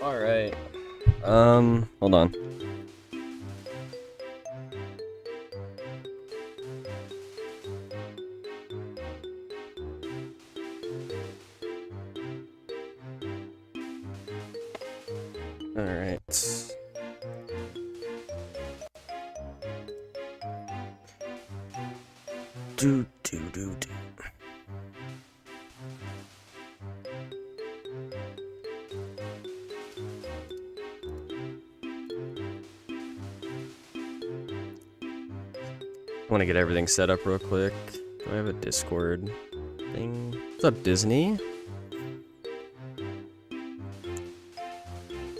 Alright. Hold on. Alright. Do. I want to get everything set up real quick. Do I have a Discord thing? What's up, Disney?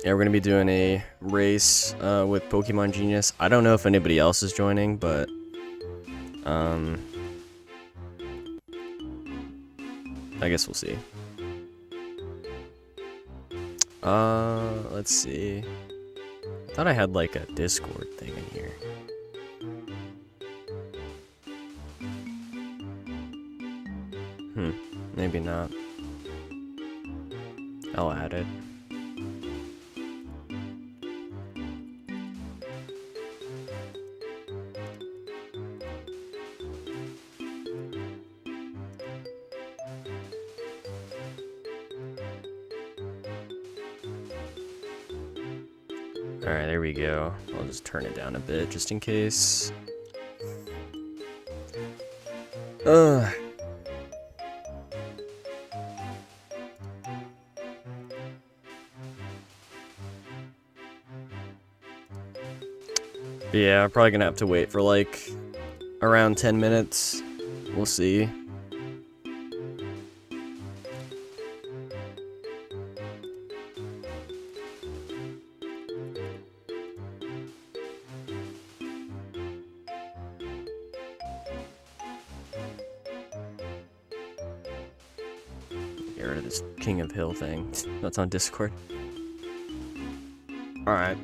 Yeah, we're gonna be doing a race with Pokemon Genius. I don't know if anybody else is joining, but I guess we'll see. Let's see. I thought I had like a Discord thing in here. Maybe not. I'll add it. Alright, there we go. I'll just turn it down a bit just in case. Yeah, I'm probably gonna have to wait for like around 10 minutes. We'll see. Get rid of this King of Hill thing. That's on Discord. Alright.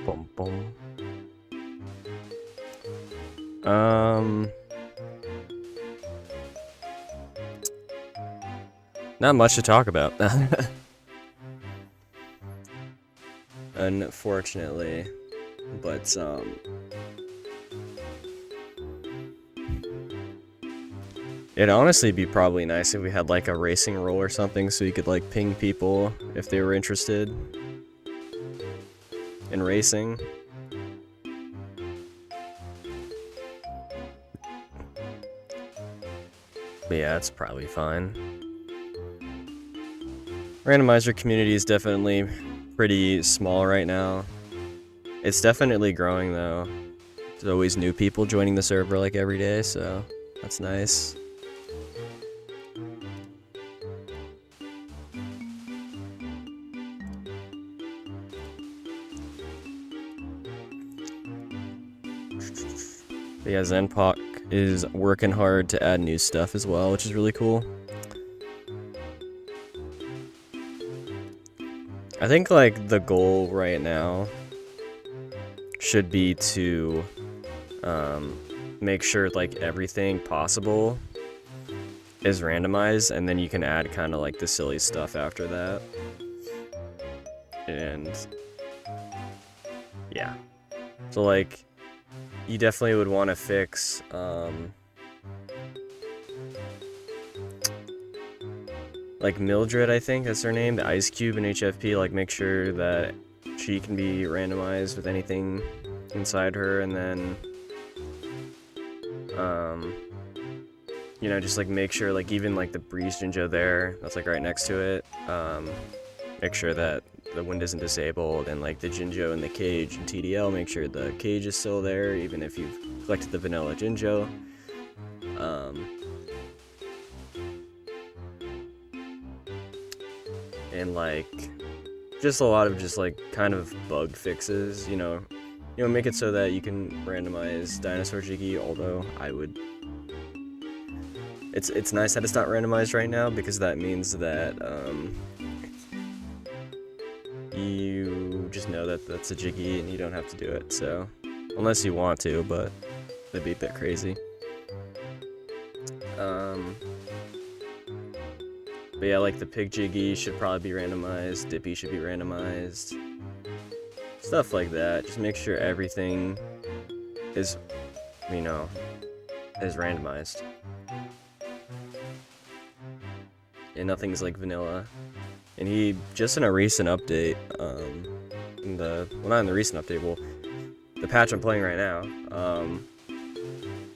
Boom, boom. Not much to talk about. Unfortunately. But, it'd honestly be probably nice if we had like a racing role or something so you could like ping people if they were interested in racing. But yeah, it's probably fine. Randomizer community is definitely pretty small right now. It's definitely growing though. There's always new people joining the server like every day, so that's nice. But yeah, Zenpock is working hard to add new stuff as well, which is really cool. I think like the goal right now should be to make sure like everything possible is randomized, and then you can add kind of like the silly stuff after that. And yeah, so like you definitely would want to fix like Mildred, I think that's her name, the Ice Cube in HFP, like make sure that she can be randomized with anything inside her, and then you know, just like make sure like even like the Breeze Jinjo there, that's like right next to it, make sure that the wind isn't disabled, and like the Jinjo in the cage and TDL, make sure the cage is still there even if you've collected the vanilla Jinjo. and like just a lot of just like kind of bug fixes, make it so that you can randomize Dinosaur Jiggy, although I would... It's nice that it's not randomized right now, because that means that, you just know that that's a Jiggy and you don't have to do it, so... Unless you want to, but that'd be a bit crazy. But yeah, like the Pig Jiggy should probably be randomized, Dippy should be randomized. Stuff like that, just make sure everything is, is randomized. And nothing's like vanilla. And he, just in a recent update, not in the recent update, well, the patch I'm playing right now,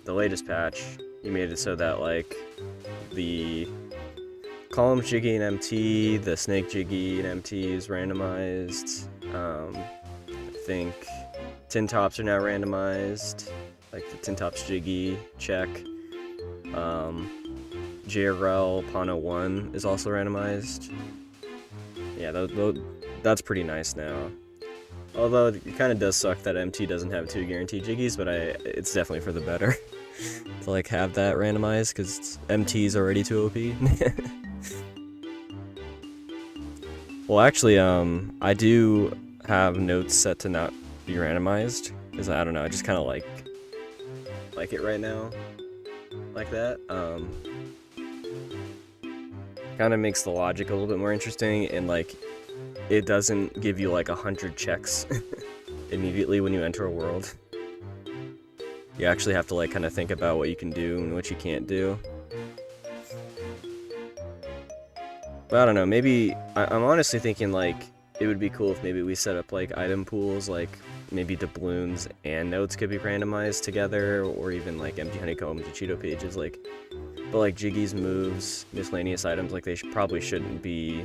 the latest patch, he made it so that, like, the Column Jiggy and MT, the Snake Jiggy and MT is randomized. I think Tin Tops are now randomized, like the Tin Tops Jiggy, check. JRL Pano 1 is also randomized. Yeah, that's pretty nice now. Although it kind of does suck that MT doesn't have 2 guaranteed Jiggies, but it's definitely for the better to like have that randomized, because MT is already too OP. Well, actually, I do have notes set to not be randomized, because I don't know, I just kind of like it right now, like that. Kind of makes the logic a little bit more interesting, and like it doesn't give you like 100 checks immediately when you enter a world. You actually have to like kind of think about what you can do and what you can't do. But I don't know, maybe I'm honestly thinking like it would be cool if maybe we set up like item pools, like maybe doubloons and notes could be randomized together, or even like empty honeycombs or Cheeto pages, like. But like Jiggy's moves, miscellaneous items, like they probably shouldn't be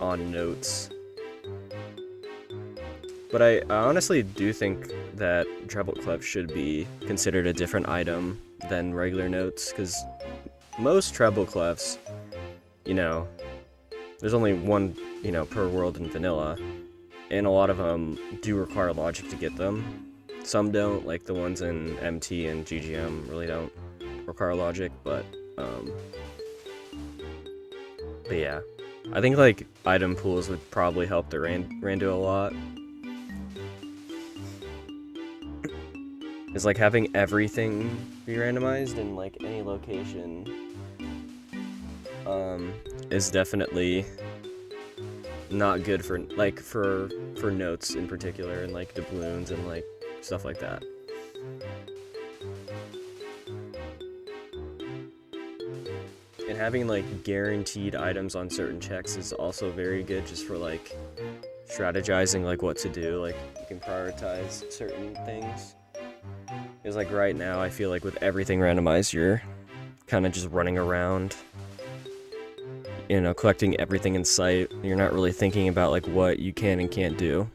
on notes. But I honestly do think that treble clef should be considered a different item than regular notes, because most treble clefs, there's only one, per world in vanilla, and a lot of them do require logic to get them. Some don't, like the ones in MT and GGM really don't require logic, but yeah, I think like item pools would probably help the rando a lot. It's like having everything be randomized in like any location is definitely not good for like for notes in particular, and like doubloons and like stuff like that. And having like guaranteed items on certain checks is also very good, just for like strategizing like what to do. Like you can prioritize certain things. Because like right now I feel like with everything randomized, you're kind of just running around, collecting everything in sight. You're not really thinking about like what you can and can't do.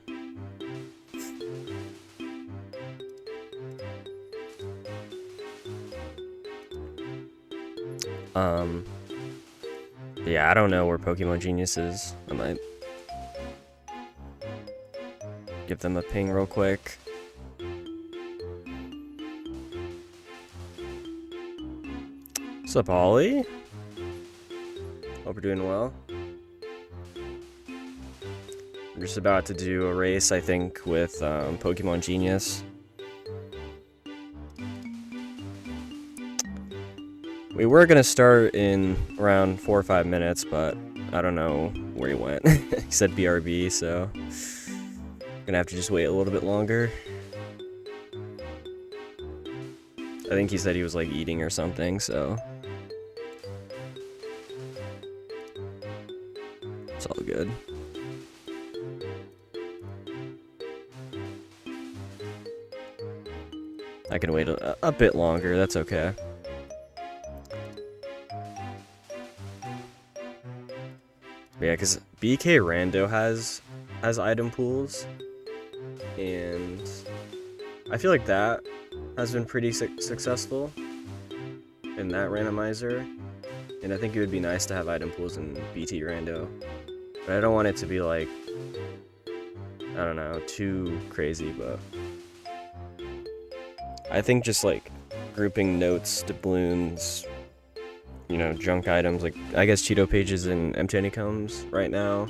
Yeah, I don't know where Pokemon Genius is. I might give them a ping real quick. What's up, Ollie? Hope you're doing well. I'm just about to do a race, I think, with Pokemon Genius. We were gonna start in around 4 or 5 minutes, but I don't know where he went. He said BRB, so gonna have to just wait a little bit longer. I think he said he was like eating or something, so it's all good. I can wait a bit longer, that's okay. Yeah, because BK Rando has item pools, and I feel like that has been pretty successful in that randomizer, and I think it would be nice to have item pools in BT Rando But I don't want it to be like, I don't know, too crazy, but I think just like grouping notes, doubloons, you know, junk items, like I guess Cheeto pages and empty honeycombs right now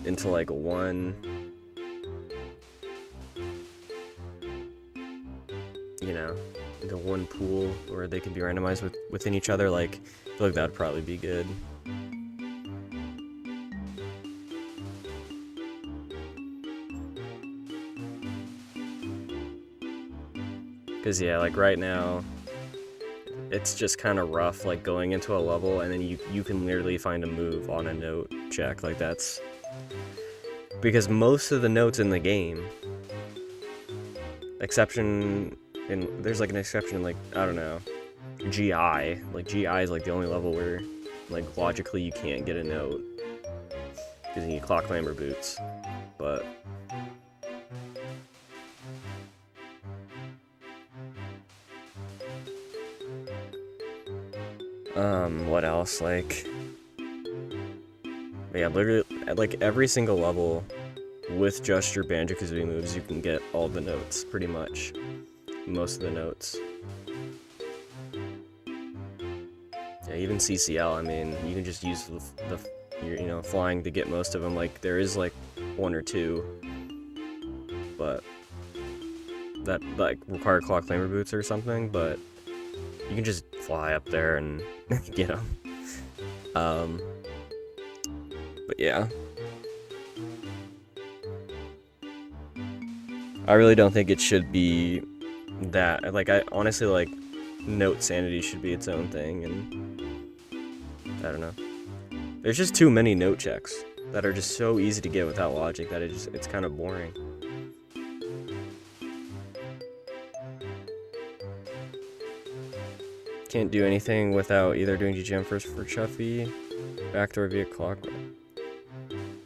into like one, you know, into one pool where they can be randomized within each other. Like, I feel like that'd probably be good. Cause yeah, like right now, it's just kind of rough, like going into a level and then you can literally find a move on a note check. Like that's because most of the notes in the game, there's like an exception in like, I don't know, GI. Like GI is like the only level where like logically you can't get a note because you need clock climber boots. But what else? Like, yeah, literally, like every single level with just your Banjo-Kazooie moves, you can get all the notes, pretty much. Most of the notes. Yeah, even CCL, I mean, you can just use the you know, flying to get most of them. Like, there is like one or two, but that like require clock climber boots or something, but you can just fly up there and get them. But yeah. I really don't think it should be that. Like, I honestly, like, note sanity should be its own thing, and I don't know. There's just too many note checks that are just so easy to get without logic that it's kind of boring. Can't do anything without either doing GGM first for Chuffy, backdoor via clockwork.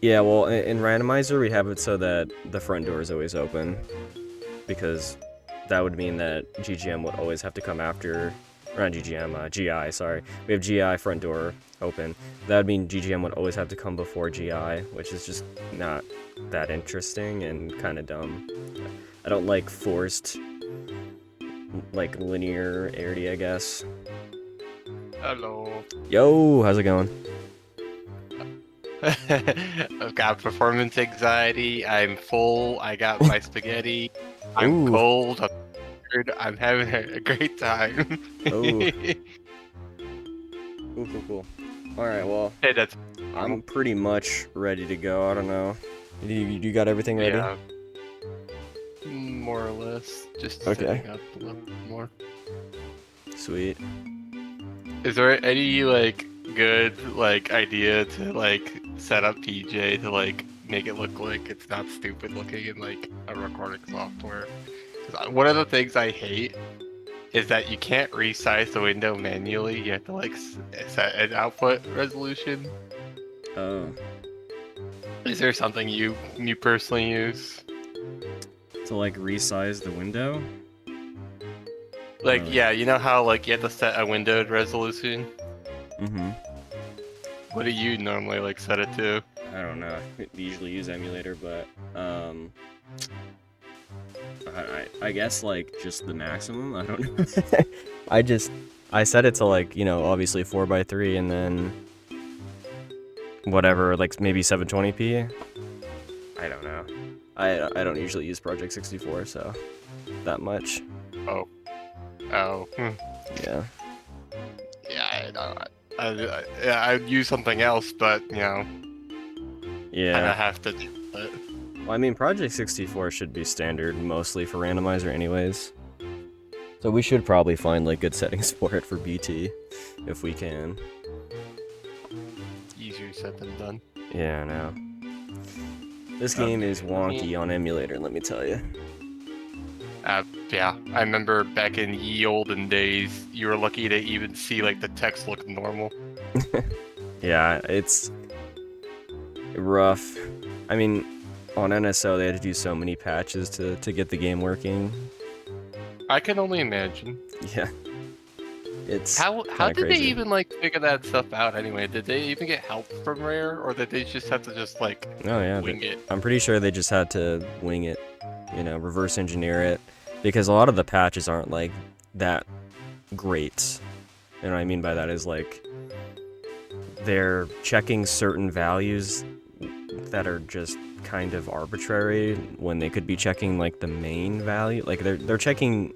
Yeah, well, in Randomizer, we have it so that the front door is always open, because that would mean that GGM would always have to come after, or not GGM, GI, sorry. We have GI front door open. That would mean GGM would always have to come before GI, which is just not that interesting and kind of dumb. I don't like forced, like, linearity, I guess. Hello. Yo, how's it going? I've got performance anxiety. I'm full. I got my spaghetti. I'm Ooh. cold. I'm tired. I'm having a great time. Oh. Cool. Alright, well, Hey, that's I'm pretty much ready to go. I don't know. You got everything ready? yeah, more or less. Just Okay. setting up a little bit more. Sweet. Is there any like good like idea to like set up PJ to like make it look like it's not stupid looking in like a recording software? 'Cause one of the things I hate is that you can't resize the window manually. You have to like set an output resolution. Oh. Is there something you personally use? To like resize the window? Like, yeah, you know how like you have to set a windowed resolution? Mm-hmm. What do you normally like set it to? I don't know. We usually use emulator, but I guess like just the maximum. I don't know. I set it to like, you know, obviously 4:3 and then whatever, like maybe 720p. I don't know. I don't usually use Project 64, so that much. Oh. Yeah. Yeah, I'd use something else, but you know. Yeah. I have to do it. Well, I mean, Project 64 should be standard mostly for randomizer anyways. So we should probably find like good settings for it for BT, if we can. Easier said than done. Yeah, I know. This game is wonky on emulator, let me tell you. Yeah, I remember back in ye olden days, you were lucky to even see like the text look normal. Yeah, it's rough. I mean, on NSO they had to do so many patches to get the game working. I can only imagine. Yeah. It's How kind of did they crazy. even like figure that stuff out anyway? Did they even get help from Rare, or did they just have to just like Oh yeah, wing it? I'm pretty sure they just had to wing it, you know, reverse engineer it, because a lot of the patches aren't like that great. You know what I mean by that is like they're checking certain values that are just kind of arbitrary when they could be checking like the main value. Like they're checking,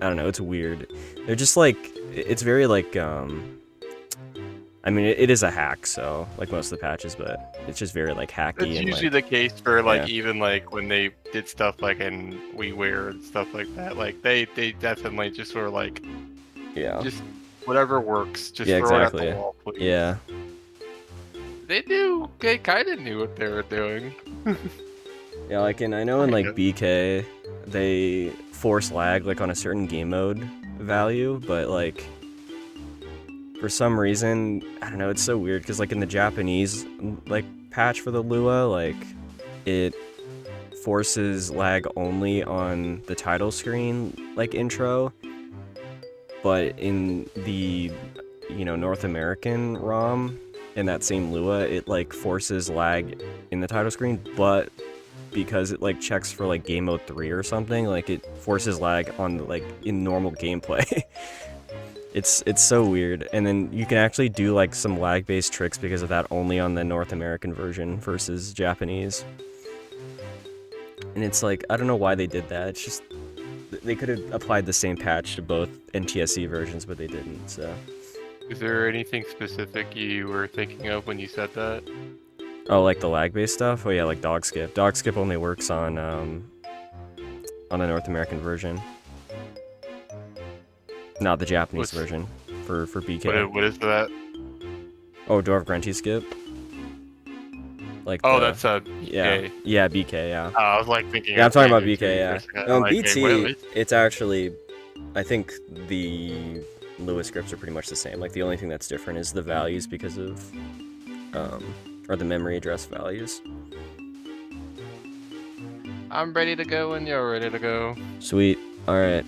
I don't know, it's weird. They're just like, it's very like I mean it is a hack, so like most of the patches, but it's just very like hacky It's and usually like, the case for like yeah. even like when they did stuff like in WiiWare and stuff like that. Like they definitely just sort of like Yeah. just whatever works, just Yeah, throw it at the exactly. wall, please. Yeah. They kind of knew what they were doing. Yeah, like I know in like Kinda. BK they force lag like on a certain game mode value, but like for some reason, I don't know, it's so weird because like in the Japanese like patch for the Lua, like it forces lag only on the title screen like intro, but in the, you know, North American ROM in that same Lua, it like forces lag in the title screen, but because it like checks for like game mode 3 or something, like it forces lag on like in normal gameplay. It's so weird. And then you can actually do like some lag based tricks because of that only on the North American version versus Japanese. And it's like, I don't know why they did that. It's just they could have applied the same patch to both NTSC versions, but they didn't. So Is there anything specific you were thinking of when you said that? oh, like the lag based stuff? Oh yeah, like dog skip. Dog skip only works on the North American version. Not the Japanese version for BK. What is that? Oh, Dwarf Grunty skip. Like Oh, the, that's a yeah, BK. yeah, BK, yeah. I was like thinking. Yeah, I'm of talking about Banjo BK, Tooie for yeah. a second. I'm like, wait, BT, what? it's actually, I think the Lua scripts are pretty much the same. Like the only thing that's different is the values because of, or the memory address values. I'm ready to go when you're ready to go. Sweet. All right.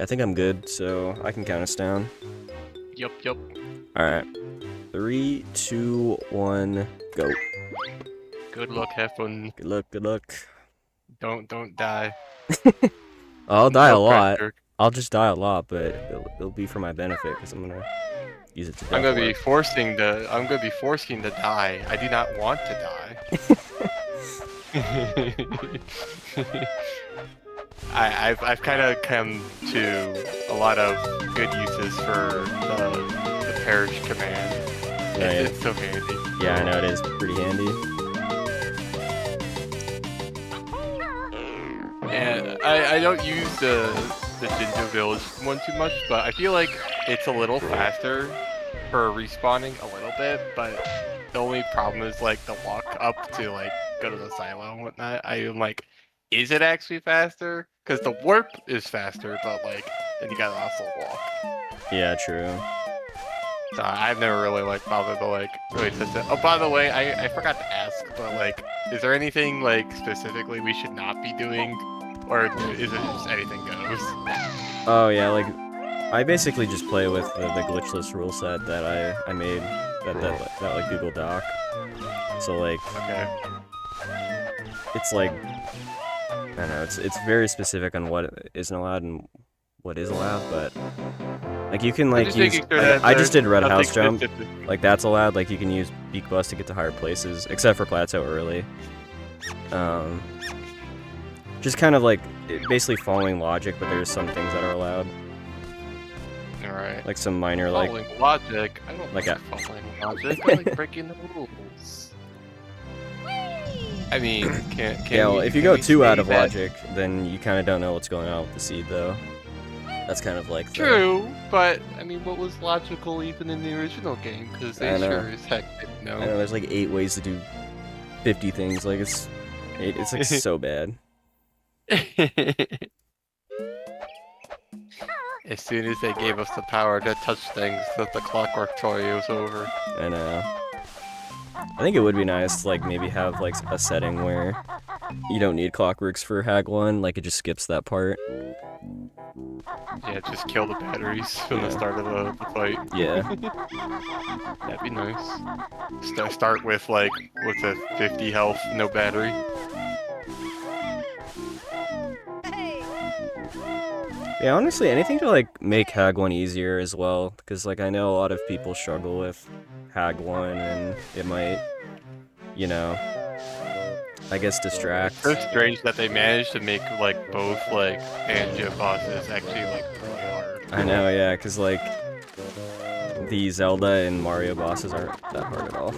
I think I'm good, so I can count us down. Yup, yup. All right. 3, 2, 1, go. Good luck, have fun. Good luck. Good luck. Don't die. I'll die a No lot. pressure. I'll just die a lot, but it'll be for my benefit because I'm gonna use it to death. I'm gonna be forcing to die. I do not want to die. I've kind of come to a lot of good uses for the perish command. Yeah, yeah. It's so handy. Yeah, I know it is pretty handy. And I don't use the Ginger Village one too much, but I feel like it's a little faster for respawning a little bit, but the only problem is like the walk up to like go to the silo and whatnot. I am like, is it actually faster? Because the warp is faster, but like then you gotta also walk. Yeah, true. So I've never really like bothered to like really test it. Oh, by the way, I forgot to ask, but like, is there anything like specifically we should not be doing, or is it just anything goes? Oh yeah, like I basically just play with the glitchless rule set that I made that like Google Doc. So like Okay. it's like I don't know, it's very specific on what isn't allowed and what is allowed, but like you can like use I just did red house jump. Like that's allowed, like you can use beak bust to get to higher places, except for plateau early. Just kind of like basically following logic, but there's some things that are allowed. Alright. Like some minor like Following logic. I don't like like following logic. I like breaking the rules. I mean, can yeah, well, if you go can we too out say of that- logic, then you kind of don't know what's going on with the seed, though. That's kind of like the, True, but I mean, what was logical even in the original game? Because they I know. sure as heck didn't I know. know there's like 8 ways to do 50 things. Like it's like so bad. As soon as they gave us the power to touch things, that the Clockwork Toy was over. I know. I think it would be nice to like maybe have like a setting where you don't need clockworks for Hag 1, like it just skips that part. Yeah, just kill the batteries from the start of the fight. Yeah. That'd be nice. Start with like, what's a 50 health, no battery? Yeah, honestly, anything to like make Hag 1 easier as well, because like I know a lot of people struggle with Hag 1 and it might, you know, I guess distract. It's so strange that they managed to make like both like Banjo bosses actually like really hard. I know, yeah, because like the Zelda and Mario bosses aren't that hard at all.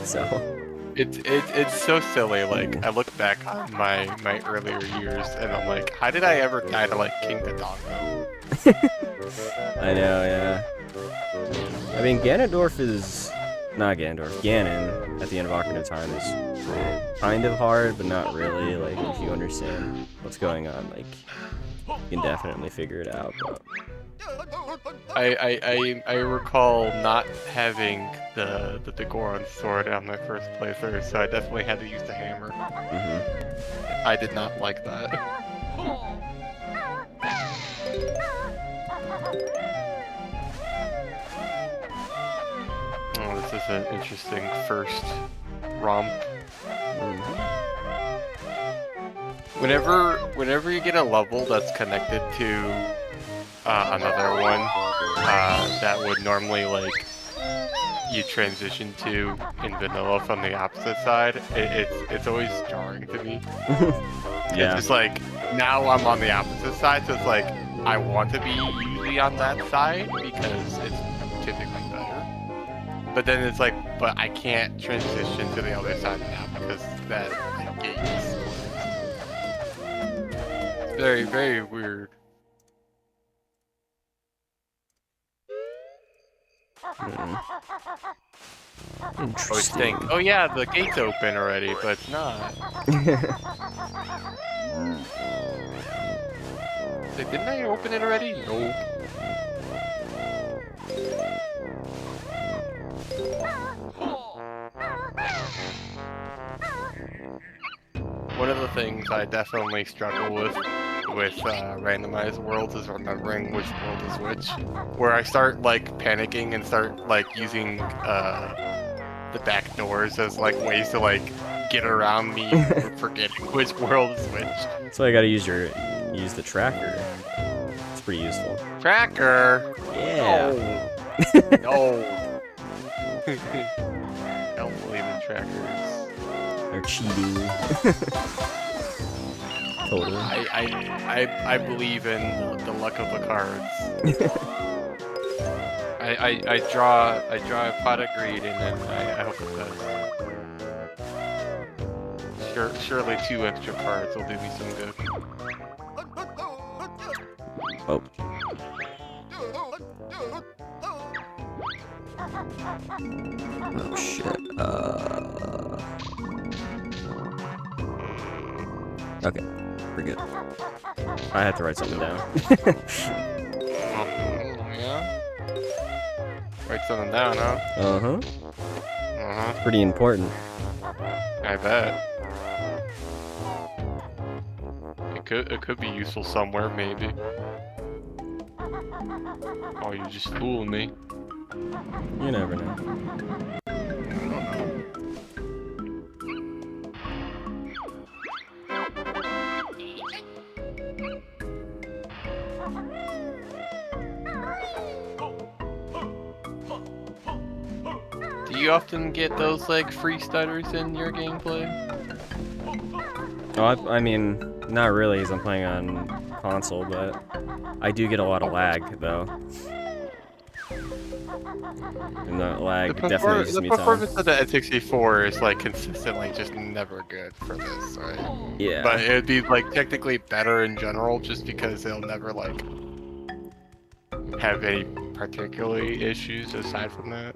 So it's so silly. Like I look back on my earlier years and I'm like, how did I ever die to like King Dodongo? I know, yeah. I mean, Ganondorf is not Ganondorf. Ganon at the end of Ocarina of Time is kind of hard, but not really. Like if you understand what's going on, like you can definitely figure it out. But I recall not having the Goron sword on my first playthrough, so I definitely had to use the hammer. I did not like that. Oh, this is an interesting first romp. Whenever you get a level that's connected to another one that would normally like you transition to in vanilla from the opposite side, it's always jarring to me. yeah, It's just like now I'm on the opposite side, so it's like I want to be usually on that side because it's typically better. But then it's like, but I can't transition to the other side now because that like, gate is closed. It's very, very weird. Always think, oh yeah, the gate's open already, but it's not. Like, didn't I open it already? Nope. One of the things I definitely struggle with randomized worlds is remembering which world is which. Where I start like panicking and start like using the back doors as like ways to like get around me forgetting which world is which. so I gotta use the tracker. It's pretty useful. Tracker. Yeah. No. I don't believe in trackers. They're cheating. Totally. I believe in the luck of the cards. I draw a pot of greed and then I hope it does. Surely 2 extra cards will do me some good. Oh. Oh shit. Okay, we're good. I had to write something down. Yeah? Write something down, huh? Uh-huh. Uh-huh. Pretty important. I bet. It could be useful somewhere, maybe. Oh, you're just fooling me. You never know. Do you often get those like free stutters in your gameplay? Oh, I mean, not really, because I'm playing on console, but I do get a lot of lag, though. And that lag definitely gives The me time. performance of the N64 is like consistently just never good for this, right? Yeah. But it would be like technically better in general, just because they'll never like have any particularly issues aside from that.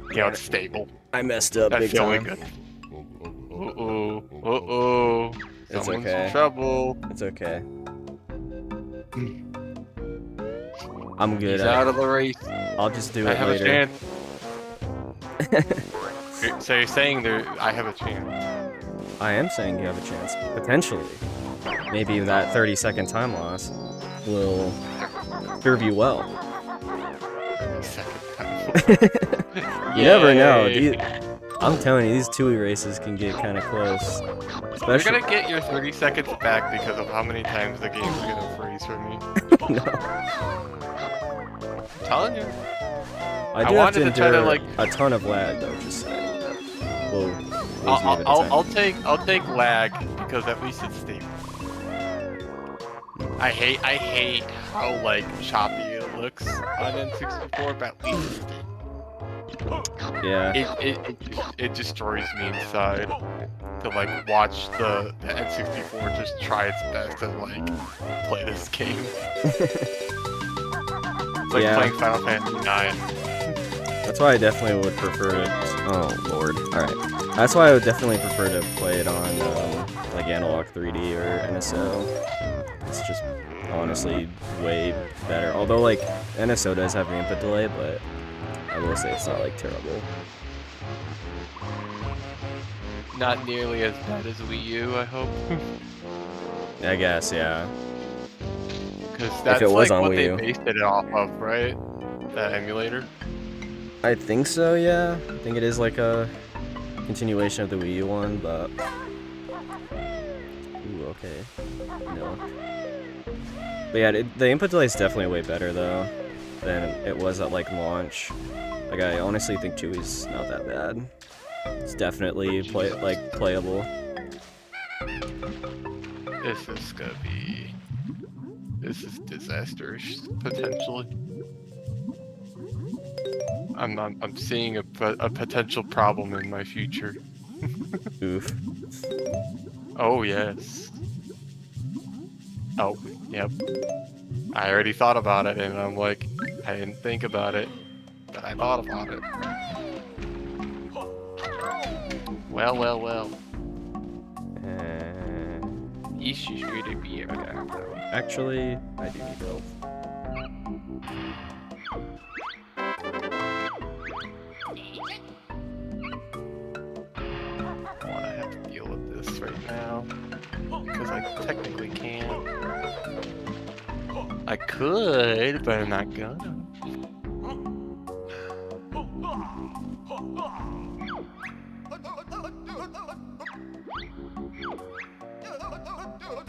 You know, it's stable. I messed up That's big the only time. good. Uh-oh. It's Someone's okay. in trouble. It's okay. I'm good. He's out of the race. I'll just do I it have later. a chance. So you're saying I have a chance? I am saying you have a chance. Potentially. Maybe that 30-second time loss will serve you well. 30-second time. You never know. Yay. I'm telling you, these Tooie races can get kind of close. You're Especially. gonna get your 30 seconds back because of how many times the game's gonna freeze for me. No. I'm telling you. I do have to wanted to try to, endure like- a ton of lag, though. Just saying. We'll leave it at I'll take lag because at least it's stable. I hate how like choppy it looks on N64, but at least it's stable. Yeah. It destroys me inside to like watch the N64 just try its best to like play this game. It's like Yeah. playing Final Fantasy 9. That's why I definitely would prefer it. Oh lord. Alright. That's why I would definitely prefer to play it on like Analog 3D or NSO. It's just honestly way better. Although like NSO does have the input delay, but I will say it's not like terrible. Not nearly as bad as Wii U, I hope. I guess, yeah. Because that's it was like on what Wii they U. based it off of, right? That emulator. I think so, yeah. I think it is like a continuation of the Wii U one, but... Ooh, okay. No. But yeah, the input delay is definitely way better, though, than it was at, like, launch. Like, I honestly think Tooie's not that bad. It's definitely, playable. This is gonna be... This is disastrous, potentially. I'm seeing a potential problem in my future. Oof. Oh, yes. Oh, yep. I already thought about it, and I'm like, I didn't think about it, but I thought about it. Well, well, well. East Street would be able to. Actually, I do need help. I want to have to deal with this right now because I technically can't. I could, but I'm not gonna.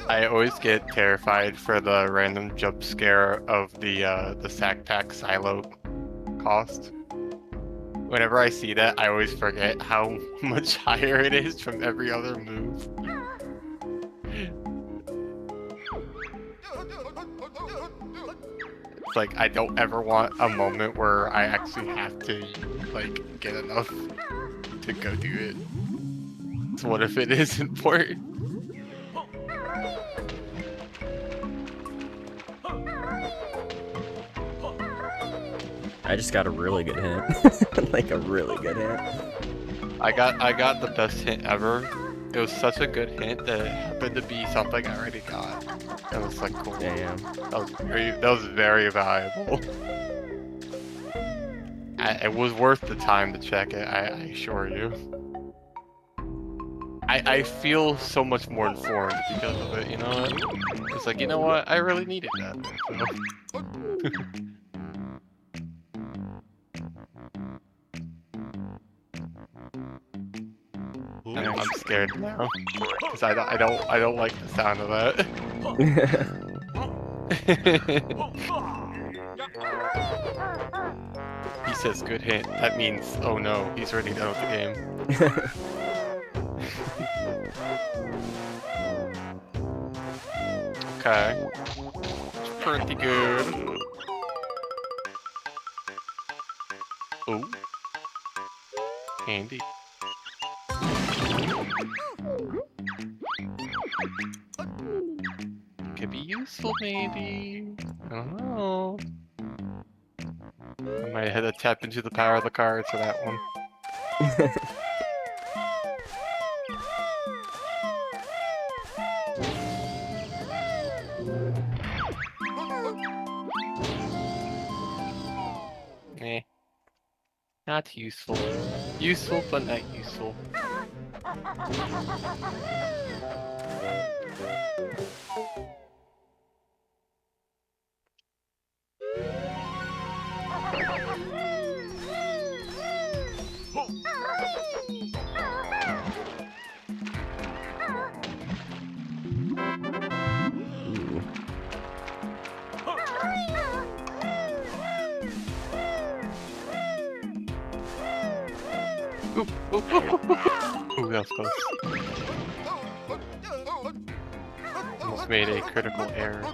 I always get terrified for the random jump scare of the sack pack silo cost. Whenever I see that, I always forget how much higher it is from every other move. It's like I don't ever want a moment where I actually have to like get enough to go do it. So what if it is important? I just got a really good hint. Like a really good hint. I got the best hint ever. It was such a good hint that it happened to be something I already got. That was like cool. Damn. That was very valuable. It was worth the time to check it, I assure you. I feel so much more informed because of it, you know what? It's like, you know what? I really needed that. So. I'm scared now because I don't like the sound of that. He says good hint. That means oh no, he's already done with the game. Okay, it's pretty good. Ooh, handy. Could be useful, maybe. I don't know. I might have to tap into the power of the cards for that one. Eh. Not useful. Useful, but not useful. Ooh, that was close. Almost made a critical error.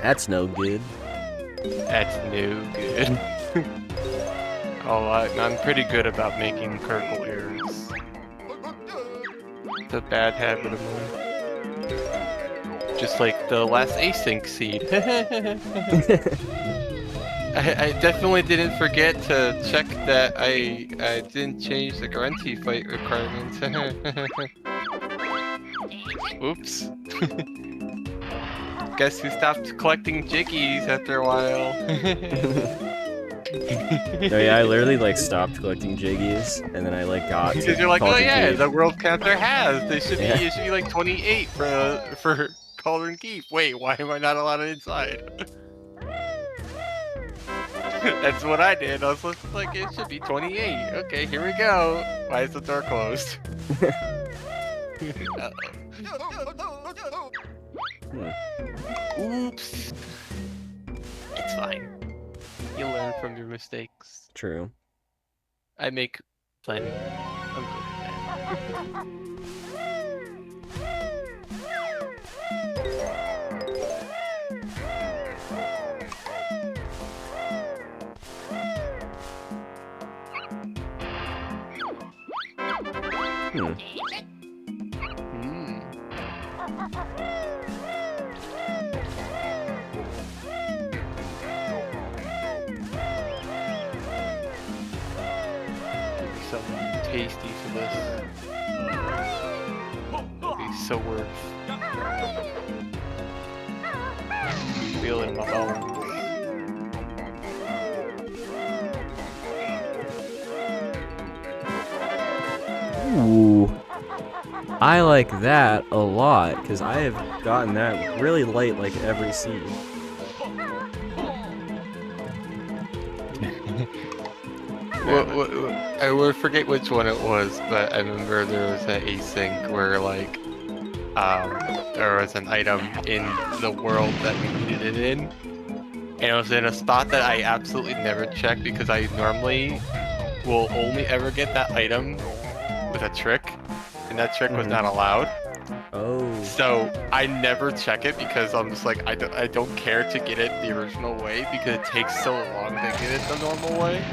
That's no good. That's no good. Oh, I'm pretty good about making critical errors. It's a bad habit of mine. Just like the last async seed. I definitely didn't forget to check that I didn't change the guarantee fight requirements. Oops. Guess who stopped collecting Jiggies after a while? Oh yeah, I literally like stopped collecting Jiggies, and then I like got to Because you're like, oh Cauldron yeah, Keep. the world counter has. It should Yeah. be like 28 for Cauldron Keep. Wait, why am I not allowed inside? That's what I did. I was like, it should be 28. Okay, here we go. Why is the door closed? Oops. It's fine. You learn from your mistakes. True. I make plenty. I'm good at that. Something tasty for this. It'll be so worth. Feel it in my bones. Ooh. I like that a lot, because I have gotten that really late like every seed. I would forget which one it was, but I remember there was an async where like there was an item in the world that we needed it in, and it was in a spot that I absolutely never check because I normally will only ever get that item with a trick, and that trick was not allowed. Oh. So I never check it because I'm just like I don't care to get it the original way because it takes so long to get it the normal way.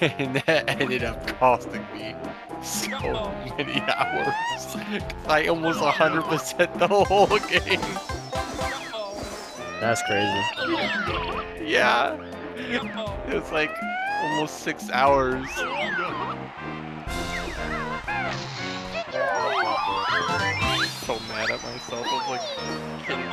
And that ended up costing me so many hours. I almost 100% the whole game. That's crazy. Yeah. It was like almost 6 hours. So mad at myself. I was like, kidding me.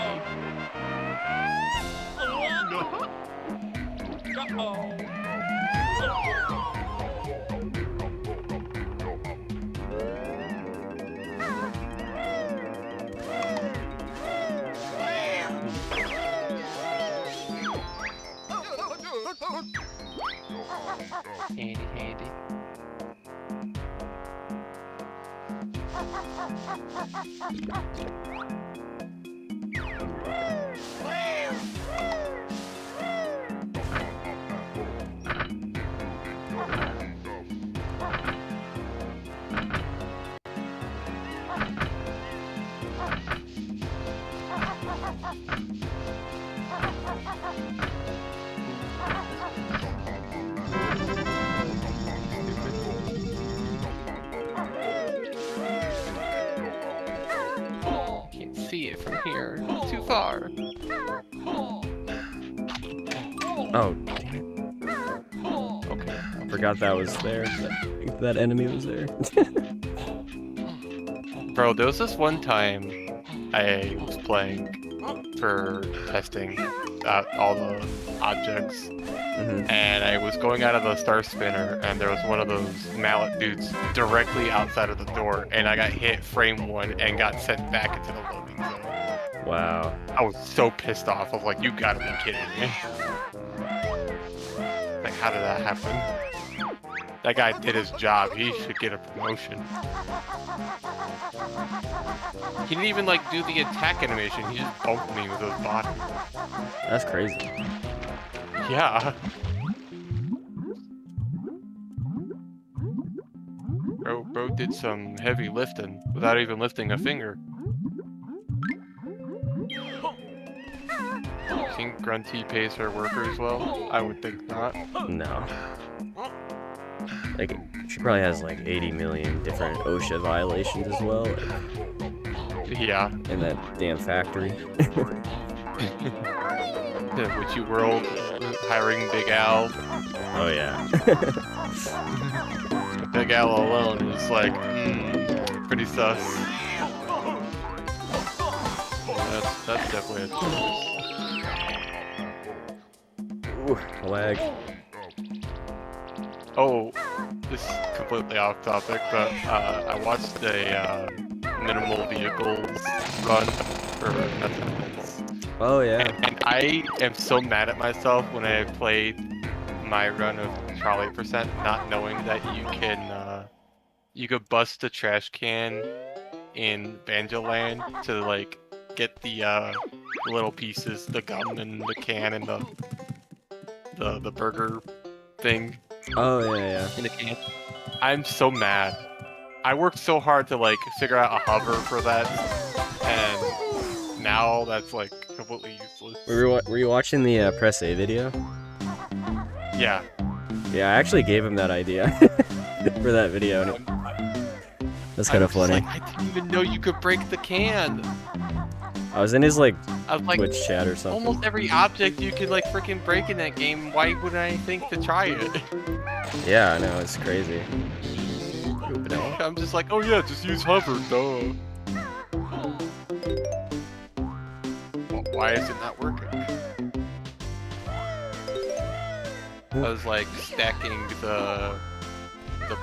Handy. Can't see it from here. It's too far. Oh, damn it. Okay. I forgot that was there. That enemy was there. Bro, there was this one time I was playing for testing all the objects, and I was going out of the star spinner, and there was one of those mallet dudes directly outside of the door, and I got hit frame 1 and got sent back into the loading zone. Wow. I was so pissed off. I was like, you gotta be kidding me. Like, how did that happen? That guy did his job. He should get a promotion. He didn't even like do the attack animation. He just bumped me with his body. That's crazy. Yeah. Bro did some heavy lifting without even lifting a finger. You think Grunty pays her workers well? I would think not. No. Like, she probably has like 80 million different OSHA violations as well. Yeah. In that damn factory. Witchy World hiring Big Al. Oh yeah. Big Al alone is like, pretty sus. That's definitely a choice. Ooh, lag. Oh, this is completely off topic, but I watched a minimal vehicles run for Netflix. Oh yeah. And I am so mad at myself when I played my run of Trolley Percent, not knowing that you could bust a trash can in Banjo Land to like get the little pieces, the gum and the can and the burger thing. Oh yeah. In the can. I'm so mad. I worked so hard to like figure out a hover for that, and now that's like completely useless. Were you watching the Press A video? Yeah. Yeah, I actually gave him that idea for that video. That's kind of funny. Like, I didn't even know you could break the can. I was in his like I was like, Twitch chat or something. almost every object you could like freaking break in that game. Why wouldn't I think to try it? Yeah, I know, it's crazy. I'm just like, oh yeah, just use hover, duh. Well, why is it not working? I was like stacking the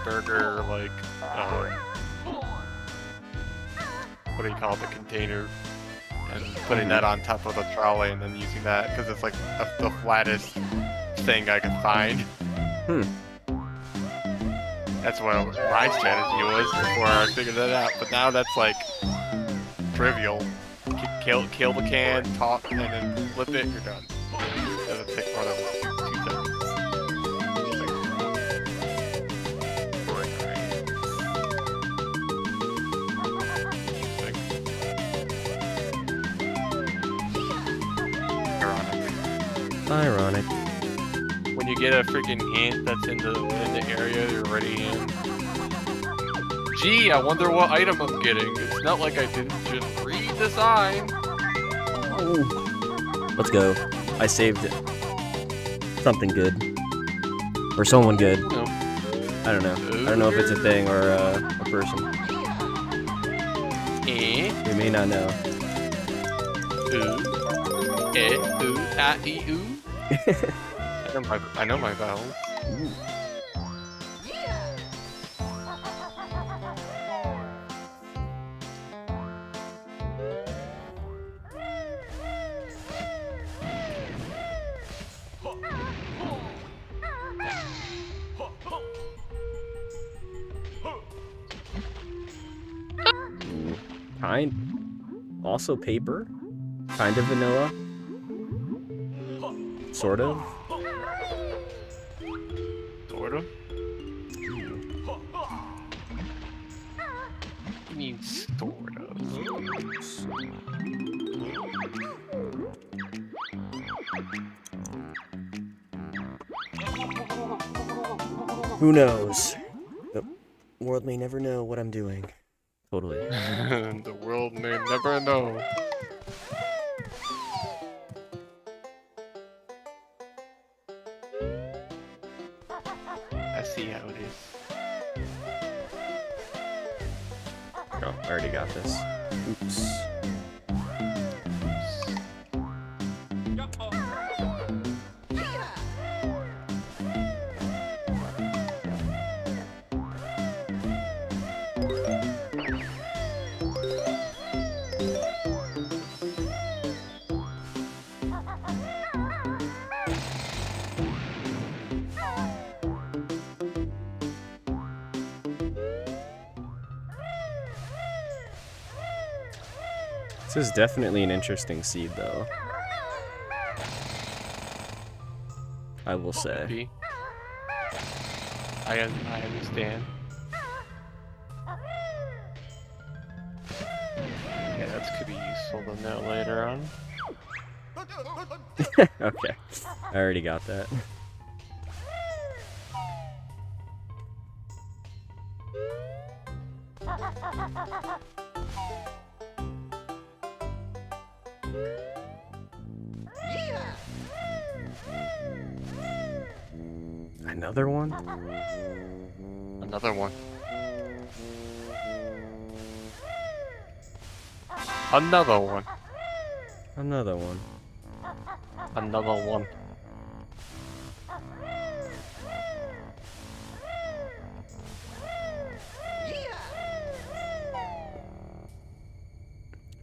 burger like what do you call it, the container, and putting that on top of the trolley and then using that because it's like the flattest thing I could find. That's what my strategy was before I figured that out. But now that's like trivial. Kill the can, talk, and then flip it. You're done. It doesn't take more than 2 seconds. Ironic. When you get a freaking hint that's in the area you're already in. Gee, I wonder what item I'm getting. It's not like I didn't just read the sign. Oh. Let's go. I saved it. Something good. Or someone good. No. I don't know. I don't know if it's a thing or a person. Eh? We may not know. Ooh. I know my vowels. Ooh. Also paper. Kind of vanilla. Sort of. Sort of? You mean sort of? Who knows? The world may never know what I'm doing. Totally. The world may never know. I see how it is. Oh, I already got this. Oops. This is definitely an interesting seed, though. I will say. Maybe. I understand. Yeah, that could be useful to know later on. Okay, I already got that. Another one? Another one. Another one. Another one. Another one.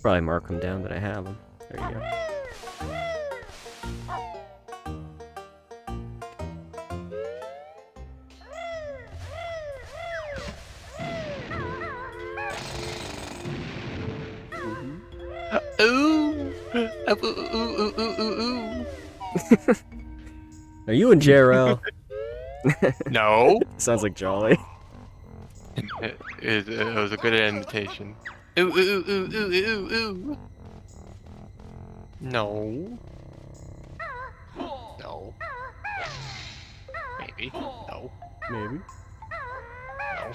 Probably mark them down that I have them. There you go. Ooh. Ooh, ooh, ooh, ooh, ooh. Are you in JRL? No. Sounds like Jolly. It was a good invitation. Ooh, ooh, ooh, ooh, ooh, ooh. No. No. Maybe. No. Maybe. No.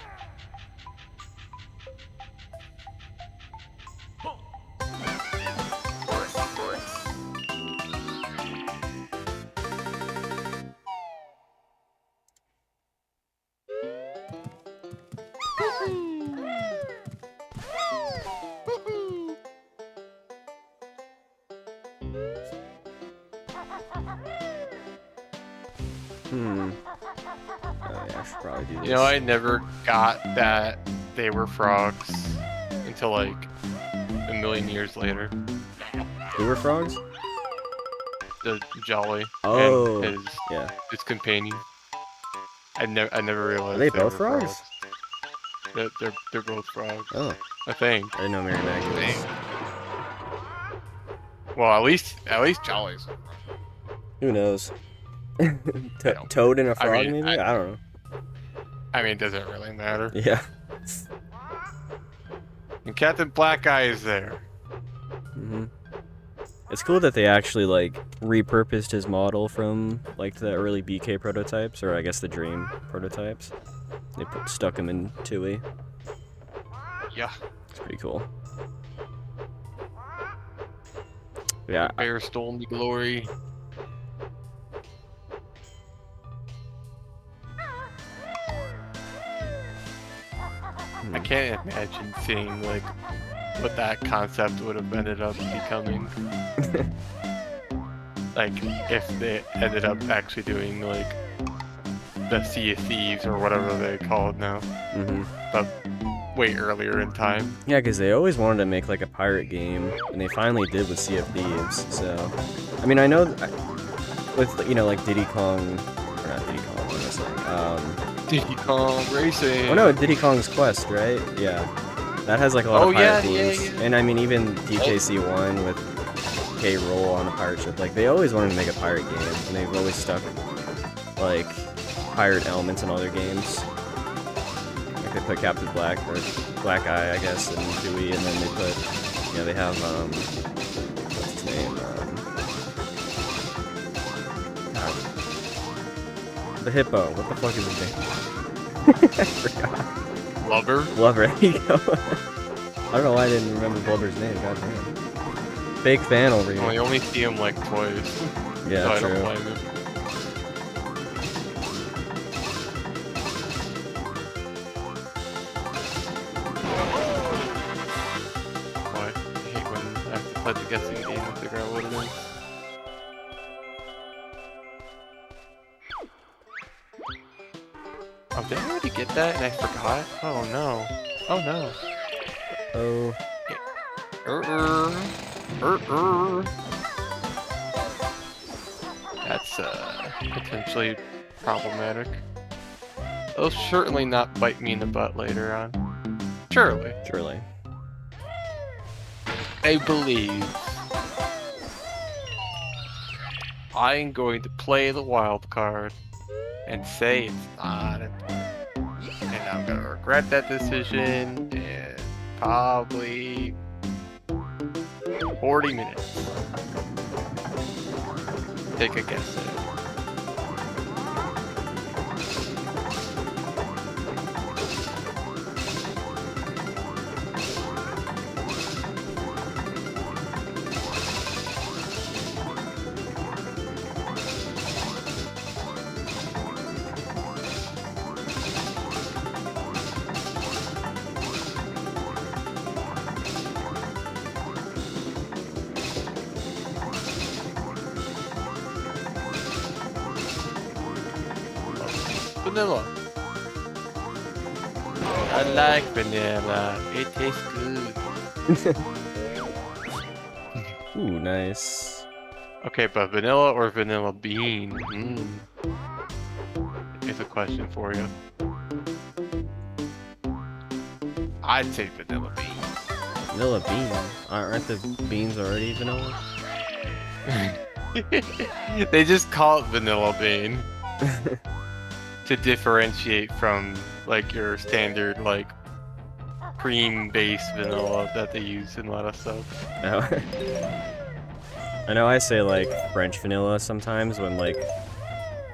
Oh yeah, I should probably do this. You know, I never got that they were frogs until like a million years later. Who were frogs? The Jolly Oh, and yeah. his companion. I never realized Are they were both frogs? They're both frogs. Oh, I think. I didn't know Mary Maggie was. Well, at least Jolly's. Who knows? don't- Toad and a frog, mean, maybe? I don't know. I mean, does it really matter? Yeah. And Captain Black Eye is there. It's cool that they actually, like, repurposed his model from, like, the early BK prototypes, or I guess the Dream prototypes. They stuck him in Tooie. Yeah. It's pretty cool. Yeah. Bear stole me glory. I can't imagine seeing, like, what that concept would have ended up becoming. Like, if they ended up actually doing, like, the Sea of Thieves or whatever they call it now. But way earlier in time. Yeah, because they always wanted to make, like, a pirate game, and they finally did with Sea of Thieves, so... I mean, I know... with, you know, like, Diddy Kong... Or not Diddy Kong, what am I saying? Diddy Kong Racing! Oh no, Diddy Kong's Quest, right? Yeah. That has, like, a lot of pirate themes. Yeah. And, I mean, even DKC1 with K-Roll on the pirate ship, like, they always wanted to make a pirate game, and they've always stuck, like, pirate elements in all their games. Like, they put Captain Black, or Black Eye, I guess, in Tooie, and then they put, you know, they have, what's his name? The hippo. What the fuck is his name? I forgot. Blubber? Blubber, there you go. I don't know why I didn't remember Blubber's name, goddamn. Fake fan over here. Well, you only see him like twice. Yeah, so I true. don't blame him. Boy, I hate when I have to play the guessing game and figure out what it is. Oh, did I already get that and I forgot? Oh no. Oh no. Oh. That's potentially problematic. They'll certainly not bite me in the butt later on. Surely. Surely. I believe I'm going to play the wild card and say it's not. And I'm gonna regret that decision in probably 40 minutes. Take a guess. Vanilla. I like vanilla. It tastes good. Ooh, nice. Okay, but vanilla or vanilla bean? Here's a question for you. I'd say vanilla bean. Vanilla bean. Aren't the beans already vanilla? They just call it vanilla bean to differentiate from like your standard like cream-based vanilla that they use in a lot of stuff. Oh. I know I say like French vanilla sometimes when like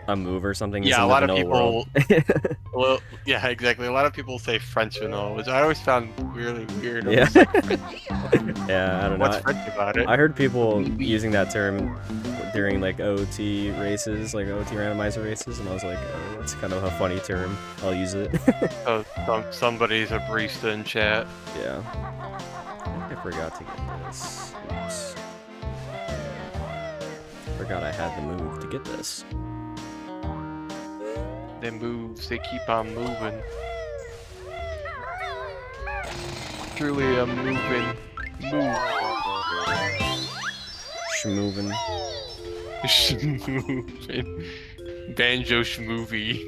a move or something is Yeah, in a the lot of vanilla people. world. Well, yeah, exactly. A lot of people say French vanilla, which I always found really weird. Yeah. It's like, French. Yeah, I don't know. What's French about it? I heard people using that term during like OT races, like OT randomizer races, and I was like, oh, that's kind of a funny term. I'll use it. Oh, somebody's a barista in chat. Yeah. I forgot to get this. Oops. Forgot I had the move to get this. They moves, they keep on moving. Truly a moving move. Schmoovin'. Schmoovin'. Banjo Schmovie.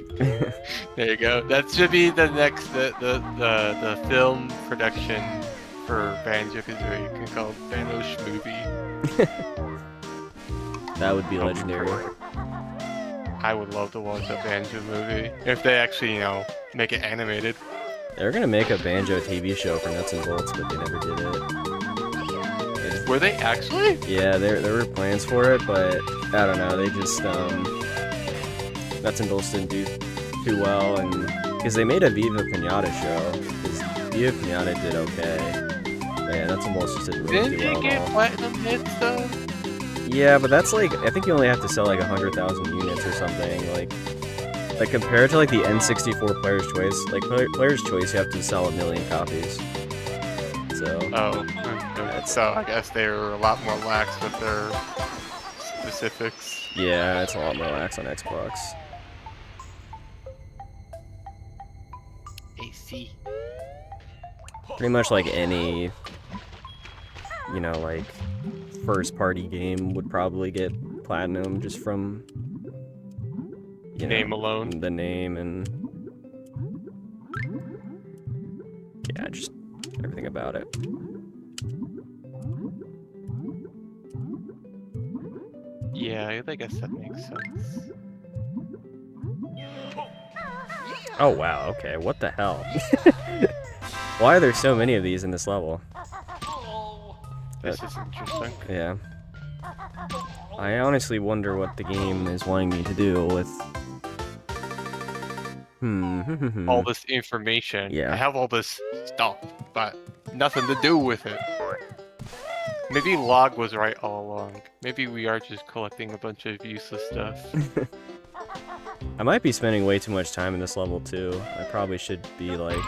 There you go. That should be the next the film production for Banjo-Kazooie. You can call it Banjo Schmovie. That would be legendary. I would love to watch a Banjo movie if they actually, you know, make it animated. They were gonna make a Banjo TV show for Nuts and Bolts, but they never did it. Were they actually? Yeah, there were plans for it, but I don't know. They just Nuts and Bolts didn't do too well, and because they made a Viva Pinata show, because Viva Pinata did okay. But yeah, Nuts and Bolts just didn't really Didn't do well they at get all. platinum hits though? Yeah, but that's like I think you only have to sell like 100,000 units or something. Like compared to like the N64 Player's Choice, like Player's Choice, you have to sell 1 million copies. So. Oh, so I guess they were a lot more lax with their specifics. Yeah, it's a lot more lax on Xbox. AC. Pretty much like any, you know, like first-party game would probably get platinum just from Name alone. the name and yeah, just everything about it. Yeah, I guess that makes sense. Oh wow, okay, what the hell? Why are there so many of these in this level? This is interesting. Yeah. I honestly wonder what the game is wanting me to do with... All this information. Yeah. I have all this stuff, but nothing to do with it. Maybe Log was right all along. Maybe we are just collecting a bunch of useless stuff. I might be spending way too much time in this level too. I probably should be like,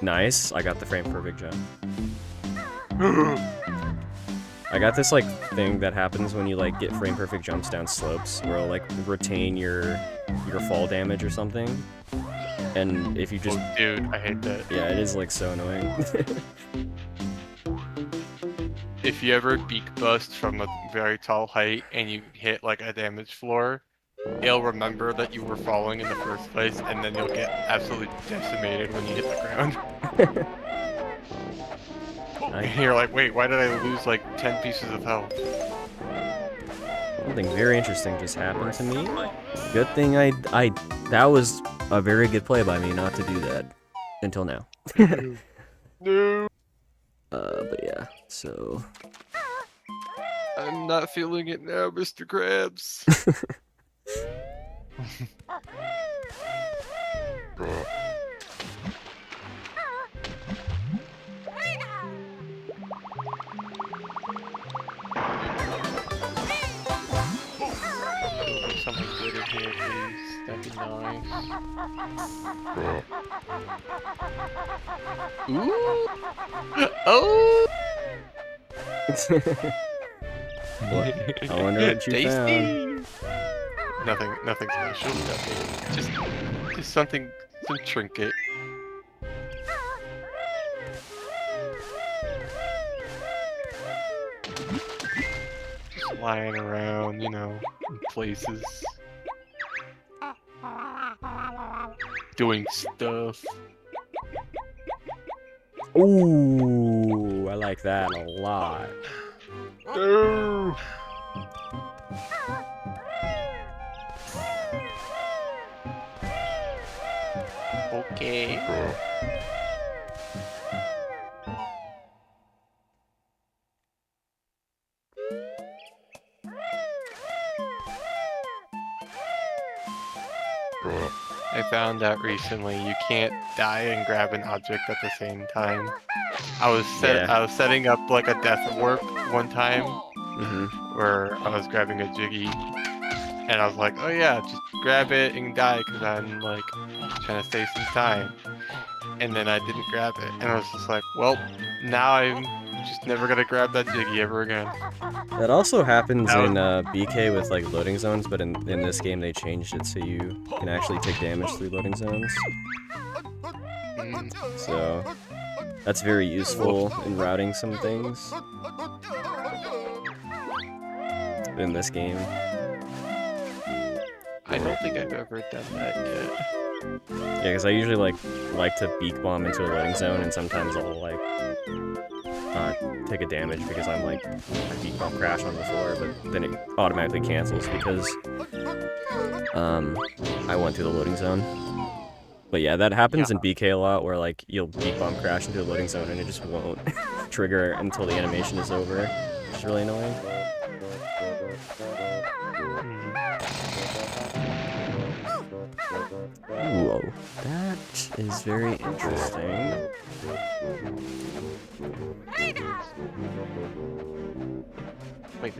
nice, I got the frame perfect jump. I got this like thing that happens when you like get frame perfect jumps down slopes where it'll like retain your fall damage or something. And if you just... Oh, dude, I hate that. Yeah, it is like so annoying. If you ever beak bust from a very tall height and you hit like a damaged floor, it'll remember that you were falling in the first place, and then you'll get absolutely decimated when you hit the ground. And you're like, wait, why did I lose like 10 pieces of health? Something very interesting just happened to me. Good thing that was a very good play by me not to do that until now. No. But yeah, so I'm not feeling it now, Mr. Krabs. Something good in here, please. That'd be nice. Ooh! Oh! what? I wonder what you Tasty! found. Nothing special. Nothing. Just something, some trinket. Just lying around, you know, in places. Doing stuff. Ooh, I like that a lot. No! Okay. I found out recently you can't die and grab an object at the same time. I was setting up like a death warp one time where I was grabbing a Jiggy and I was like, oh yeah, just grab it and die because I'm like trying to save some time. And then I didn't grab it and I was just like, well, now I'm just never gonna grab that Jiggy ever again. That also happens in BK with like loading zones, but in this game they changed it so you can actually take damage through loading zones. So that's very useful in routing some things in this game. I don't think I've ever done that yet. Yeah, because I usually like to beak bomb into a loading zone, and sometimes I'll like take a damage because I'm like beak bomb crash on the floor, but then it automatically cancels because I went through the loading zone. But yeah, that happens in BK a lot, where like you'll beak bomb crash into a loading zone and it just won't trigger until the animation is over, which is really annoying. Whoa, that is very interesting. Wait.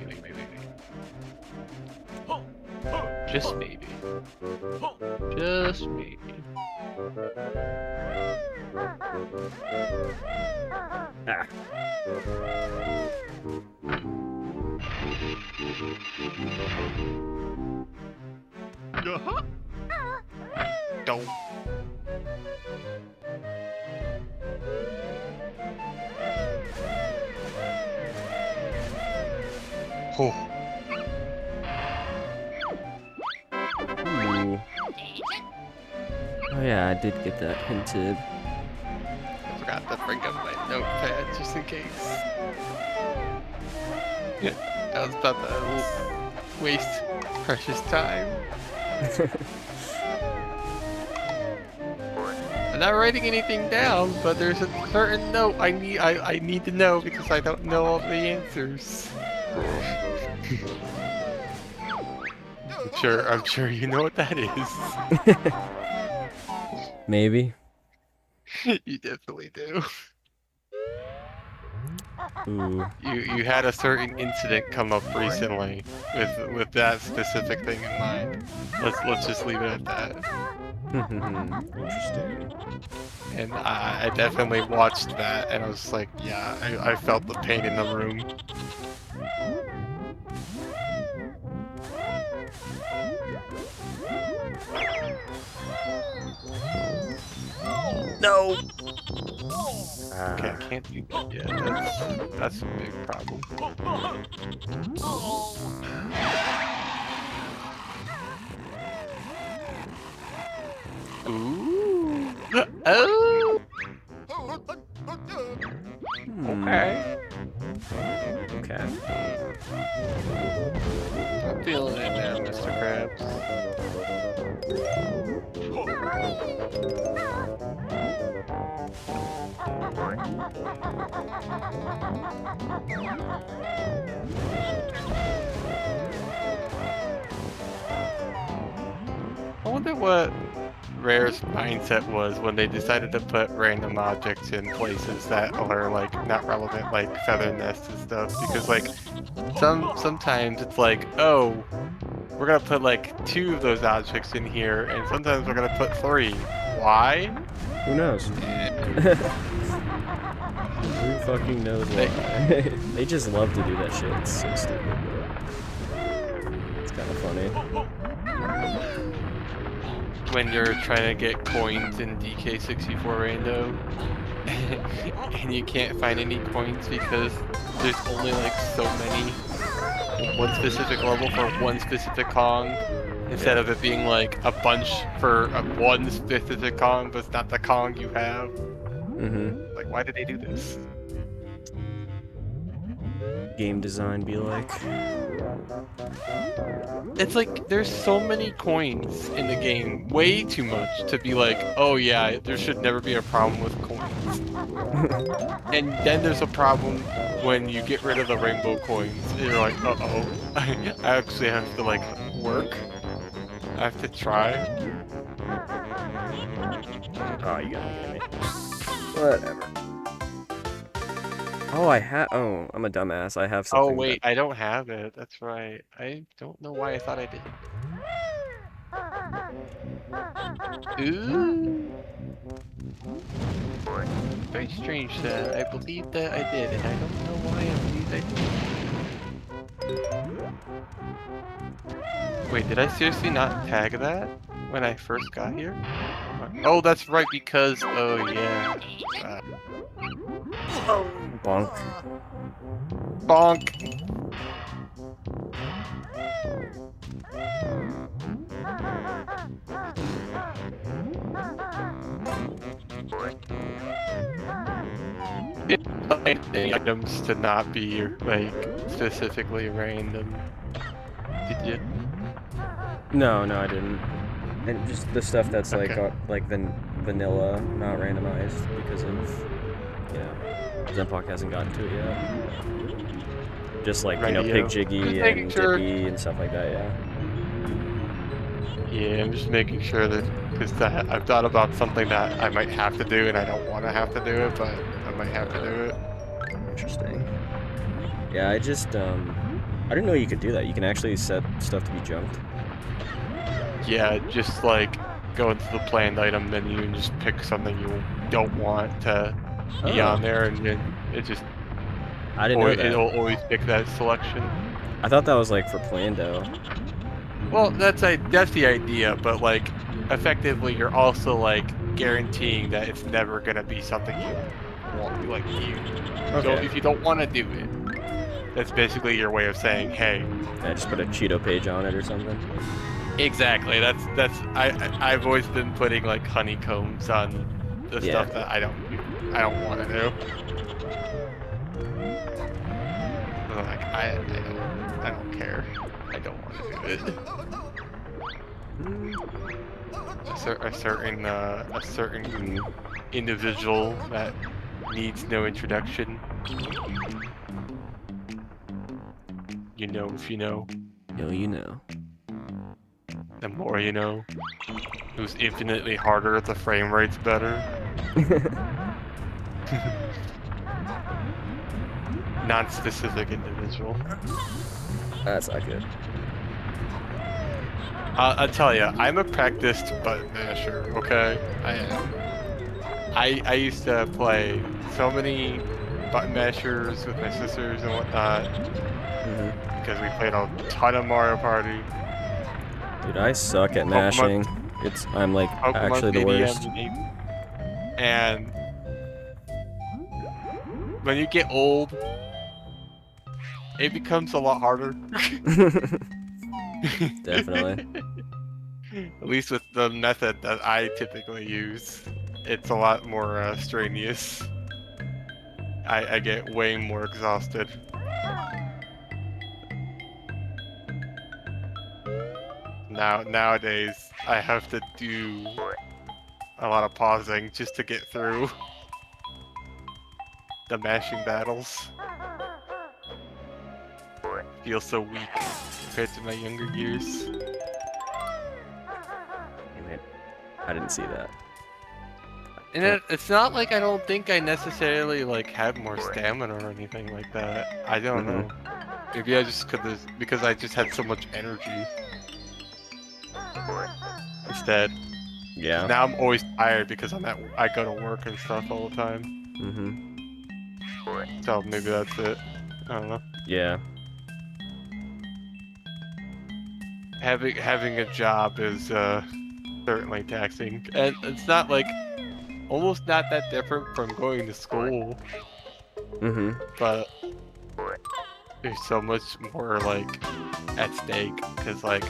Just maybe. Just maybe. Ah. Don't. Oh. Ooh. Oh yeah, I did get that hinted. I forgot to bring up my notepad just in case. Yeah, I was about to waste precious time. I'm not writing anything down, but there's a certain note I need to know because I don't know all the answers. I'm sure you know what that is. Maybe. You definitely do. Ooh. You had a certain incident come up recently with that specific thing in mind. Let's just leave it at that. Interesting. And I definitely watched that, and I was like, yeah, I felt the pain in the room. No. Okay, I can't do that yet. That's a big problem. Ooh. Oh. Okay. Okay. I'm feeling it now, Mr. Krabs. I wonder what Rare's mindset was when they decided to put random objects in places that are like not relevant, like feather nests and stuff. Because like sometimes it's like, oh, we're gonna put like 2 of those objects in here, and sometimes we're gonna put 3. Why? Who knows? Who fucking knows why? They just love to do that shit. It's so stupid. It's kind of funny. When you're trying to get coins in DK64 Rando, and you can't find any coins because there's only like so many one specific level for one specific Kong, instead of it being like a bunch for one specific Kong, but it's not the Kong you have. Like, why did they do this? Game design be like. It's like there's so many coins in the game, way too much to be like, oh yeah, there should never be a problem with coins. And then there's a problem when you get rid of the rainbow coins. And you're like, uh-oh, I actually have to like work. I have to try. Oh, you gotta get me. Whatever. Oh, oh, I'm a dumbass. I have something. Oh wait, I don't have it. That's right. I don't know why I thought I did. Ooh. Very strange that I believe that I did, and I don't know why I believe I did. Wait, did I seriously not tag that when I first got here? Oh, that's right, because, oh yeah. Bonk. Bonk! It's like the items to not be like specifically random. Did you? No, I didn't. And just the stuff that's Okay. like vanilla, not randomized because of, you know, Zenpock hasn't gotten to it yet. Just like, you know, Pig Jiggy and Dippy and stuff like that, yeah. Yeah, I'm just making sure that, because I've thought about something that I might have to do and I don't want to have to do it, but I might have to do it. Interesting. Yeah, I didn't know you could do that. You can actually set stuff to be junked. Yeah, just like go into the planned item menu and just pick something you don't want to be on there, and then it just I didn't know that. It'll always pick that selection. I thought that was like for Plando. Well, that's the idea, but like effectively you're also like guaranteeing that it's never gonna be something you want, like you. Okay. So if you don't want to do it, that's basically your way of saying, hey. I just put a Cheeto page on it or something. Exactly. I've always been putting like honeycombs on the stuff that I don't want to do. Like I don't care. I don't want to do it. A certain individual that needs no introduction. You know if you know. No, you know. The more you know. Who's infinitely harder, the frame rate's better. Non-specific individual. That's not good. I'll tell you, I'm a practiced button masher, okay? I am. I used to play so many button mashers with my sisters and whatnot. Because we played a ton of Mario Party. Dude, I suck at mashing. I'm like actually the worst. And when you get old, it becomes a lot harder. Definitely. At least with the method that I typically use, it's a lot more strenuous. I get way more exhausted. Nowadays, I have to do a lot of pausing just to get through the mashing battles. Feel so weak compared to my younger years. Damn it. I didn't see that. And it's not like I don't think I necessarily like have more stamina or anything like that. I don't know. Maybe I just because I just had so much energy instead. Yeah. Now I'm always tired because I go to work and stuff all the time. So maybe that's it. I don't know. Yeah. Having a job is certainly taxing, and it's not like almost not that different from going to school. But there's so much more like at stake because like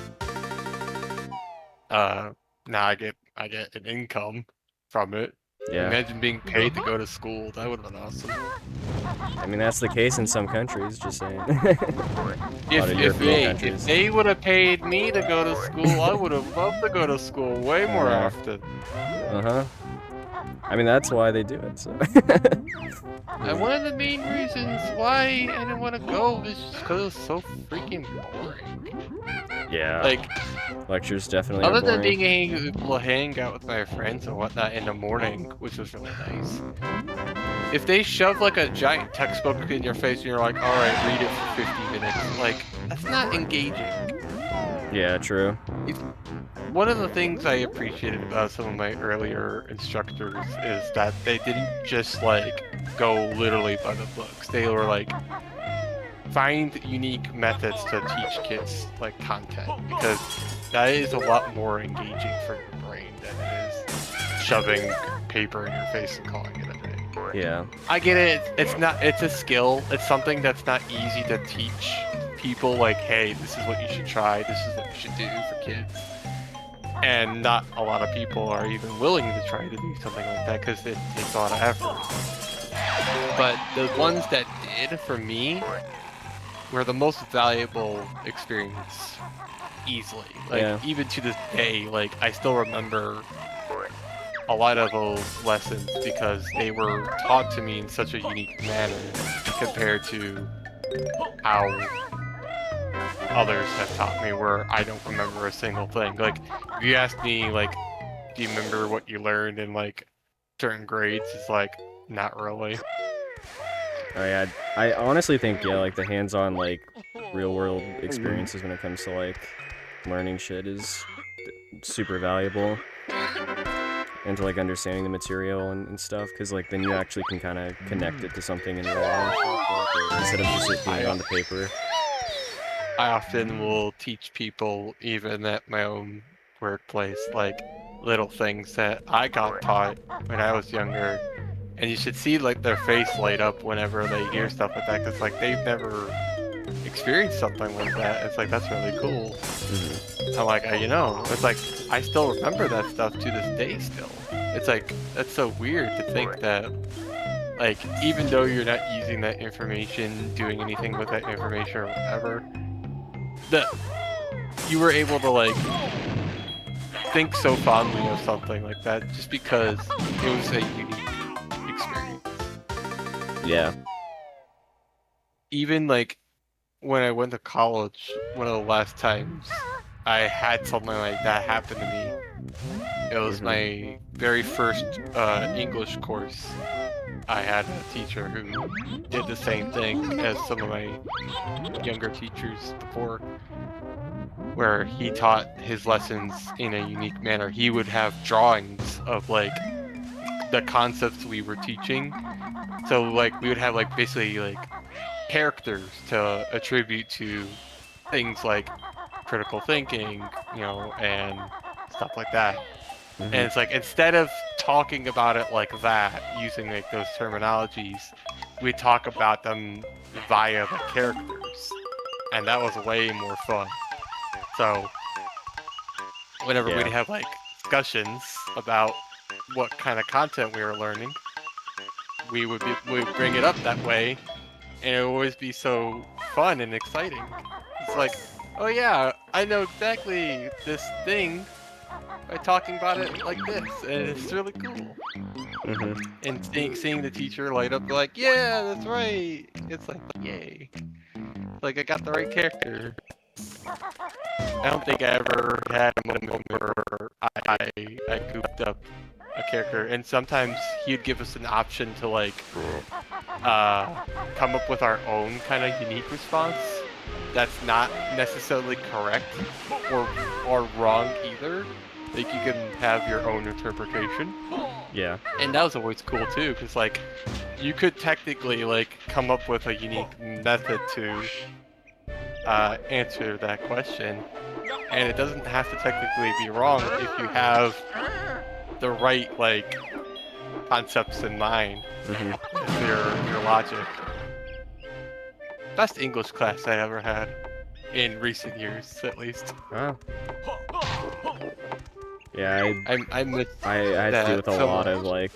now I get an income from it. Yeah. Imagine being paid to go to school. That would have been awesome. I mean, that's the case in some countries, just saying. If they would have paid me to go to school, I would have loved to go to school way more often. I mean, that's why they do it, so. And one of the main reasons why I didn't want to go is just because it was so freaking boring. Yeah. Like, lectures definitely other are boring. than being able to hang out with my friends and whatnot in the morning, which was really nice. If they shove like a giant textbook in your face and you're like, alright, read it for 50 minutes, like, that's not engaging. Yeah, true. One of the things I appreciated about some of my earlier instructors is that they didn't just like go literally by the books. They were like, find unique methods to teach kids like content, because that is a lot more engaging for your brain than it is shoving paper in your face and calling it a day. Yeah. I get it. It's a skill. It's something that's not easy to teach people. Like, hey, this is what you should try. This is what you should do for kids. And not a lot of people are even willing to try to do something like that because it takes a lot of effort. But the ones that did for me were the most valuable experience, easily. Like, even to this day, like, I still remember a lot of those lessons because they were taught to me in such a unique manner compared to how others have taught me, where I don't remember a single thing. Like, if you ask me, like, do you remember what you learned in, like, certain grades, it's like, not really. I honestly think, yeah, like, the hands-on, like, real-world experiences when it comes to, like, learning shit is super valuable. And to, like, understanding the material and stuff, because, like, then you actually can kind of connect it to something in real life instead of just it being on the paper. I often will teach people, even at my own workplace, like, little things that I got taught when I was younger. And you should see, like, their face light up whenever they hear stuff like that, because, like, they've never experienced something like that. It's like, that's really cool. I'm like, you know, it's like, I still remember that stuff to this day still. It's like, that's so weird to think that, like, even though you're not using that information, doing anything with that information or whatever, that you were able to, like, think so fondly of something like that just because it was a unique experience. Yeah. Even, like, when I went to college, one of the last times I had something like that happen to me, it was my very first English course. I had a teacher who did the same thing as some of my younger teachers before, where he taught his lessons in a unique manner. He would have drawings of, like, the concepts we were teaching. So, like, we would have, like, basically, like, characters to attribute to things like critical thinking, you know, and stuff like that. And it's like, instead of talking about it like that, using, like, those terminologies, we talk about them via the characters. And that was way more fun. So, whenever we'd have, like, discussions about what kind of content we were learning, we would bring it up that way, and it would always be so fun and exciting. It's like, oh yeah, I know exactly this thing by talking about it like this, and it's really cool. Mhm. And seeing the teacher light up like, yeah, that's right. It's like, yay. Like I got the right character. I don't think I ever had a moment where I goofed up a character, and sometimes he'd give us an option to like come up with our own kind of unique response that's not necessarily correct or wrong either. Like you can have your own interpretation. Yeah. And that was always cool too, because like you could technically like come up with a unique method to answer that question, and it doesn't have to technically be wrong if you have the right like concepts in mind. Mhm. With your logic. Best English class I ever had in recent years, at least. Oh. Yeah, I miss I had to deal that with a so lot much. of like,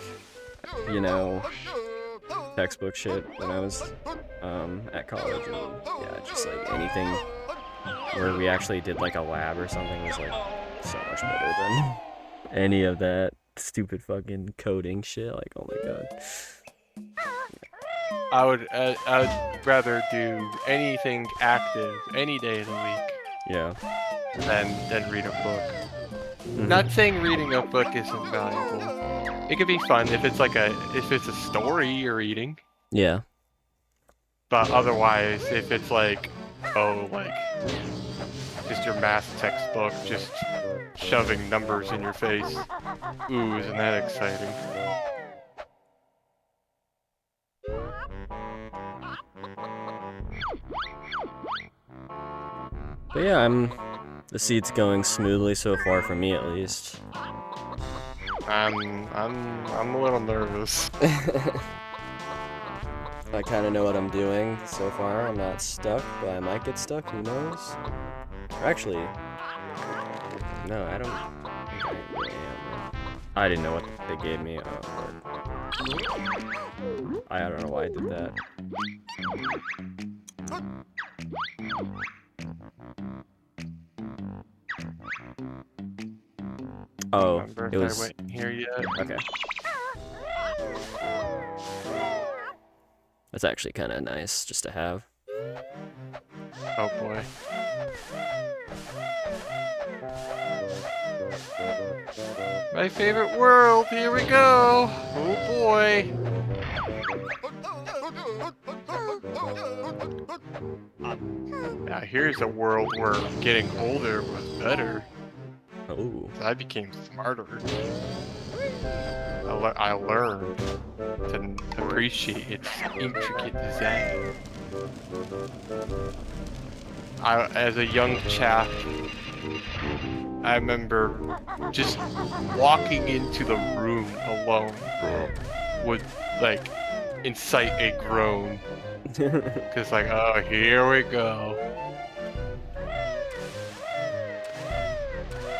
you know, textbook shit when I was at college, and yeah, just like anything where we actually did like a lab or something was like so much better than any of that stupid fucking coding shit. Like, oh my god. I'd rather do anything active any day of the week Yeah. than read a book. Mhm. Not saying reading a book isn't valuable. It could be fun if it's a story you're reading. Yeah. But otherwise, if it's like, oh, like just your math textbook, just shoving numbers in your face. Ooh, isn't that exciting? But yeah, the seat's going smoothly so far for me at least. I'm a little nervous. I kind of know what I'm doing so far. I'm not stuck, but I might get stuck. Who knows? Or actually, no, I don't think I really am. I didn't know what they gave me. I don't know why I did that. Oh, Remember it if I was went here yet? okay. That's actually kind of nice just to have. Oh boy. My favorite world, here we go! Oh boy! Now here's a world where getting older was better. Oh. I became smarter. I learned to appreciate its intricate design. As a young chap, I remember just walking into the room alone would like incite a groan. Cause like, oh, here we go.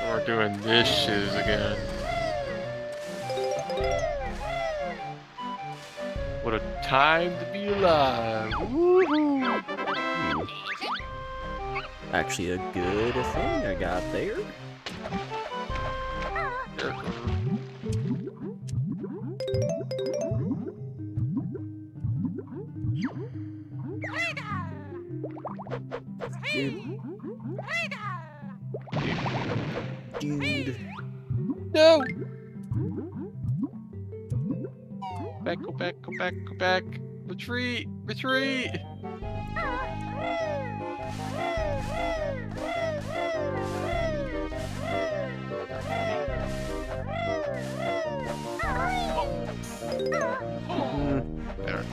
We're doing this shiz again. What a time to be alive. Woohoo! Actually, a good thing I got there. Dude. No! Back, go back, go back, go back. Retreat! Retreat! There.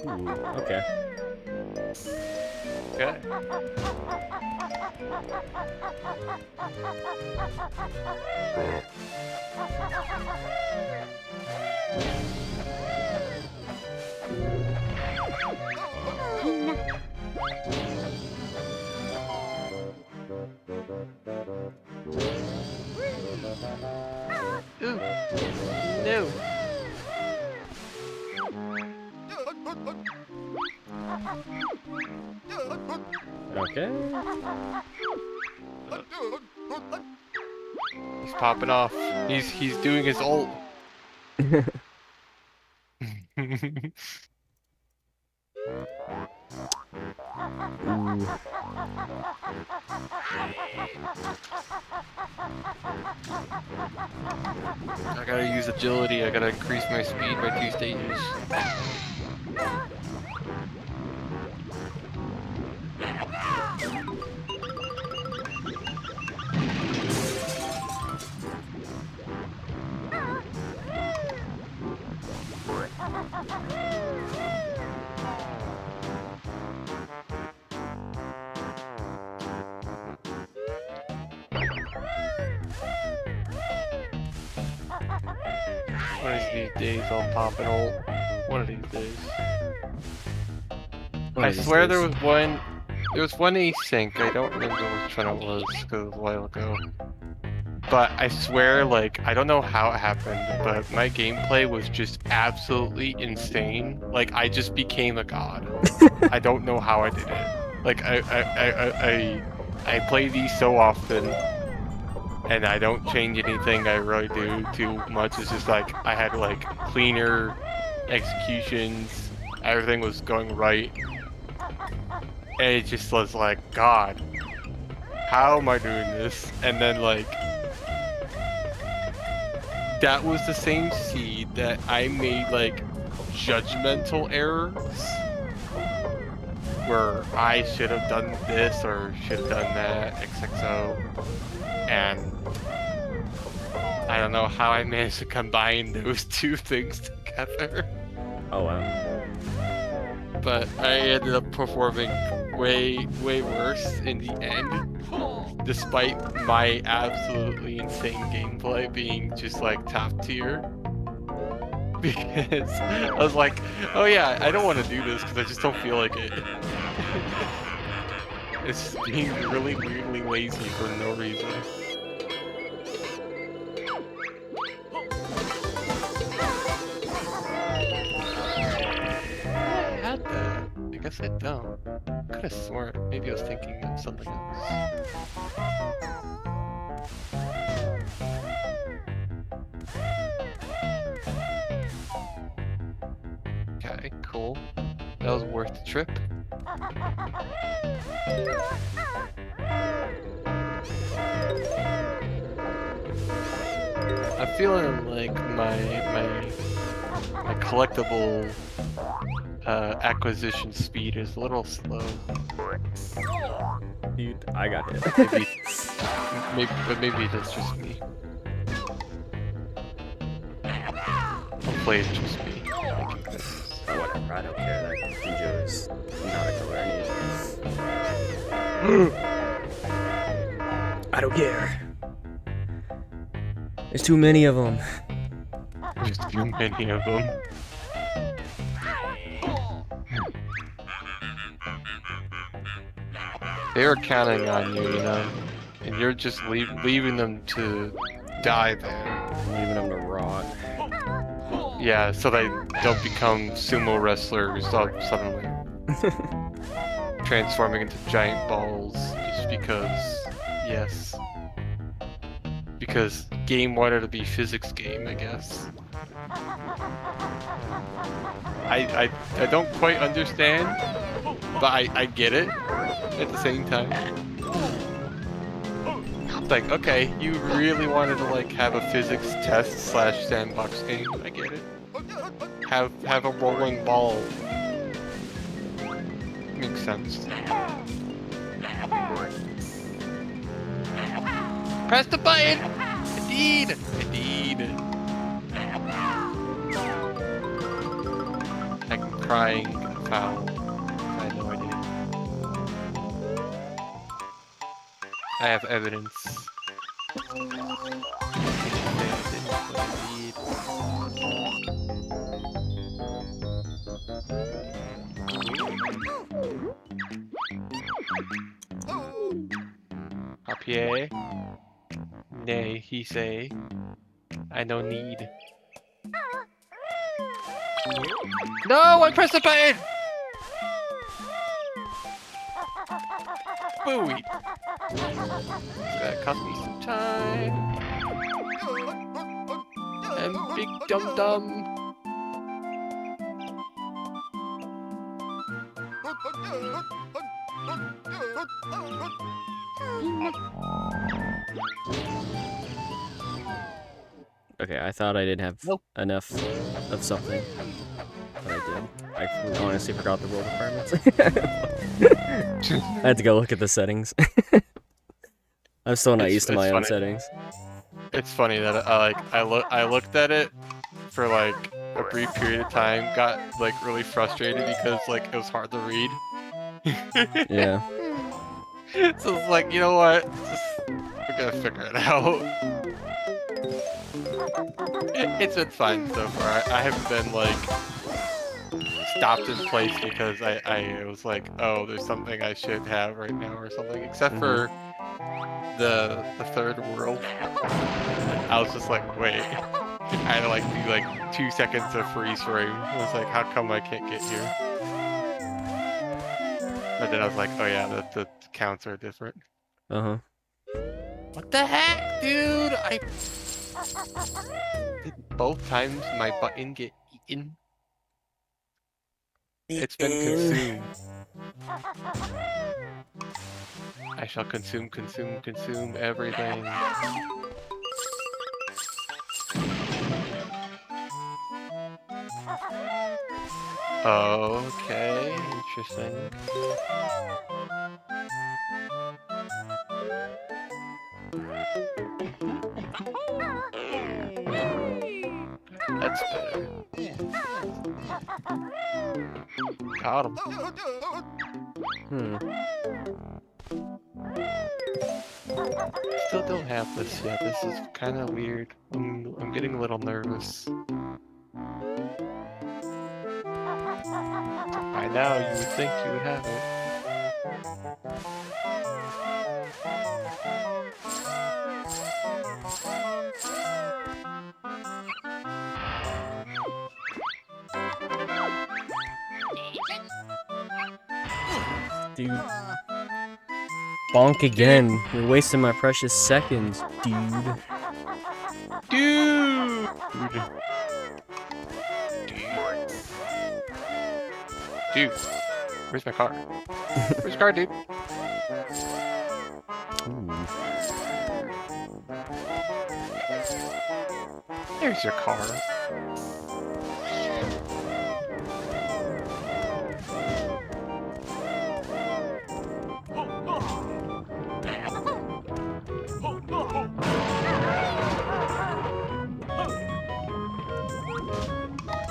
Ooh, okay. Okay. Ooh. No. Okay. He's popping off. He's doing his ult. Ooh. I gotta use agility. I gotta increase my speed by 2 stages. One of these days I'll pop an ult. One of these days. I swear there was one async. I don't remember which one it was because it was a while ago. But I swear, like, I don't know how it happened, but my gameplay was just absolutely insane. Like, I just became a god. I don't know how I did it. Like, I play these so often, and I don't change anything I really do too much. It's just like I had like cleaner executions. Everything was going right, and it just was like, God, how am I doing this? And then like. That was the same seed that I made like judgmental errors where I should have done this or should have done that, XXO, and I don't know how I managed to combine those two things together. Oh wow. But I ended up performing way worse in the end. Despite my absolutely insane gameplay being just like top tier. Because I was like, oh yeah, I don't want to do this because I just don't feel like it. It's just being really weirdly lazy for no reason. I had that. I guess I don't. I could have sworn. Maybe I was thinking of something else. Okay, cool. That was worth the trip. I'm feeling like my collectible acquisition speed is a little slow. Dude, I got hit. But maybe that's just me. Hopefully it's just me. Whatever, I don't care. That Banjo is not a color I don't care. There's too many of them. There's too many of them. They were counting on you, you know, and you're just leaving them to die there. Leaving them to rot. Yeah, so they don't become sumo wrestlers suddenly. Transforming into giant balls just because, yes. Because game wanted to be physics game, I guess. I don't quite understand, but I get it at the same time. It's like, okay, you really wanted to like have a physics test / sandbox game. I get it. Have a rolling ball. Makes sense. Press the button! Indeed! I'm crying Recompiled. I had no idea. I have evidence. Papier? Nay, he say. I no need. No, I pressed the button! Booey! That cost me some time. And big dum dum. Okay, I thought I didn't have enough of something, but I did. I honestly forgot the rule requirements. I had to go look at the settings. I'm still not used to my own settings. It's funny that I looked at it for like a brief period of time, got like really frustrated because like it was hard to read. Yeah. So it's like, you know what? We're gonna figure it out. It's been fine so far. I haven't been like stopped in place because I was like, oh, there's something I should have right now or something. Except for the third world. I was just like, wait. I had to like do like 2 seconds of freeze frame. I was like, how come I can't get here? But then I was like, oh yeah, the counts are different. Uh-huh. What the heck, dude? Did both times my button get eaten? It's been consumed. I shall consume everything. Okay, interesting. That's better. Got him. Still don't have this yet. This is kind of weird. I'm getting a little nervous. By now, you would think you would have it. Dude. Bonk again. You're wasting my precious seconds, dude. Dude! Dude, where's my car? Where's your car, dude? There's your car.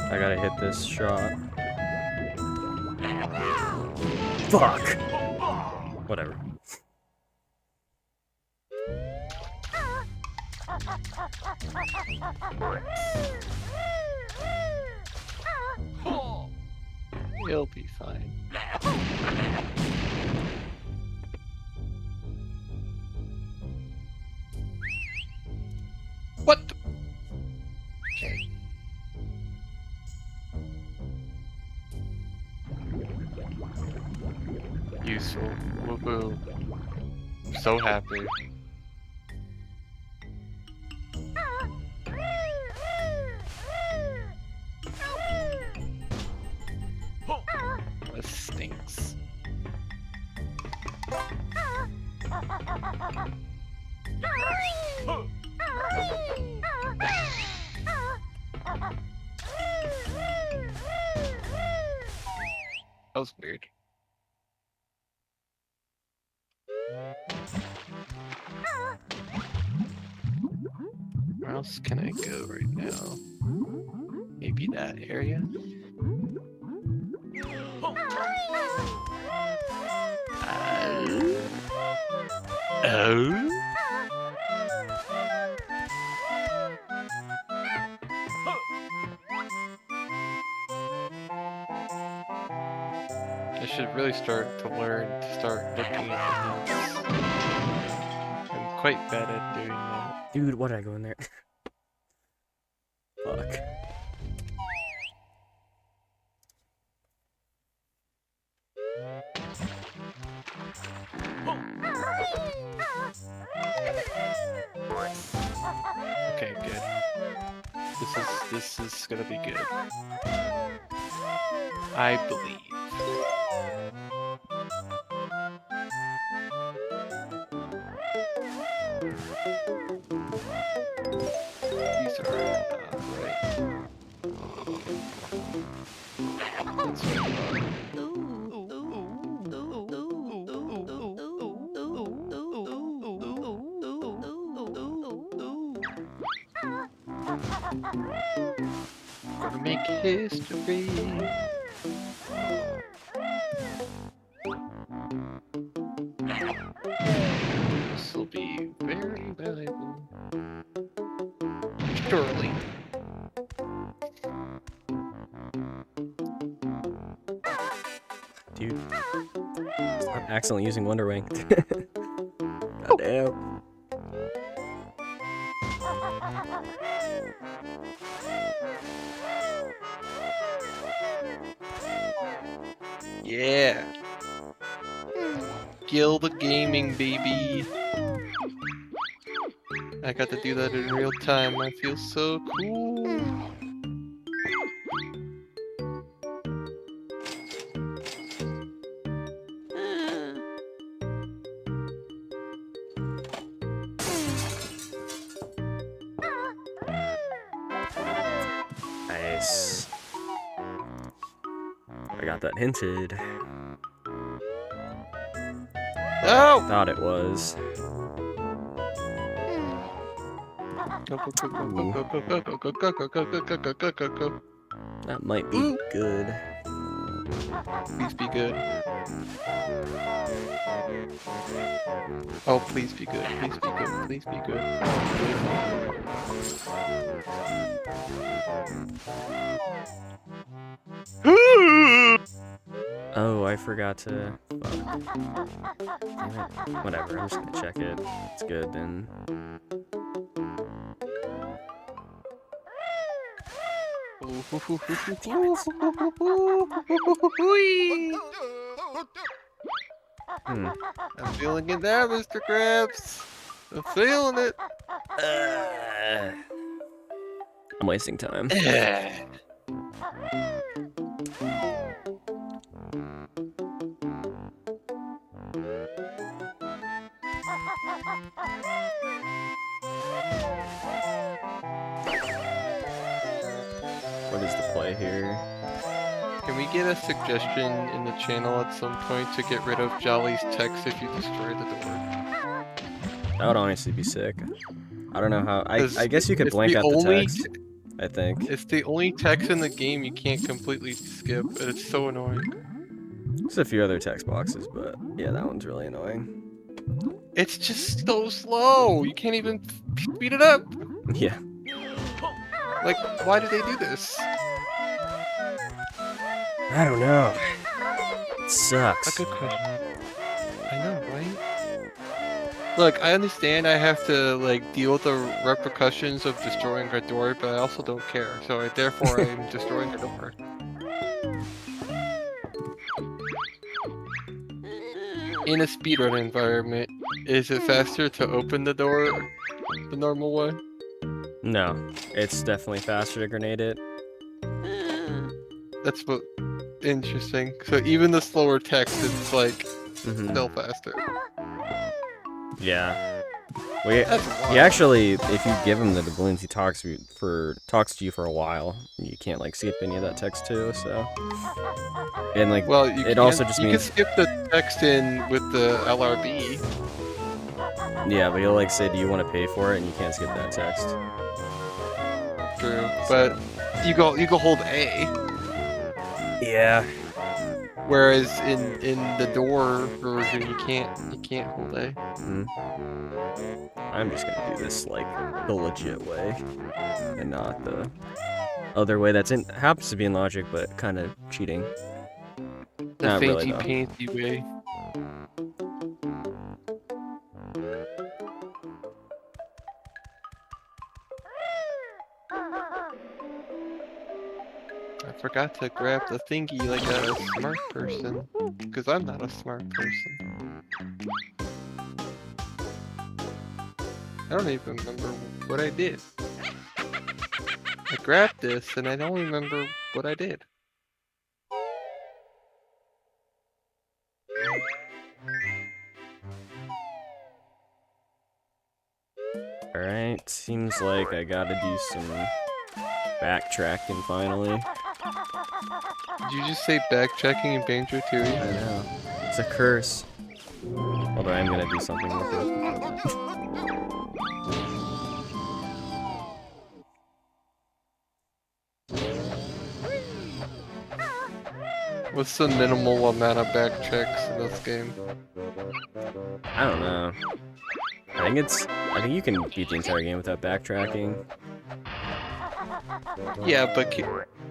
I gotta hit this shot. Fuck! Whatever. You'll be fine. What? Okay. Useful. Woohoo. I'm so happy. This stinks. That was weird. Where else can I go right now? Maybe that area? Oh. I should really start looking at the hints. I'm quite bad at doing that. Dude, why did I go in there? Fuck. Okay, good. This is gonna be good. I believe. These are right. That's right. Gonna make history. This will be very valuable. Surely. Dude. Stop accidentally using Wonder Wing. God damn. Yeah. Guild Gaming, baby. I got to do that in real time. I feel so cool. Nice. I got that hinted. Oh! Thought it was. That might be good. Please be good. Oh, please be good. Please be good. Please be good. Oh, I forgot to. Fuck. Damn it. Whatever, I'm just gonna check it. It's good then. I'm feeling it there, Mr. Krabs. I'm feeling it. I'm wasting time. What is the play here? Can we get a suggestion in the channel at some point to get rid of Jolly's text if you destroy the door? That would honestly be sick. I don't know how. I 'Cause guess you could it's blank the out the only text. I think. It's the only text in the game you can't completely skip, and it's so annoying. There's a few other text boxes, but yeah, that one's really annoying. It's just so slow. You can't even speed it up. Yeah. Like, why do they do this? I don't know. It That's sucks. a good question. I know, right? Look, I understand I have to like deal with the repercussions of destroying a door, but I also don't care. So therefore, I'm destroying the door. In a speedrun environment, is it faster to open the door the normal way? No, it's definitely faster to grenade it. That's what interesting. So even the slower text, it's like still faster. Yeah. Well, That's he wild. actually, if you give him the doubloons, he talks to you for a while. You can't like skip any of that text too. So, and like, Well, it also just you means can skip the text in with the LRB. yeah, but he'll like say, "Do you want to pay for it?" And you can't skip that text. True, but you go hold A. Yeah. Whereas in the door version, you can't hold A. I'm just gonna do this like the legit way, and not the other way that's happens to be in logic, but kind of cheating. The Not really, fancy though. pantsy way. I forgot to grab the thingy like a smart person, because I'm not a smart person. I don't even remember what I did. I grabbed this and I don't remember what I did. Alright, seems like I gotta do some backtracking finally. Did you just say backtracking in Banjo I Tooie? know. It's a curse. Although I'm gonna do something with it. What's the minimal amount of backtracks in this game? I don't know. I think you can beat the entire game without backtracking. Yeah, but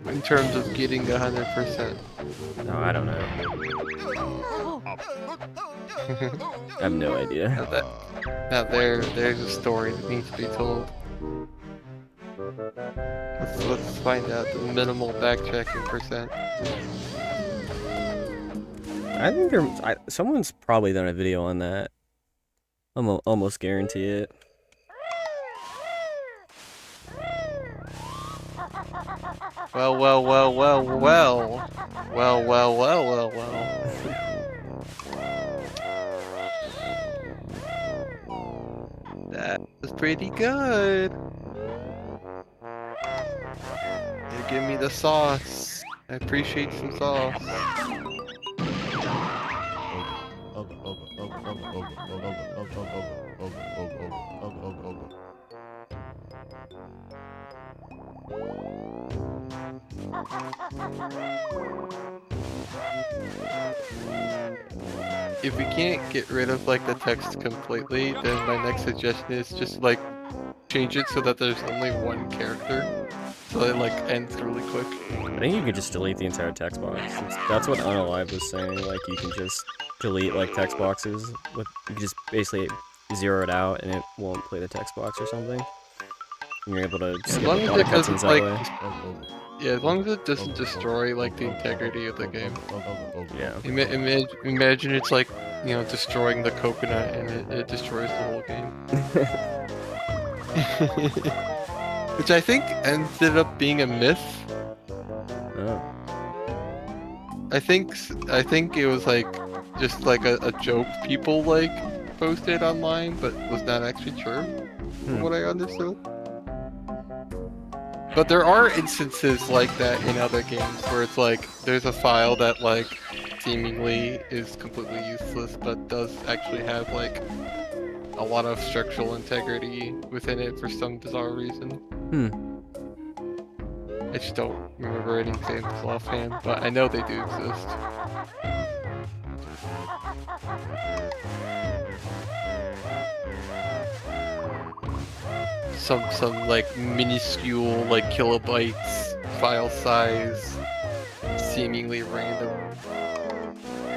in terms of getting 100%. No, I don't know. I have no idea. Now there's a story that needs to be told. Let's find out the minimal backtracking percent. I think someone's probably done a video on that. I'm almost guarantee it. Well. That was pretty good. You give me the sauce. I appreciate some sauce. If we can't get rid of like the text completely, then my next suggestion is just like change it so that there's only one character, so it like ends really quick. I think you could just delete the entire text box. That's what Unalive was saying. Like you can just delete like text boxes you can just basically zero it out and it won't play the text box or something. And you're able to skip a lot of cutscenes that way. Yeah, as long as it doesn't destroy like the integrity of the game. Yeah. Imagine it's like, you know, destroying the coconut and it destroys the whole game. Which I think ended up being a myth. Oh. I think it was like just like a joke people like posted online, but was not actually true, from what I understood. But there are instances like that in other games where it's like there's a file that like seemingly is completely useless, but does actually have like a lot of structural integrity within it for some bizarre reason. I just don't remember any examples offhand, but I know they do exist. Some like minuscule like kilobytes file size, seemingly random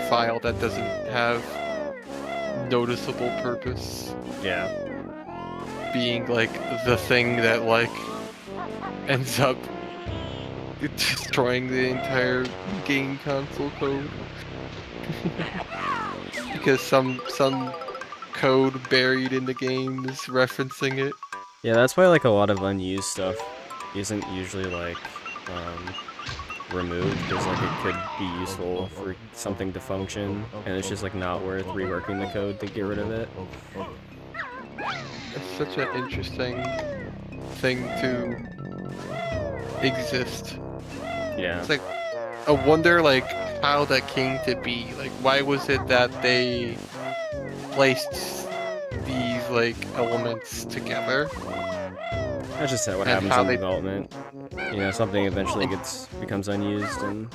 file that doesn't have noticeable purpose. Yeah. Being like the thing that like ends up destroying the entire game console code. Because some code buried in the game is referencing it. Yeah, that's why like a lot of unused stuff isn't usually like removed, because like it could be useful for something to function, and it's just like not worth reworking the code to get rid of it. It's such an interesting thing to exist. Yeah. It's like, I wonder like how that came to be. Like, why was it that they placed these like elements together? That's just what happens in development. You know, something eventually becomes unused, and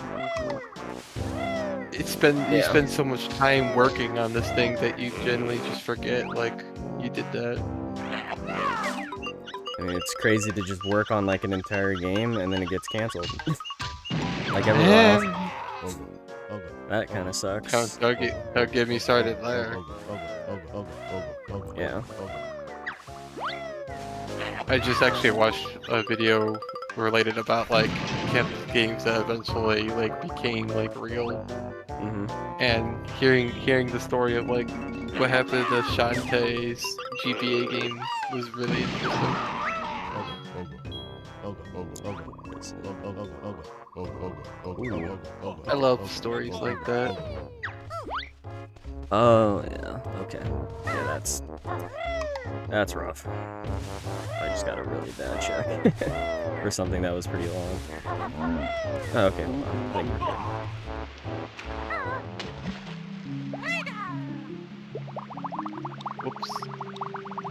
you spend so much time working on this thing that you generally just forget like you did that. I mean, it's crazy to just work on like an entire game and then it gets canceled. Like every while. That kind of sucks. Don't get me started there. Yeah. I just actually watched a video related about like canceled games that eventually like became like real. And hearing the story of like what happened to Shantae's GBA game was really interesting. I love stories like that. Oh yeah, okay. Yeah, that's rough. I just got a really bad check for something that was pretty long. Oh, okay, hold on. I think we're good. Whoops.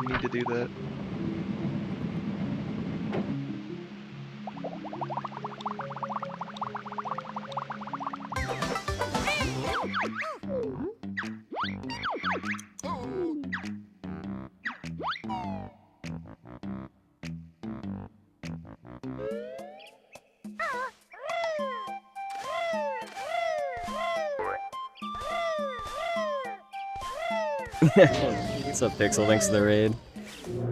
You need to do that. What's up, Pixel? Thanks for the raid.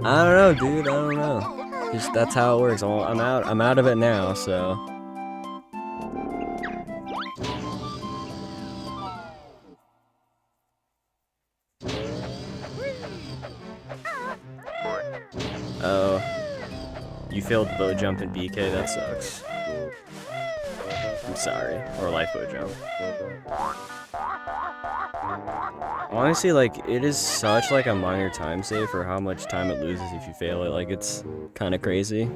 I don't know, dude. I don't know. Just that's how it works. Well, I'm out of it now, so. Oh, you failed bow jump in BK. That sucks. I'm sorry. Or life bow jump. Honestly, like, it is such, like, a minor time save for how much time it loses if you fail it. Like, it's kind of crazy.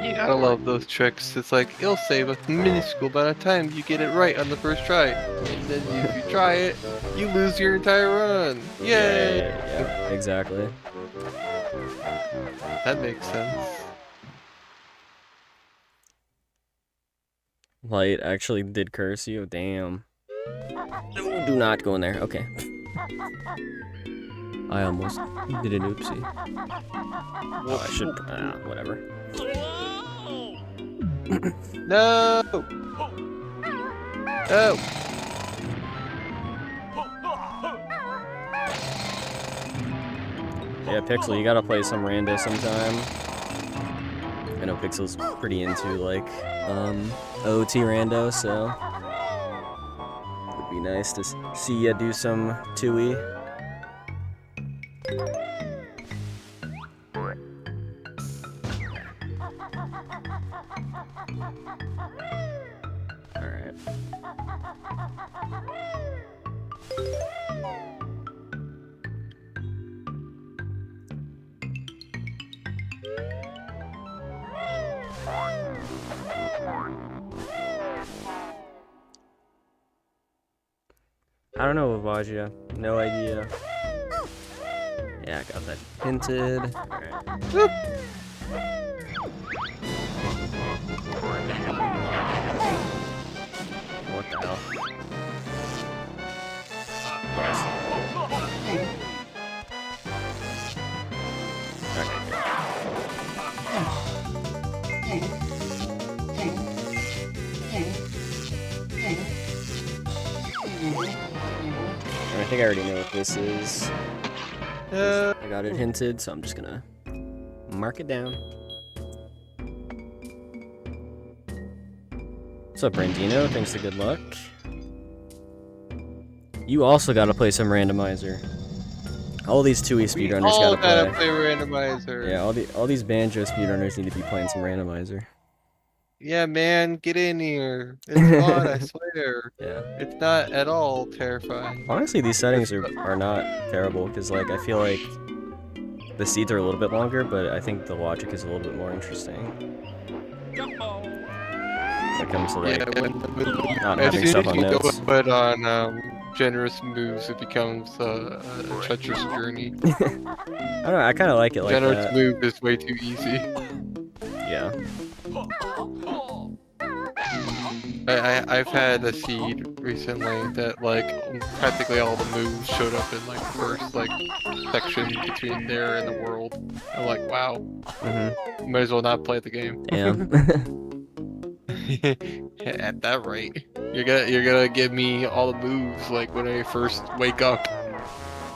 You gotta love those tricks. It's like, it'll save a minuscule amount of time you get it right on the first try. And then if you try it, you lose your entire run. Yay! Yeah, exactly. That makes sense. Light actually did curse you? Damn. No, do not go in there. Okay. I almost did an oopsie. Oh, I should. Whatever. No! No! Yeah, Pixel, you gotta play some rando sometime. I know Pixel's pretty into, like, OT rando, so it'd be nice to see ya do some Tooie. Alright. I don't know, Vajia. No idea. Yeah, I got that hinted. Alright. Whoop. What the hell? I think I already know what this is. I got it hinted, so I'm just gonna mark it down. What's up, Brandino? Thanks for good luck. You also gotta play some randomizer. All these Tooie speedrunners gotta play randomizer. Yeah, all these Banjo speedrunners need to be playing some randomizer. Yeah, man, get in here. It's fun, I swear. Yeah. It's not at all terrifying. Honestly, these settings are not terrible, because, like, I feel like the seeds are a little bit longer, but I think the logic is a little bit more interesting. When it comes to, like, not having stuff on notes. As soon as you go put on generous moves, it becomes a treacherous journey. I don't know, I kind of like it like generous that. move is way too easy. Yeah. I've had a seed recently that like practically all the moves showed up in like the first like section between there and the world. I'm like, wow, might as well not play the game. Damn. At that rate, you're gonna give me all the moves like when I first wake up.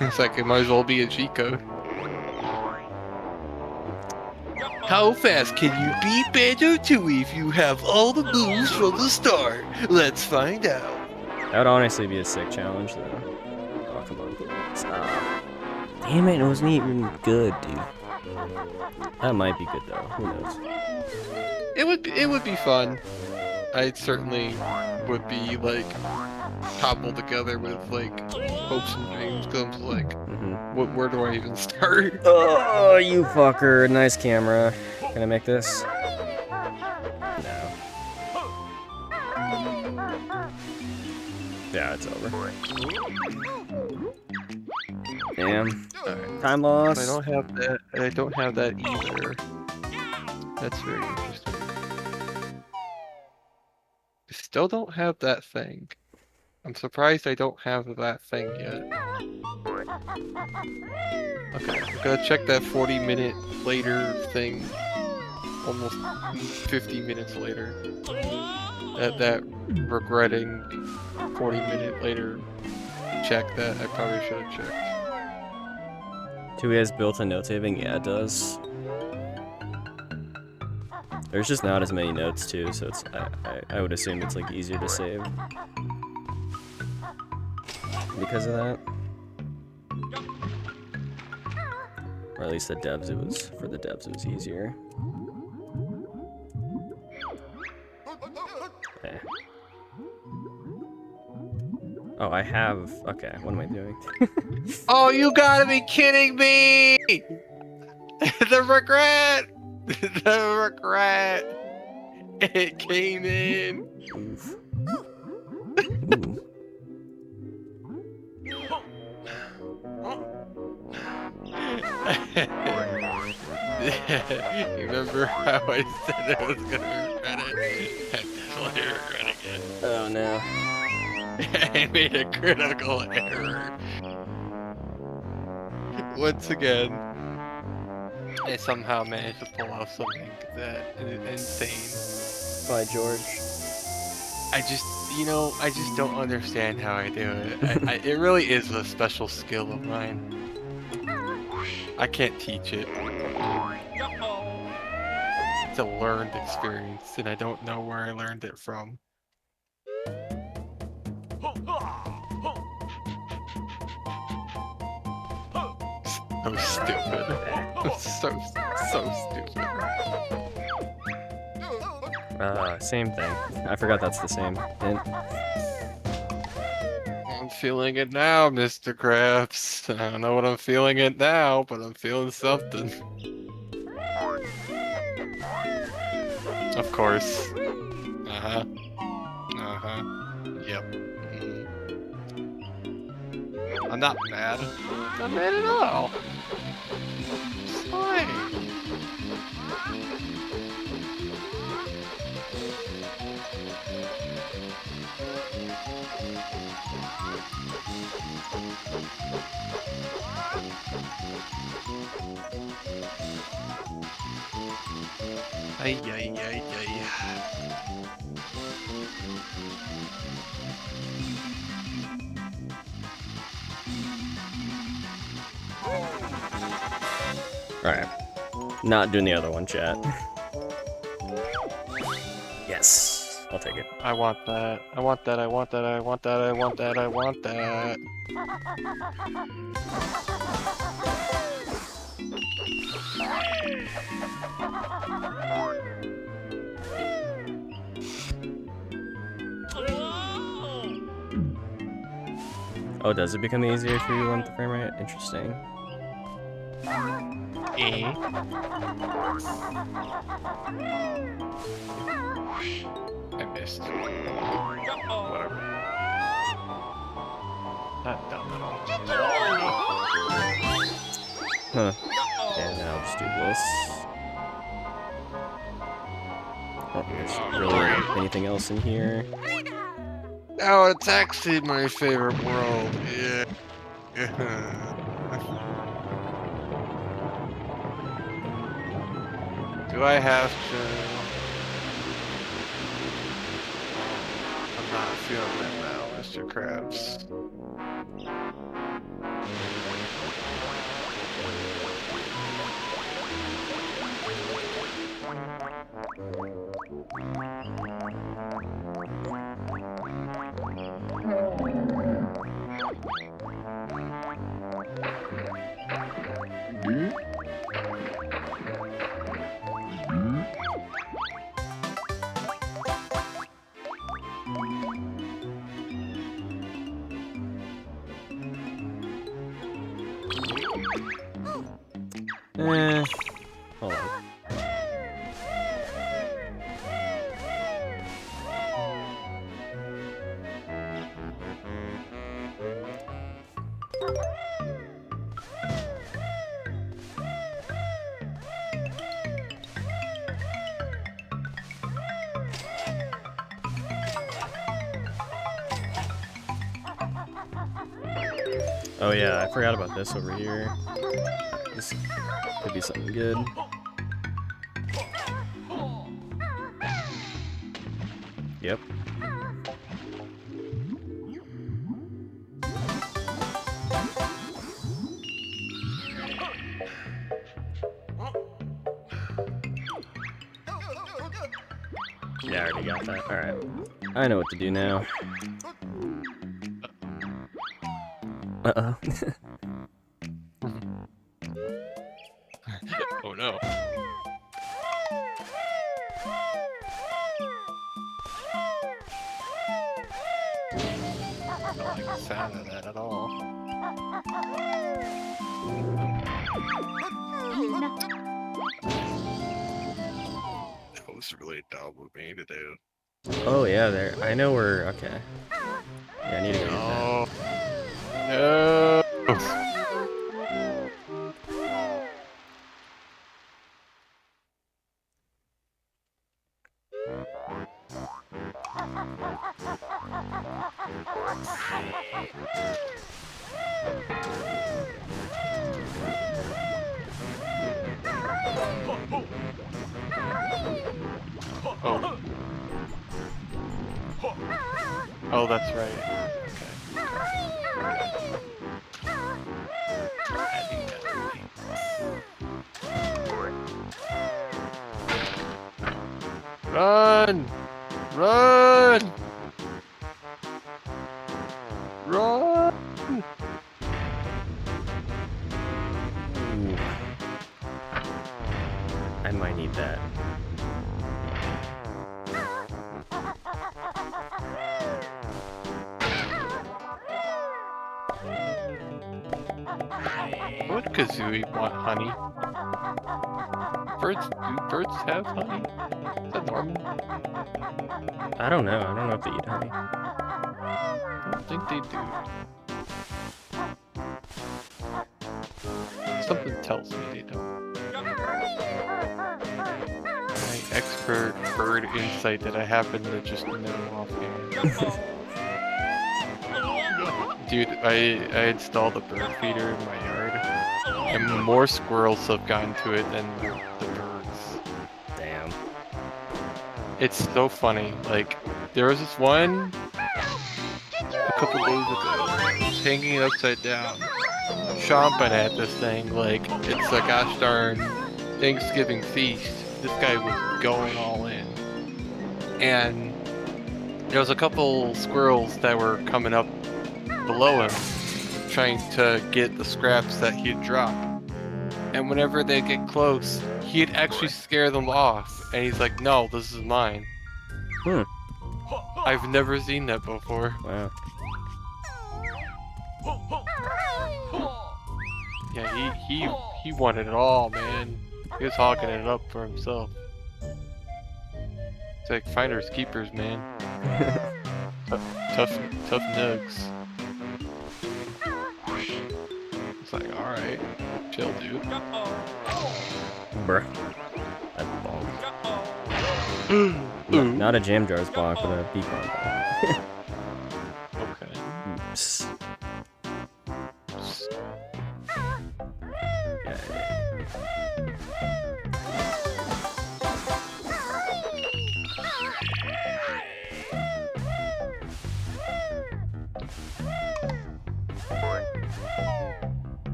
It's like it might as well be a cheat code. How fast can you beat Banjo Tooie if you have all the moves from the start? Let's find out. That would honestly be a sick challenge, though. Oh, come on. Stop. Damn it, it wasn't even good, dude. That might be good, though. Who knows? It would be fun. I certainly would be like cobbled together with like hopes and dreams. Cause I'm like, where do I even start? Oh, you fucker. Nice camera. Can I make this? No. Yeah, it's over. Damn. Time loss. I don't have that. I don't have that either. That's very interesting. I still don't have that thing. I'm surprised I don't have that thing yet. Okay, I'm gonna check that 40-minute later thing. Almost 50 minutes later. That regretting 40-minute later check that I probably should have checked. Tooie has built-in note saving? Yeah, it does. There's just not as many notes too, so it's I would assume it's like easier to save because of that. Or at least the devs it was easier. Okay. Oh, I have. Okay, what am I doing? Oh, you gotta be kidding me! The regret! The regret! It came in! Oof. You remember how I said I was gonna regret it? I definitely regret again. Oh no. I made a critical error. Once again, I somehow managed to pull off something that insane. By George. I just don't understand how I do it. It really is a special skill of mine. I can't teach it. It's a learned experience, and I don't know where I learned it from. So stupid. so stupid. Same thing. I forgot that's the same hint. I'm feeling it now, Mr. Krabs. I don't know what I'm feeling it now, but I'm feeling something. Of course. Uh-huh. Uh-huh. Yep. I'm not mad. Not mad at all. It's fine. Ay, ay, ay, ay. Alright. Not doing the other one, chat. Yes. I'll take it. I want that. I want that. I want that. I want that. I want that. I want that. Oh, does it become easier if you want the frame rate? Interesting. I missed. Whatever. Not dumb at all. Huh. Yeah, now I'll just do this. Oh. There's Oh, really great. anything else in here? Oh, it's actually my favorite world. Yeah. Do I have to? I'm not feeling that now, Mr. Krabs. Hold on. Oh yeah, I forgot about this over here. This could be something good. Yep. Yeah, I already got that. Alright. I know what to do now. Uh-oh. Oh no. I don't like the sound of that at all. That was really dumb of me to do. Oh yeah, there. I know where. Okay. Yeah, I need to go get that. No. Oh. Oh, that's right. Okay. Run! Run! Run! Ooh. I might need that. Would Kazooie want honey? Do birds have honey? Is that normal? I don't know. I don't know if they eat honey. I don't think they do. Something tells me they don't. My expert bird insight that I happen to just know offhand. Dude, I installed a bird feeder in my yard, and more squirrels have gotten to it than the birds. Damn. It's so funny. Like, there was this one a couple days ago, just hanging it upside down, chomping at this thing like it's a gosh darn Thanksgiving feast. This guy was going all in. And there was a couple squirrels that were coming up below him, trying to get the scraps that he'd dropped. And whenever they get close, he'd actually scare them off. And he's like, no, this is mine. Hmm. I've never seen that before. Wow. Yeah, he wanted it all, man. He was hogging it up for himself. It's like finders keepers, man. tough nugs. It's like, alright, chill, dude. Bruh. That ball. Not a jam jars block, but a pecan block. Okay. Oops.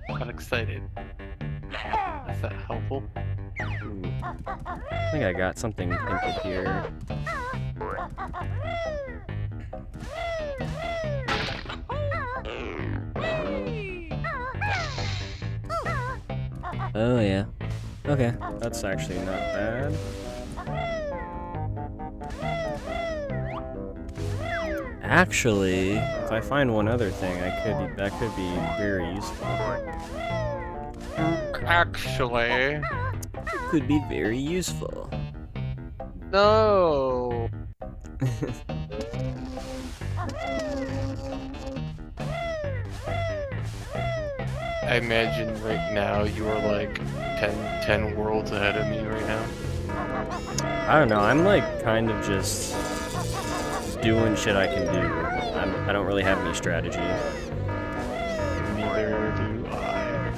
Got excited. Is that helpful? Ooh. I think I got something hinted here. Oh yeah. Okay, that's actually not bad. Actually, if I find one other thing, that could be very useful. Actually, Could be very useful. no. I imagine right now you are like 10 worlds ahead of me right now. I don't know. I'm like kind of just doing shit I can do. I don't really have any strategy. Neither do I.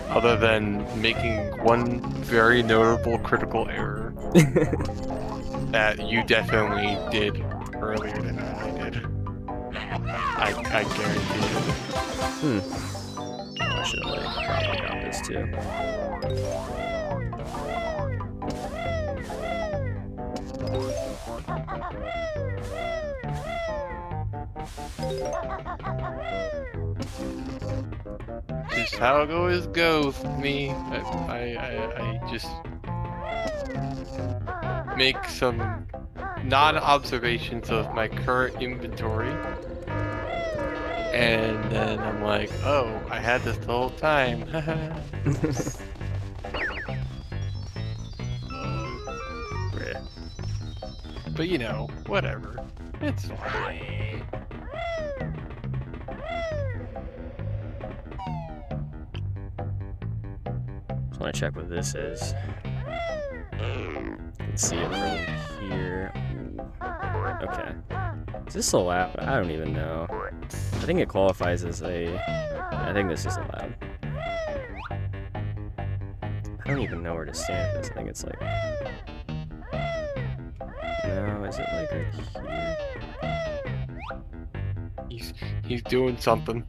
Other than making one very notable critical error that you definitely did earlier than I did. I guarantee it. I should have like probably got this too. Just how it always goes with me. I just make some non-observations of my current inventory, and then I'm like, oh, I had this the whole time. But you know, whatever. It's fine. Just want to check what this is. You can see it from here. Ooh. Okay. Is this allowed? I don't even know. I think it qualifies as a... I think this is allowed. I don't even know where to stand this. I think it's like... No, is it like right here? He's doing something.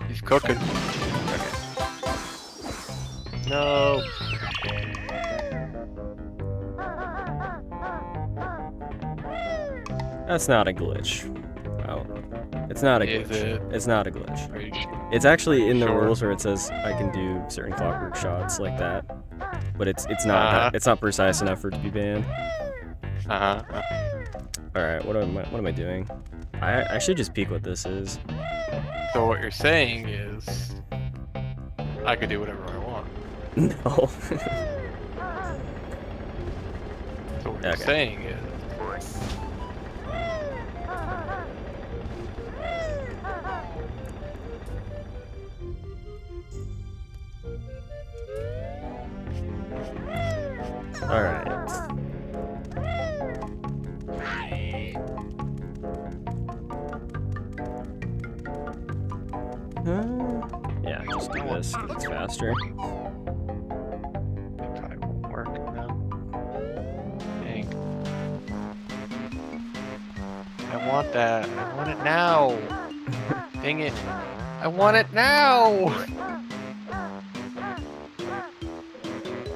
He's cooking. Okay. No. That's not a glitch. Oh. It's not a Is glitch. it? It's not a glitch. Are you sure? It's actually in the Sure. rules where it says I can do certain clockwork shots like that. But it's not it's not precise enough for it to be banned. Alright, what am I doing? I should just peek what this is. So what you're saying is, I could do whatever I want. No. So what you're Okay. saying is, Alright. Yeah, just do this because it's faster. it probably won't work now. Dang. I want that. I want it now. Dang it. I want it now.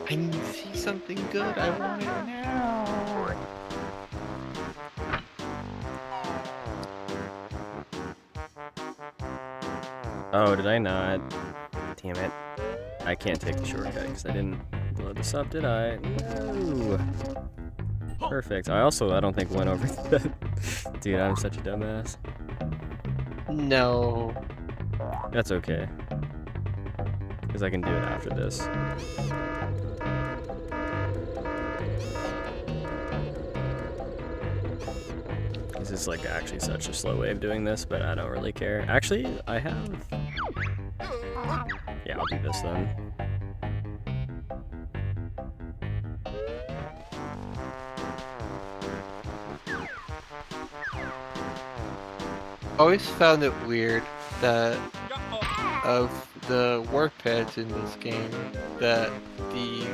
I need to see something good. I want it now. Oh, did I not? Damn it. I can't take the shortcut because I didn't load this up, did I? No. Perfect. I don't think went over that. Dude, I'm such a dumbass. No. That's okay. Because I can do it after this. This is like actually such a slow way of doing this, but I don't really care. Actually, I have... Yeah, I'll do this then. Always found it weird that of the work pads in this game, that the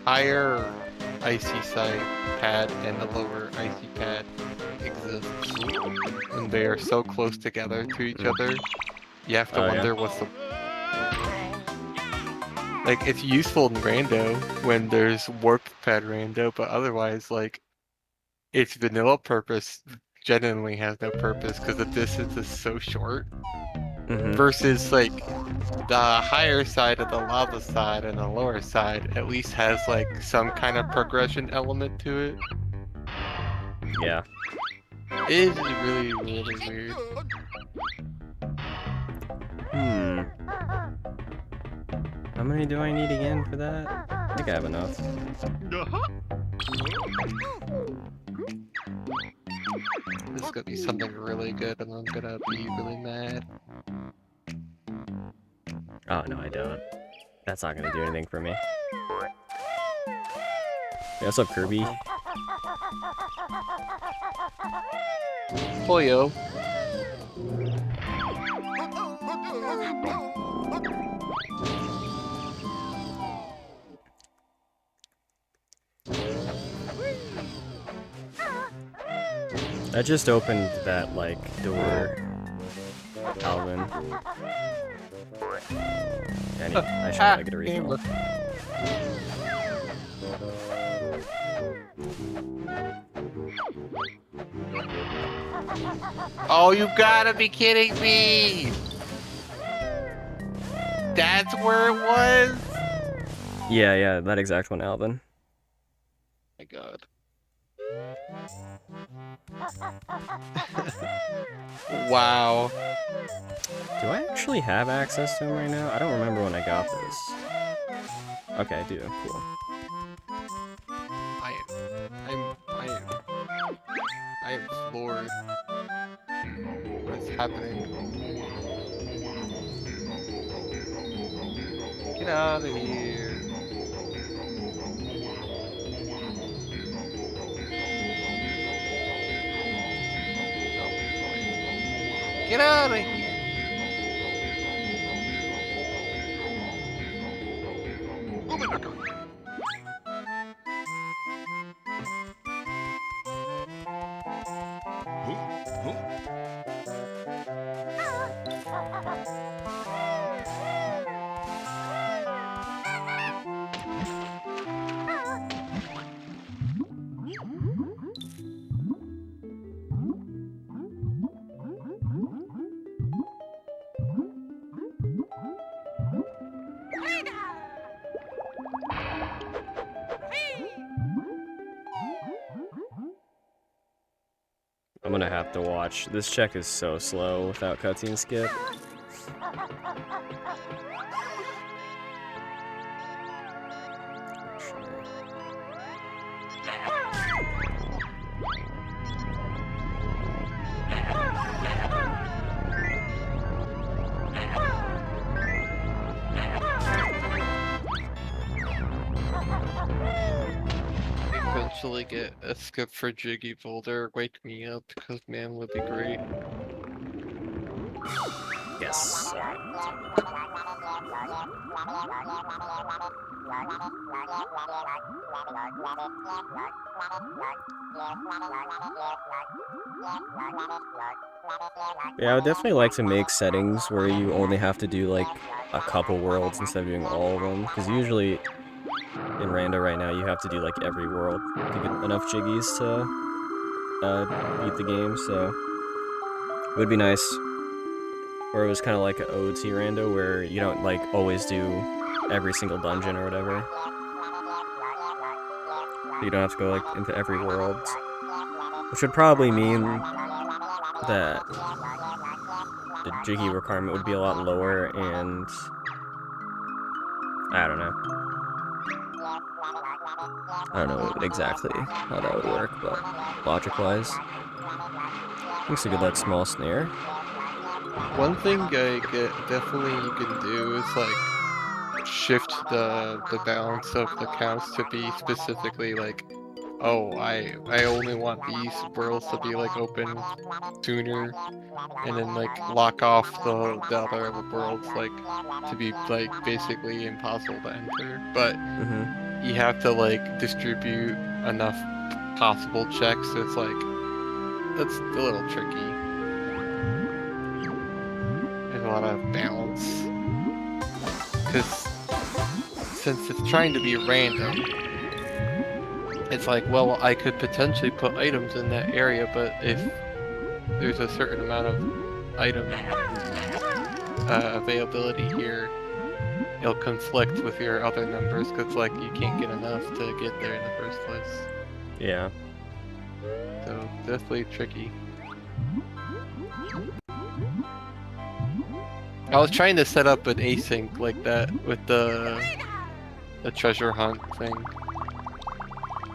higher icy side pad and the lower icy pad exist, and they are so close together to each other. You have to wonder what's the... Like, it's useful in rando when there's warp pad rando, but otherwise, like, its vanilla purpose genuinely has no purpose because the distance is so short. Versus, like, the higher side of the lava side and the lower side at least has, like, some kind of progression element to it. Yeah. It is really, really weird. How many do I need again for that? I think I have enough. This is gonna be something really good and I'm gonna be really mad. Oh, no, I don't. That's not gonna do anything for me. Hey, what's up, Kirby? Pollo. I just opened that, like, door, Alvin. I should probably get a refill. Oh, you gotta be kidding me! That's where it was? Yeah, that exact one, Alvin. My god. Wow. Do I actually have access to him right now? I don't remember when I got this. Okay, I do. Cool. I am floored. What's happening? Get out of here. Get out of here! I'm gonna have to watch. This check is so slow without cutscene skip. Eventually get a skip for Jiggy Boulder. Wake me up, because man would be great. Yes. Yeah, I would definitely like to make settings where you only have to do like a couple worlds instead of doing all of them, because usually in Rando right now you have to do like every world to get enough Jiggies to beat the game, so it would be nice. Or it was kind of like an OT Rando where you don't like always do every single dungeon or whatever. You don't have to go like into every world, which would probably mean that the Jiggy requirement would be a lot lower, and I don't know. I don't know exactly how that would work, but logic-wise. Looks like that small snare. One thing definitely you can do is like shift the balance of the counts to be specifically like, oh, I only want these worlds to be like open sooner, and then like lock off the other worlds like to be like basically impossible to enter. But Mm-hmm. you have to like distribute enough possible checks, so it's like that's a little tricky. There's a lot of balance because since it's trying to be random, it's like, well, I could potentially put items in that area, but if there's a certain amount of item availability here, it'll conflict with your other numbers because like you can't get enough to get there in the first place. Yeah. So definitely tricky. I was trying to set up an async like that with the treasure hunt thing,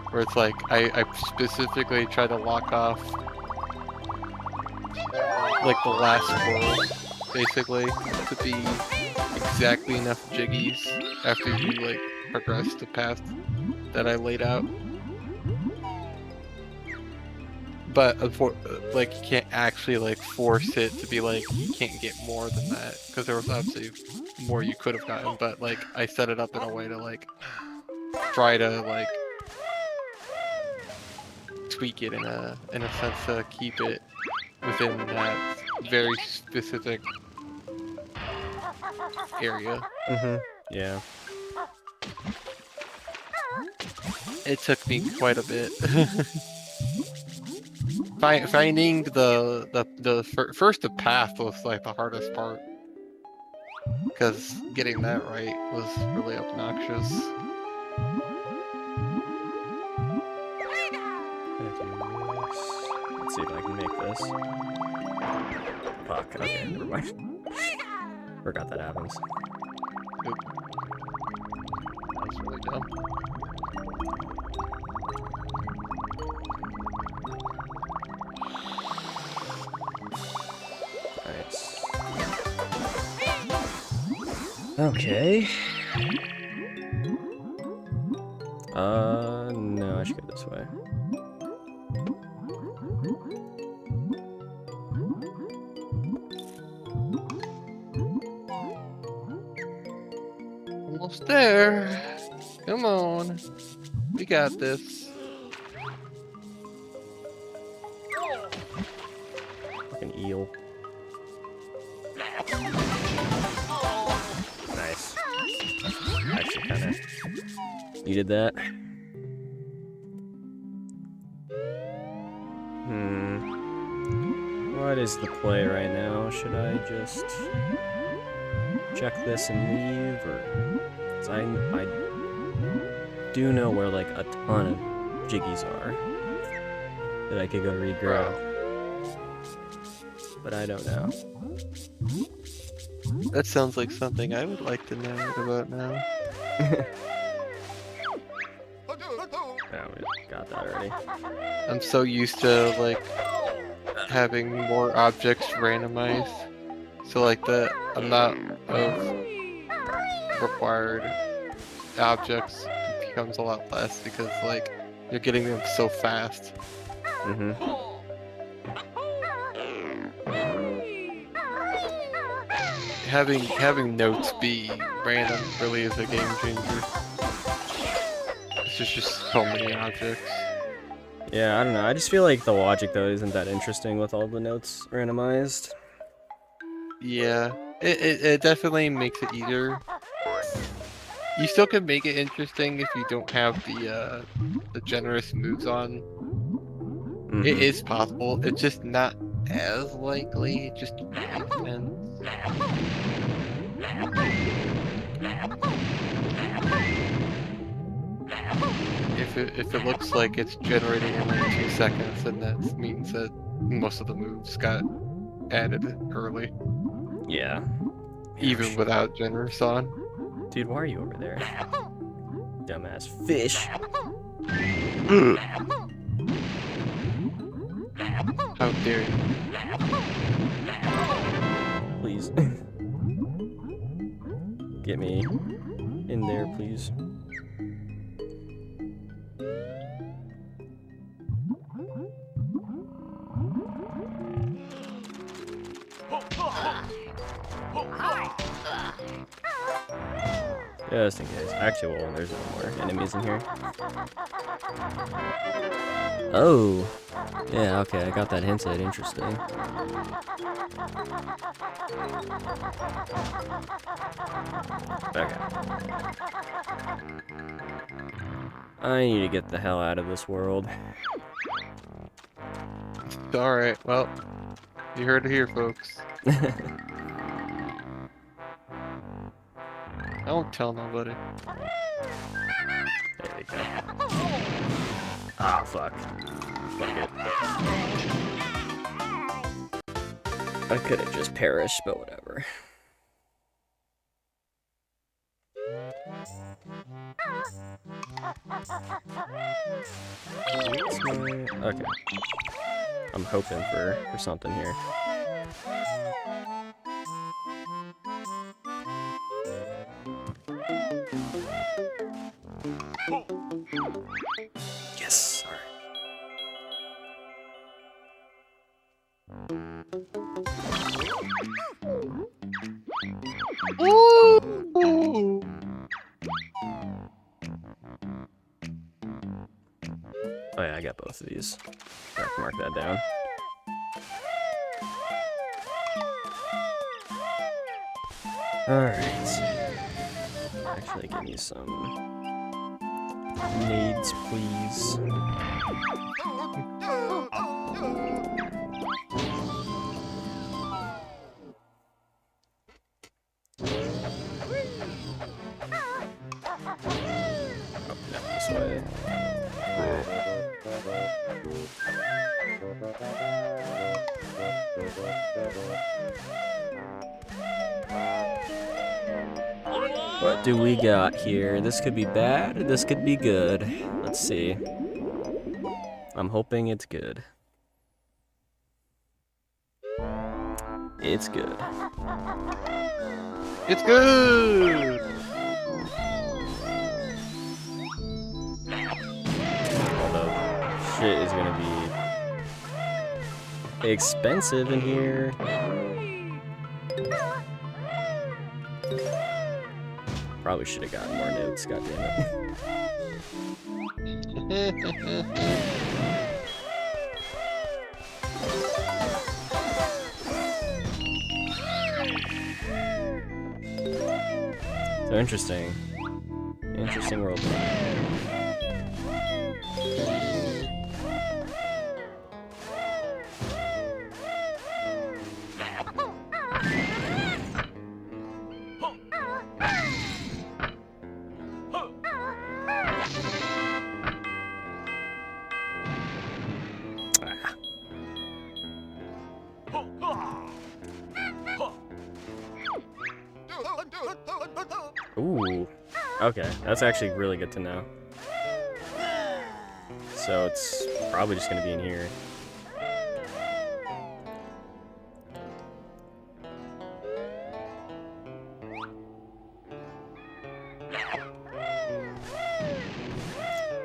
where it's like I specifically try to lock off like the last world, basically, to be exactly enough jiggies after you like progress the path that I laid out. But like you can't actually like force it to be like you can't get more than that, because there was obviously more you could have gotten. But like I set it up in a way to like try to like tweak it in a sense to keep it within that very specific area. Mm-hmm. Yeah. It took me quite a bit. Finding first the path was like the hardest part, because getting that right was really obnoxious. Let's see if I can make this. Fuck, okay, never mind. Forgot that happens. Oop. That was really dumb. Nice. Okay. No, I should go this way. Almost there. Come on. We got this. Fucking eel. Nice. Actually kinda needed that. What is the play right now? Should I just check this and leave, or... 'Cause I do know where like a ton of jiggies are that I could go regrow, but I don't know. That sounds like something I would like to know about now. Yeah, we got that already. I'm so used to like having more objects randomized, so like the amount of required objects becomes a lot less because like you're getting them so fast. Mm-hmm. Having notes be random really is a game changer. It's just so many objects. Yeah, I don't know. I just feel like the logic though isn't that interesting with all the notes randomized. Yeah, it definitely makes it easier. You still can make it interesting if you don't have the generous moves on. Mm-hmm. It is possible. It's just not as likely. It just depends. If it looks like it's generating in like 2 seconds, then that means that most of the moves got added early. Yeah. Even without generous on. Dude, why are you over there? Dumbass fish. How How dare you? Please. Get me in there, please. Just in case. Actually, well, there's no more enemies in here. Oh! Yeah, okay, I got that hinted. Interesting. Okay. I need to get the hell out of this world. Alright, well, you heard it here, folks. Don't tell nobody. There we go. Ah, fuck. Fuck it. I could have just perished, but whatever. Okay. I'm hoping for something here. Yes. All right. Ooh. Oh yeah, I got both of these. I have to mark that down. Alright. Actually, give me some nades, please. Oh, no, this way. What do we got here? This could be bad, or this could be good. Let's see. I'm hoping it's good. It's good. It's good! Although, shit is gonna be expensive in here. Probably should have gotten more notes, goddammit. So interesting. Interesting world. Ooh. Okay, that's actually really good to know. So it's probably just gonna be in here.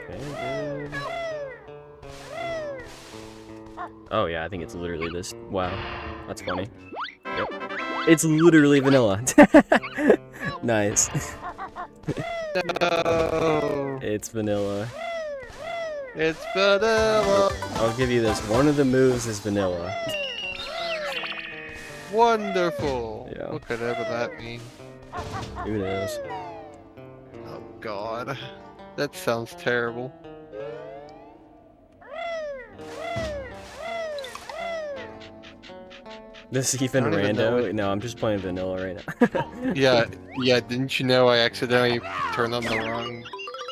Okay, good. Oh yeah, I think it's literally this. Wow, that's funny. Yep. It's literally vanilla. Nice. No. It's vanilla. It's vanilla. I'll give you this. One of the moves is vanilla. Wonderful. Yeah. What could ever that mean? Who knows? Oh god. That sounds terrible. This even I don't even know rando? what- No, I'm just playing vanilla right now. Yeah, didn't you know I accidentally turned on the wrong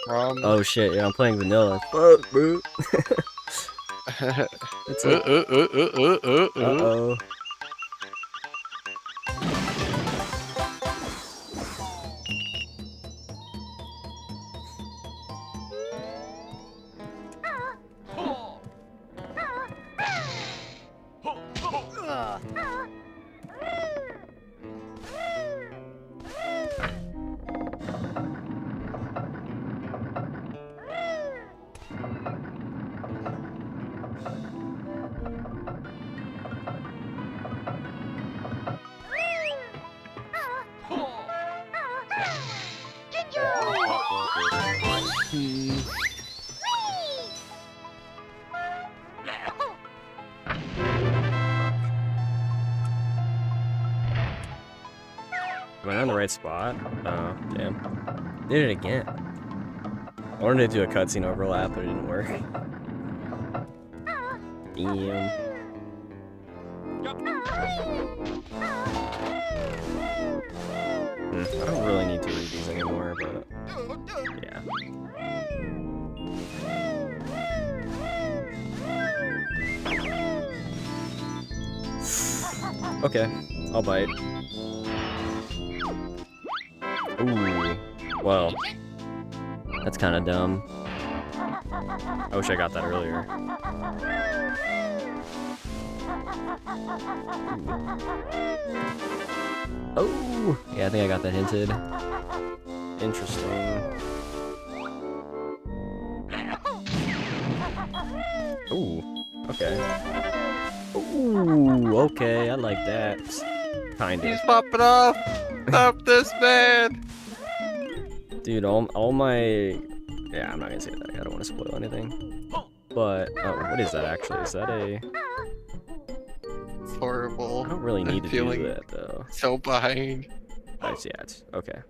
ROM? Oh shit, yeah, I'm playing vanilla. Fuck, bro. It's like, uh-oh. Hmm. Am I in the right spot? Oh, damn. Did it again. I wanted to do a cutscene overlap, but it didn't work. Damn. I don't really need to read these anymore, but yeah. Okay, I'll bite. Ooh, well, that's kind of dumb. I wish I got that earlier. Oh, yeah, I think I got that hinted. Interesting. Ooh, okay. Ooh, okay, I like that. Kinda. He's popping off! Stop this man! Dude, all my... Yeah, I'm not gonna say that. I don't want to spoil anything. But, oh, what is that actually? Is that a... It's horrible. I don't really need to do that, though. So behind. Yeah, it's... Okay.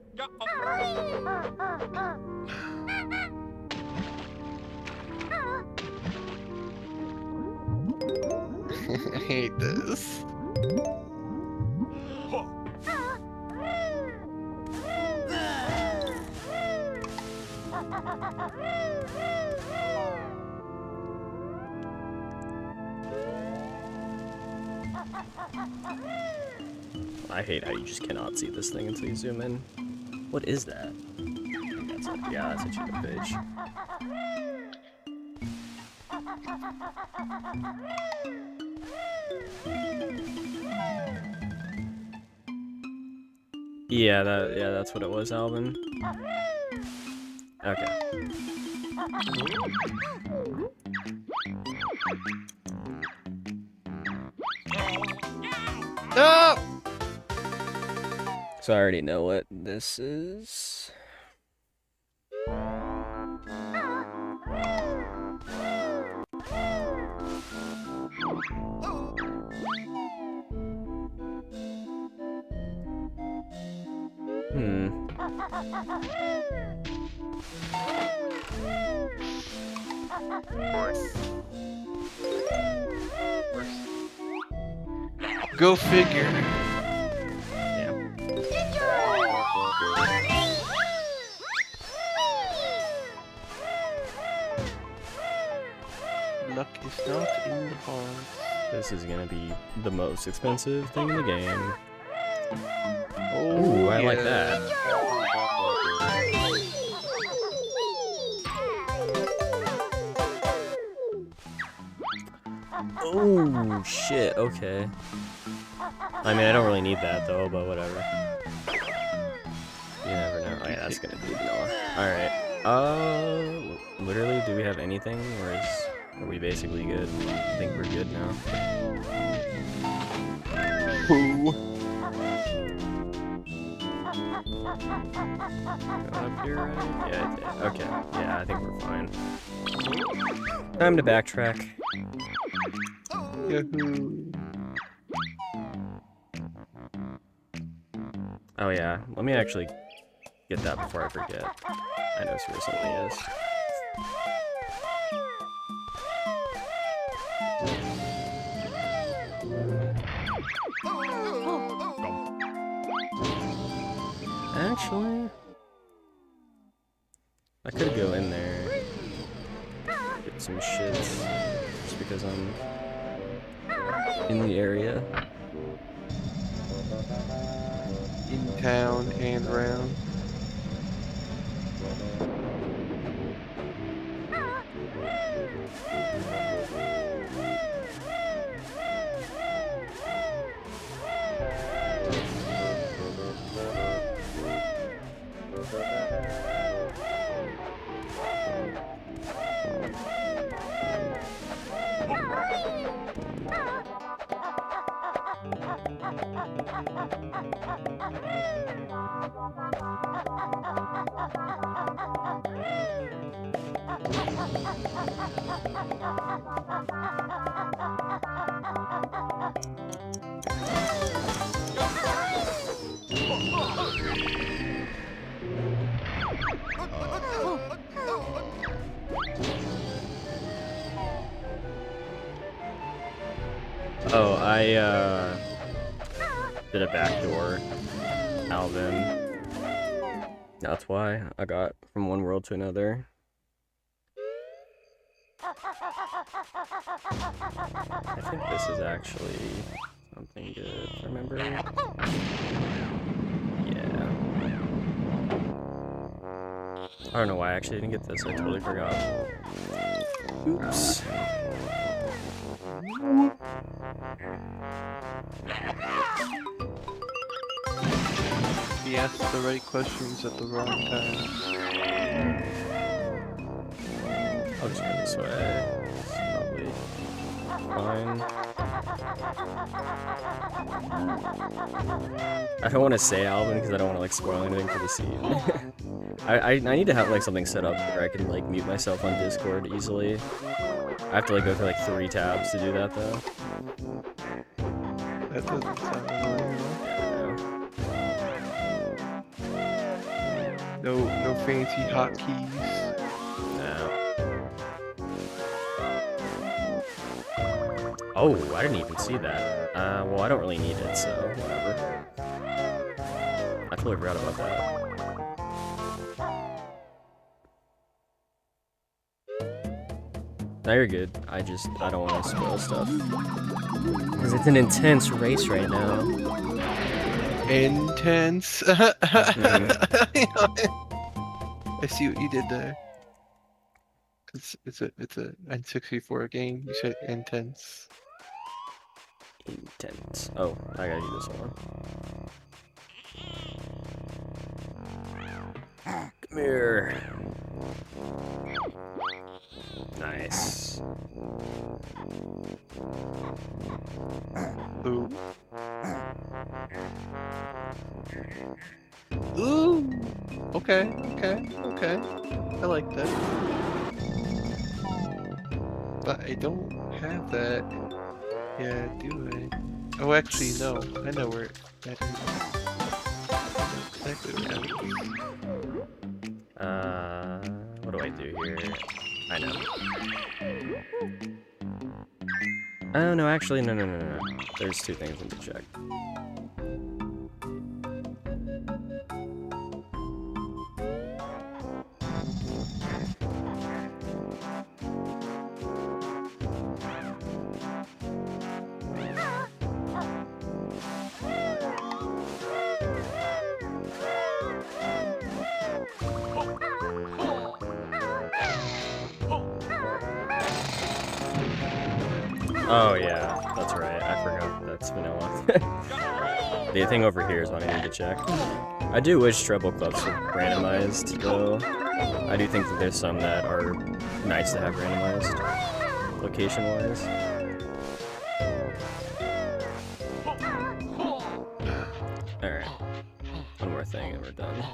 I hate this. I hate how you just cannot see this thing until you zoom in. What is that? That's a, yeah, that's a chicken fish. Yeah, that's what it was, Alvin. Okay. No! So I already know what this is. Go figure. Yeah. Luck is not in the box. This is gonna be the most expensive thing in the game. Oh, Ooh, I like that. Oh shit, okay. I mean, I don't really need that though, but whatever. You never know. Oh yeah, that's gonna be vanilla. Alright. Literally, do we have anything, or are we basically good? I think we're good now. Who? Going up here, right? Yeah, okay. Yeah, I think we're fine. Time to backtrack. Yahoo! Oh yeah, let me actually get that before I forget. I know where something is. Actually, I could go in there, get some shits, just because I'm in the area. In town and around. Oh, I did a backdoor Alvin. That's why I got from one world to another. I think this is actually something good, if I remember. Yeah. I don't know why I actually didn't get this, I totally forgot. Oops. He asked the right questions at the wrong time. I'll just go this way. It's probably fine. I don't want to say Alvin because I don't want to like spoil anything for the scene. I need to have like something set up where I can like mute myself on Discord easily. I have to like go through like 3 tabs to do that though. That doesn't sound annoying. No fancy hotkeys. No. Oh, I didn't even see that. Well, I don't really need it, so whatever. I totally forgot about that. Now you're good. I don't want to spoil stuff. Because it's an intense race right now. Intense. I see what you did there. It's a N64 game. You said intense. Intense. Oh, I gotta do this one. Come here. Nice. Ooh. Ooh. Okay. I like that. But I don't have that. Yeah, do I? Oh, actually, no. I know where that is. Exactly where that is. What do I do here? I know. Oh, no, actually, no. There's 2 things I need to check. Oh yeah, that's right. I forgot that's vanilla. The thing over here is what I need to check. I do wish treble clubs were randomized, though. I do think that there's some that are nice to have randomized, location-wise. Alright. One more thing and we're done.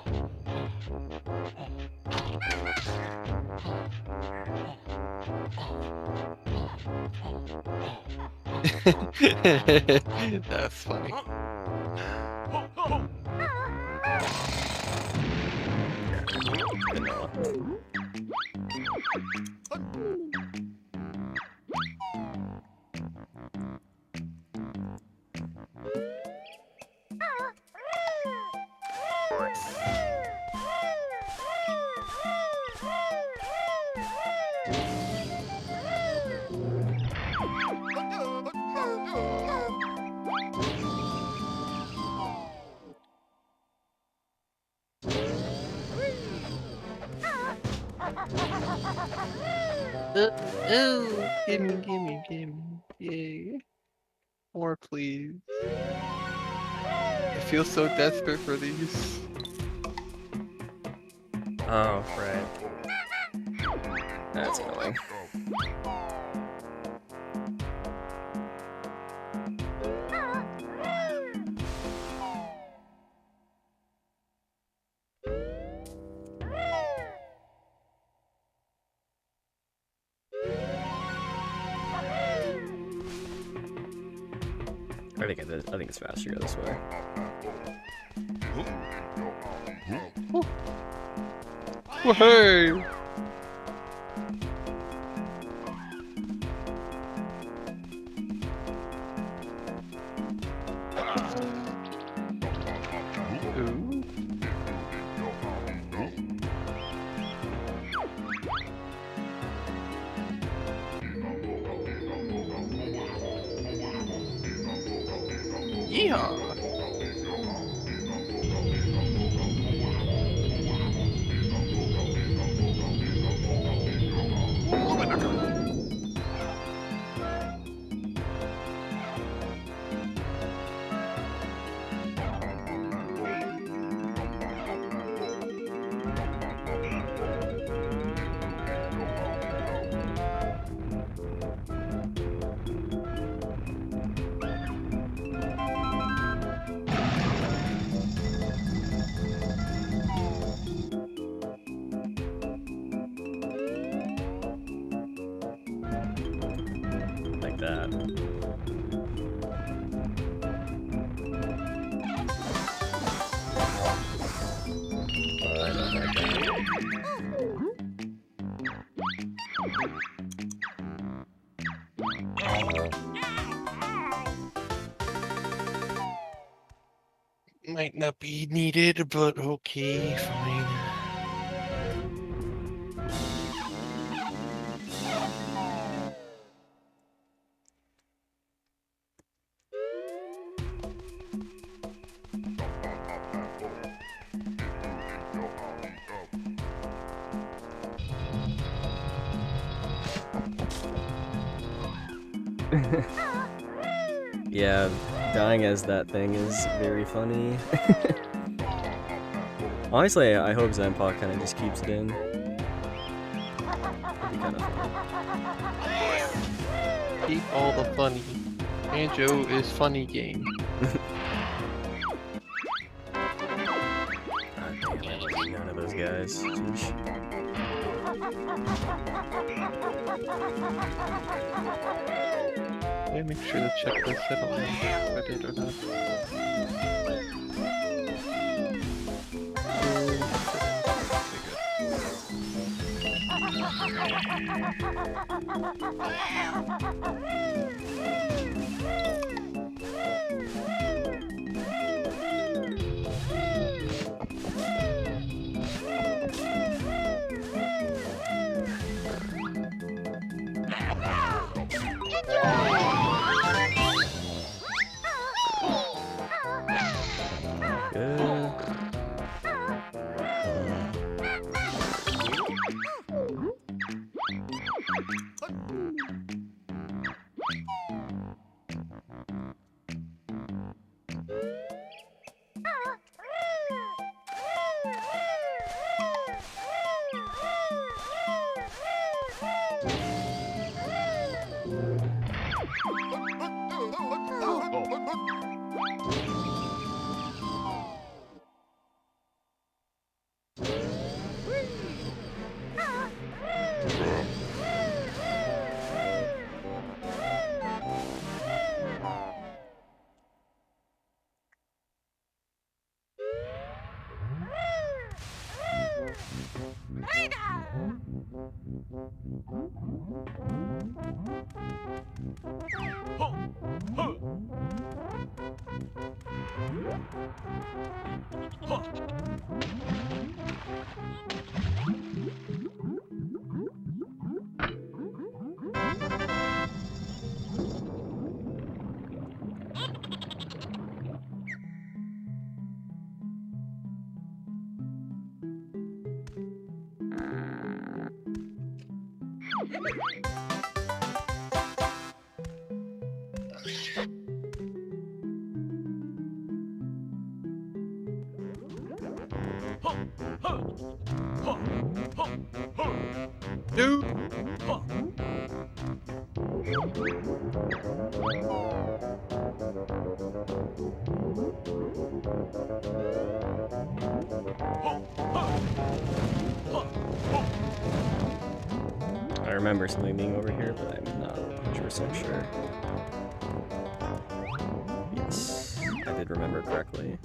That's funny. Vanilla. Ooh, gimme. Yay. More, please. I feel so desperate for these. Oh, right. That's annoying. I think it's faster to go this way. Woohoo! Ooh. Yeehaw! Like that. I don't like that. Might not be needed, but okay, fine. Yeah, dying as that thing is very funny. Honestly, I hope Zenpock kind of just keeps it in. That'd be kind of fun. Keep all the funny. Banjo is funny game. God damn, I love none of those guys. Sheesh. Let me make sure to check this. I don't know if I did or not. Good. Dude! I remember something being over here, but I'm not 100% sure. Yes, I did remember correctly.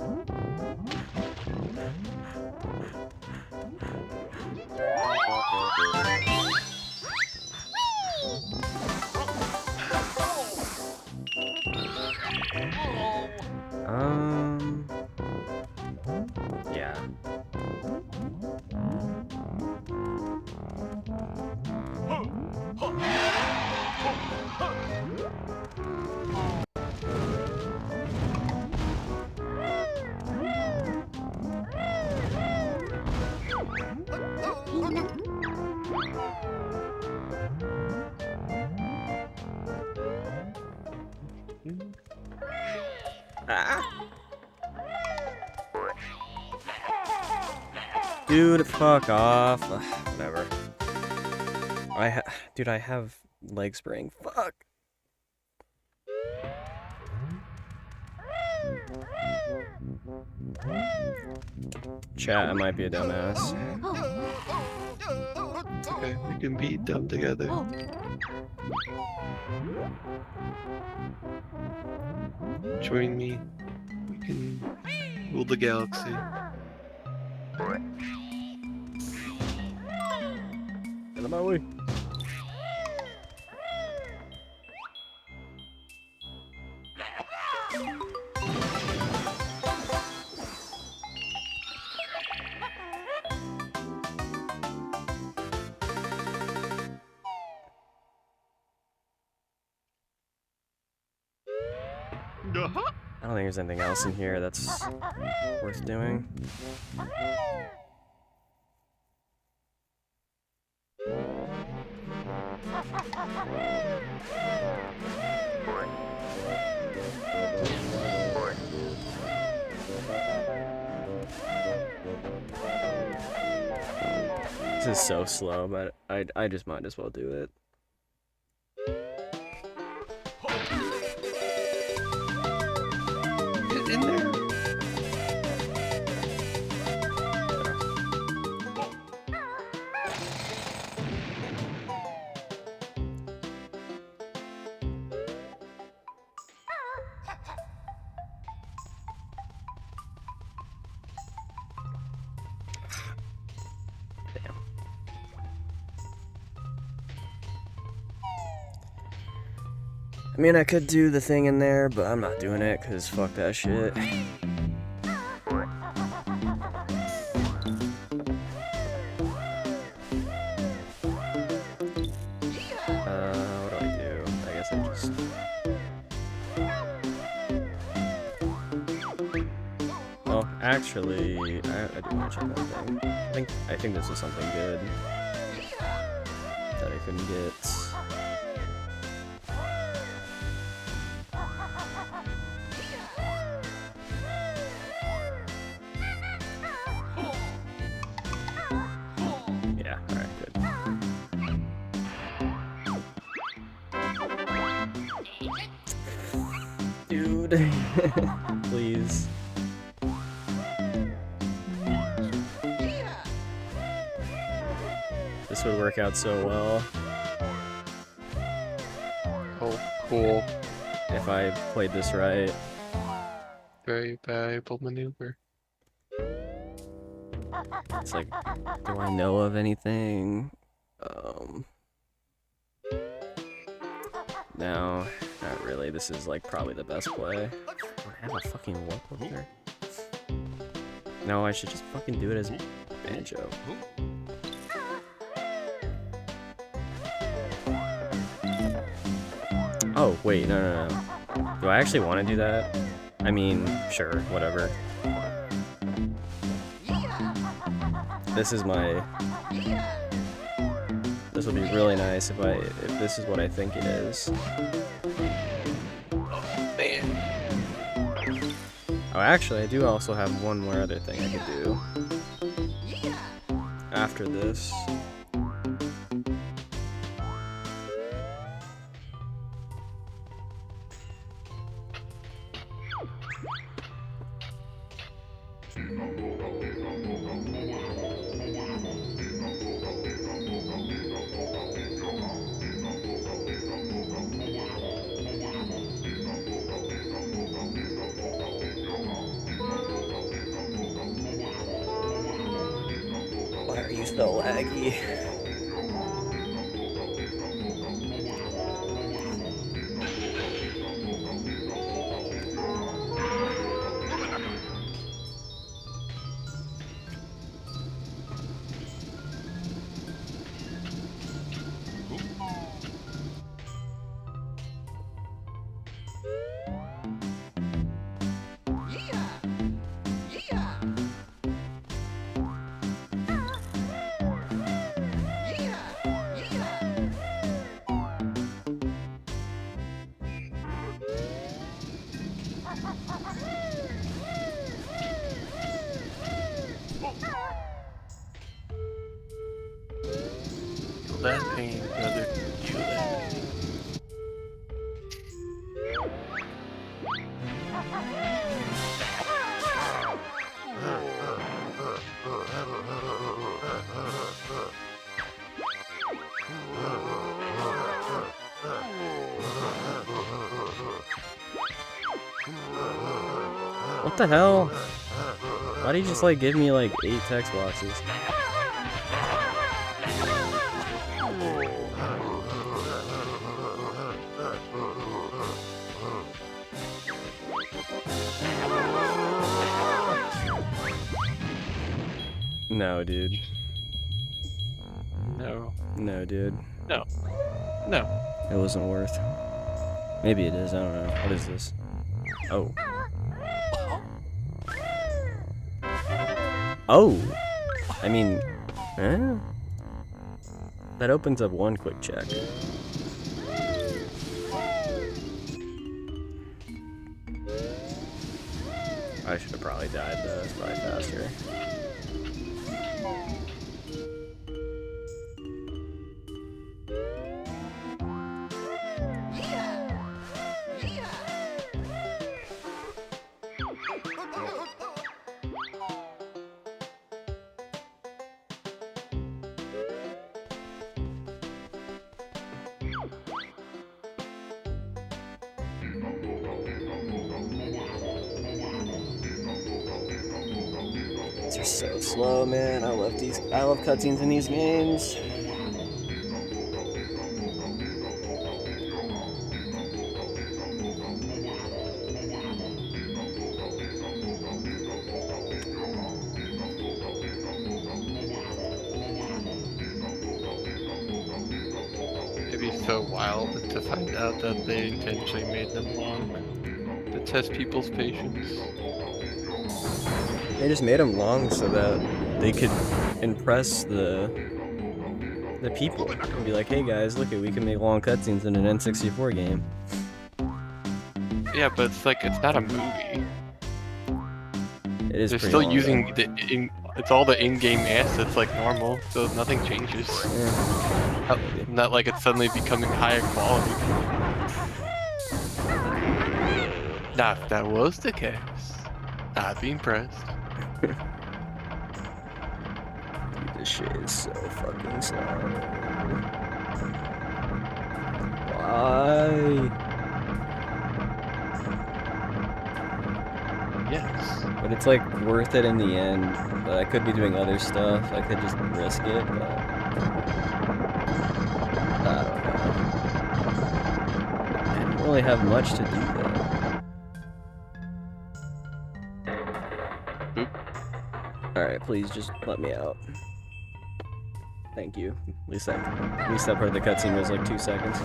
Ah! Dude, fuck off. Ugh, whatever. Dude, I have leg spring. Fuck. Chat, I might be a dumbass. It's okay. We can be dumb together. Join me. We can rule the galaxy. Get out of my way. I don't think there's anything else in here that's worth doing. This is so slow, but I just might as well do it. Get in there. I mean, I could do the thing in there, but I'm not doing it, because fuck that shit. What do I do? I guess I just... Well, actually, I do want to check one thing. I think this is something good that I couldn't get. Dude, please. This would work out so well Oh, cool. if I played this right. Very valuable maneuver. It's like, do I know of anything? No, not really. This is like probably the best play. Do I have a fucking warp over there? No, I should just fucking do it as Banjo. Oh, wait, no. Do I actually want to do that? I mean, sure, whatever. This is my... This would be really nice if this is what I think it is. Man. Oh, actually, I do also have one more other thing I could do. After this. Why are you so laggy? that pain, brother. Feel that pain. What the hell? Why do you just like give me like 8 text boxes? No, dude. No. No, dude. No. It wasn't worth. Maybe it is, I don't know. What is this? Oh. Oh! I mean, eh? That opens up one quick check. I should have probably died though, it's probably faster. These are so slow, man. I love cutscenes in these games. It'd be so wild to find out that they intentionally made them long to test people's patience. They just made them long so that they could impress the people and be like, hey guys, look, we can make long cutscenes in an N64 game. Yeah, but it's like, it's not a movie. It is They're pretty still long, using though. it's all the in-game assets like normal, so nothing changes. Yeah. Not like it's suddenly becoming higher quality. Now, if that was the case, I'd be impressed. Dude, this shit is so fucking slow. Why? Yes. But it's like worth it in the end. But I could be doing other stuff. I could just risk it, but I don't know. I didn't really have much to do though. Alright, please just let me out. Thank you. At least that part of the cutscene was like 2 seconds.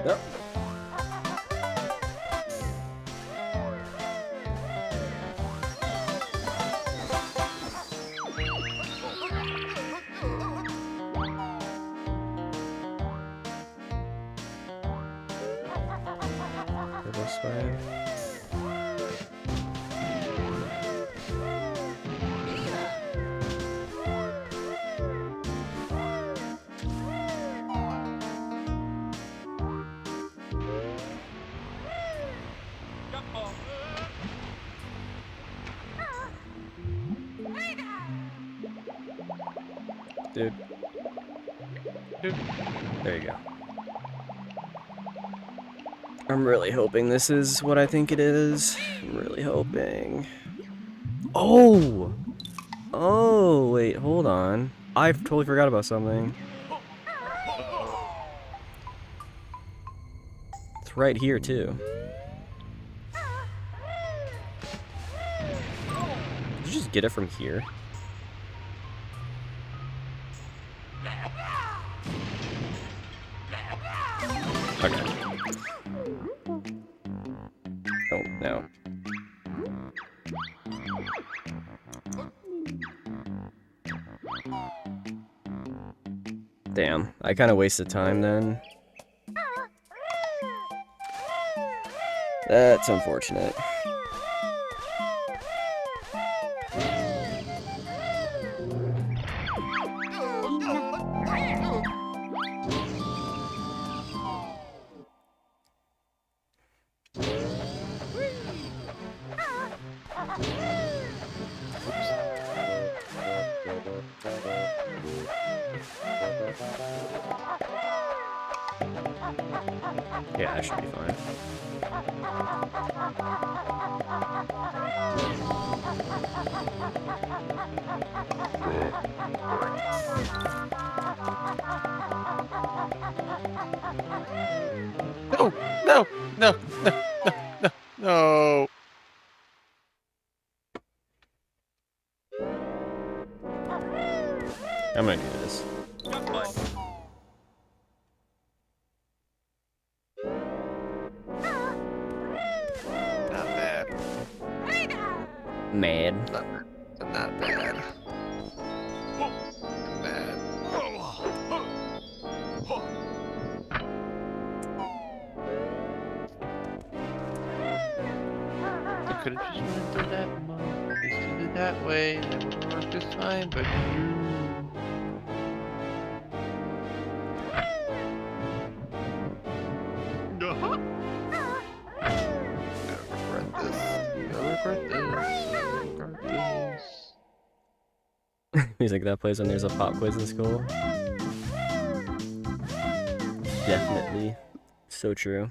Yep. This way. Dude. There you go. I'm really hoping this is what I think it is. I'm really hoping. Oh! Oh, wait, hold on. I totally forgot about something. It's right here, too. Did you just get it from here? Okay. Oh, no. Damn, I kind of wasted time then. That's unfortunate. Yeah, that should be fine. No, no, no, no, no, no. I'm gonna do this. Not bad. Mad. Not bad. Not bad. You could have just went through that one. Just did it that way. That would have worked just fine, but you. Regret this. You'll regret this. Regret this. Music that plays when there's a pop quiz in school. Definitely. So true.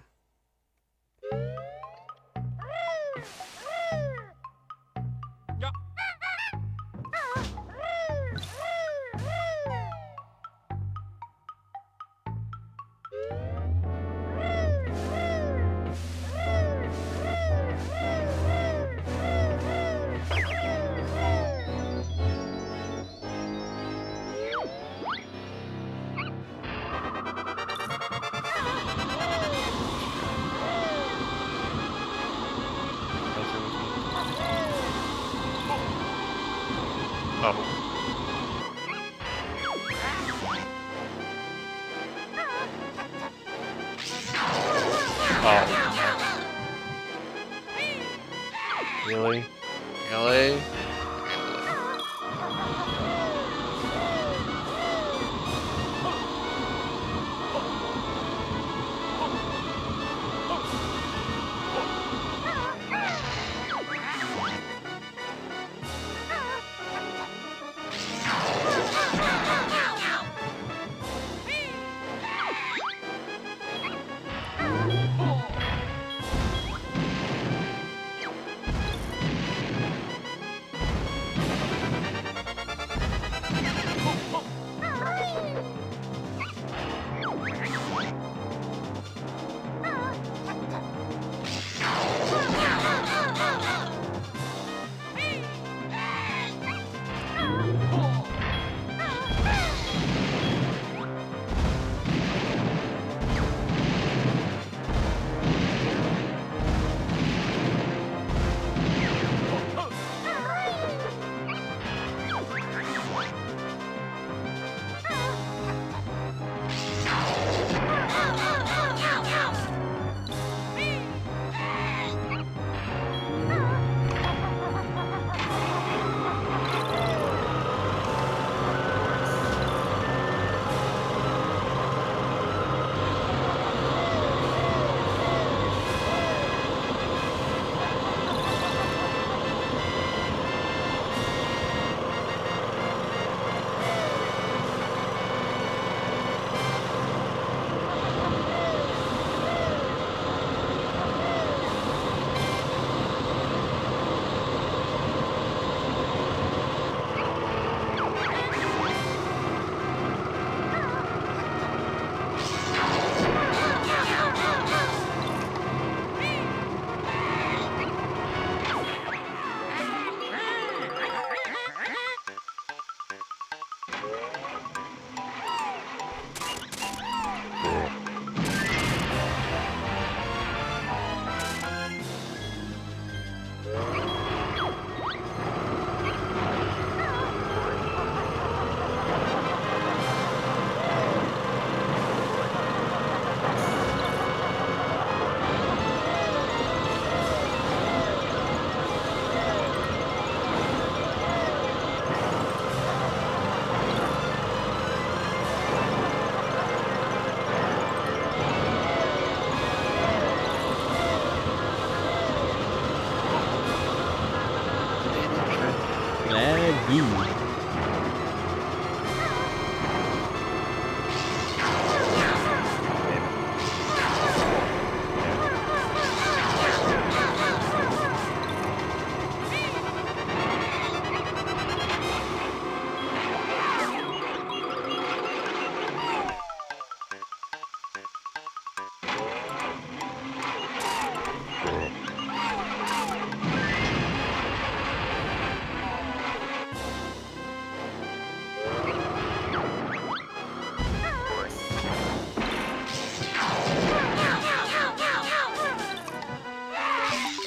Really? Really?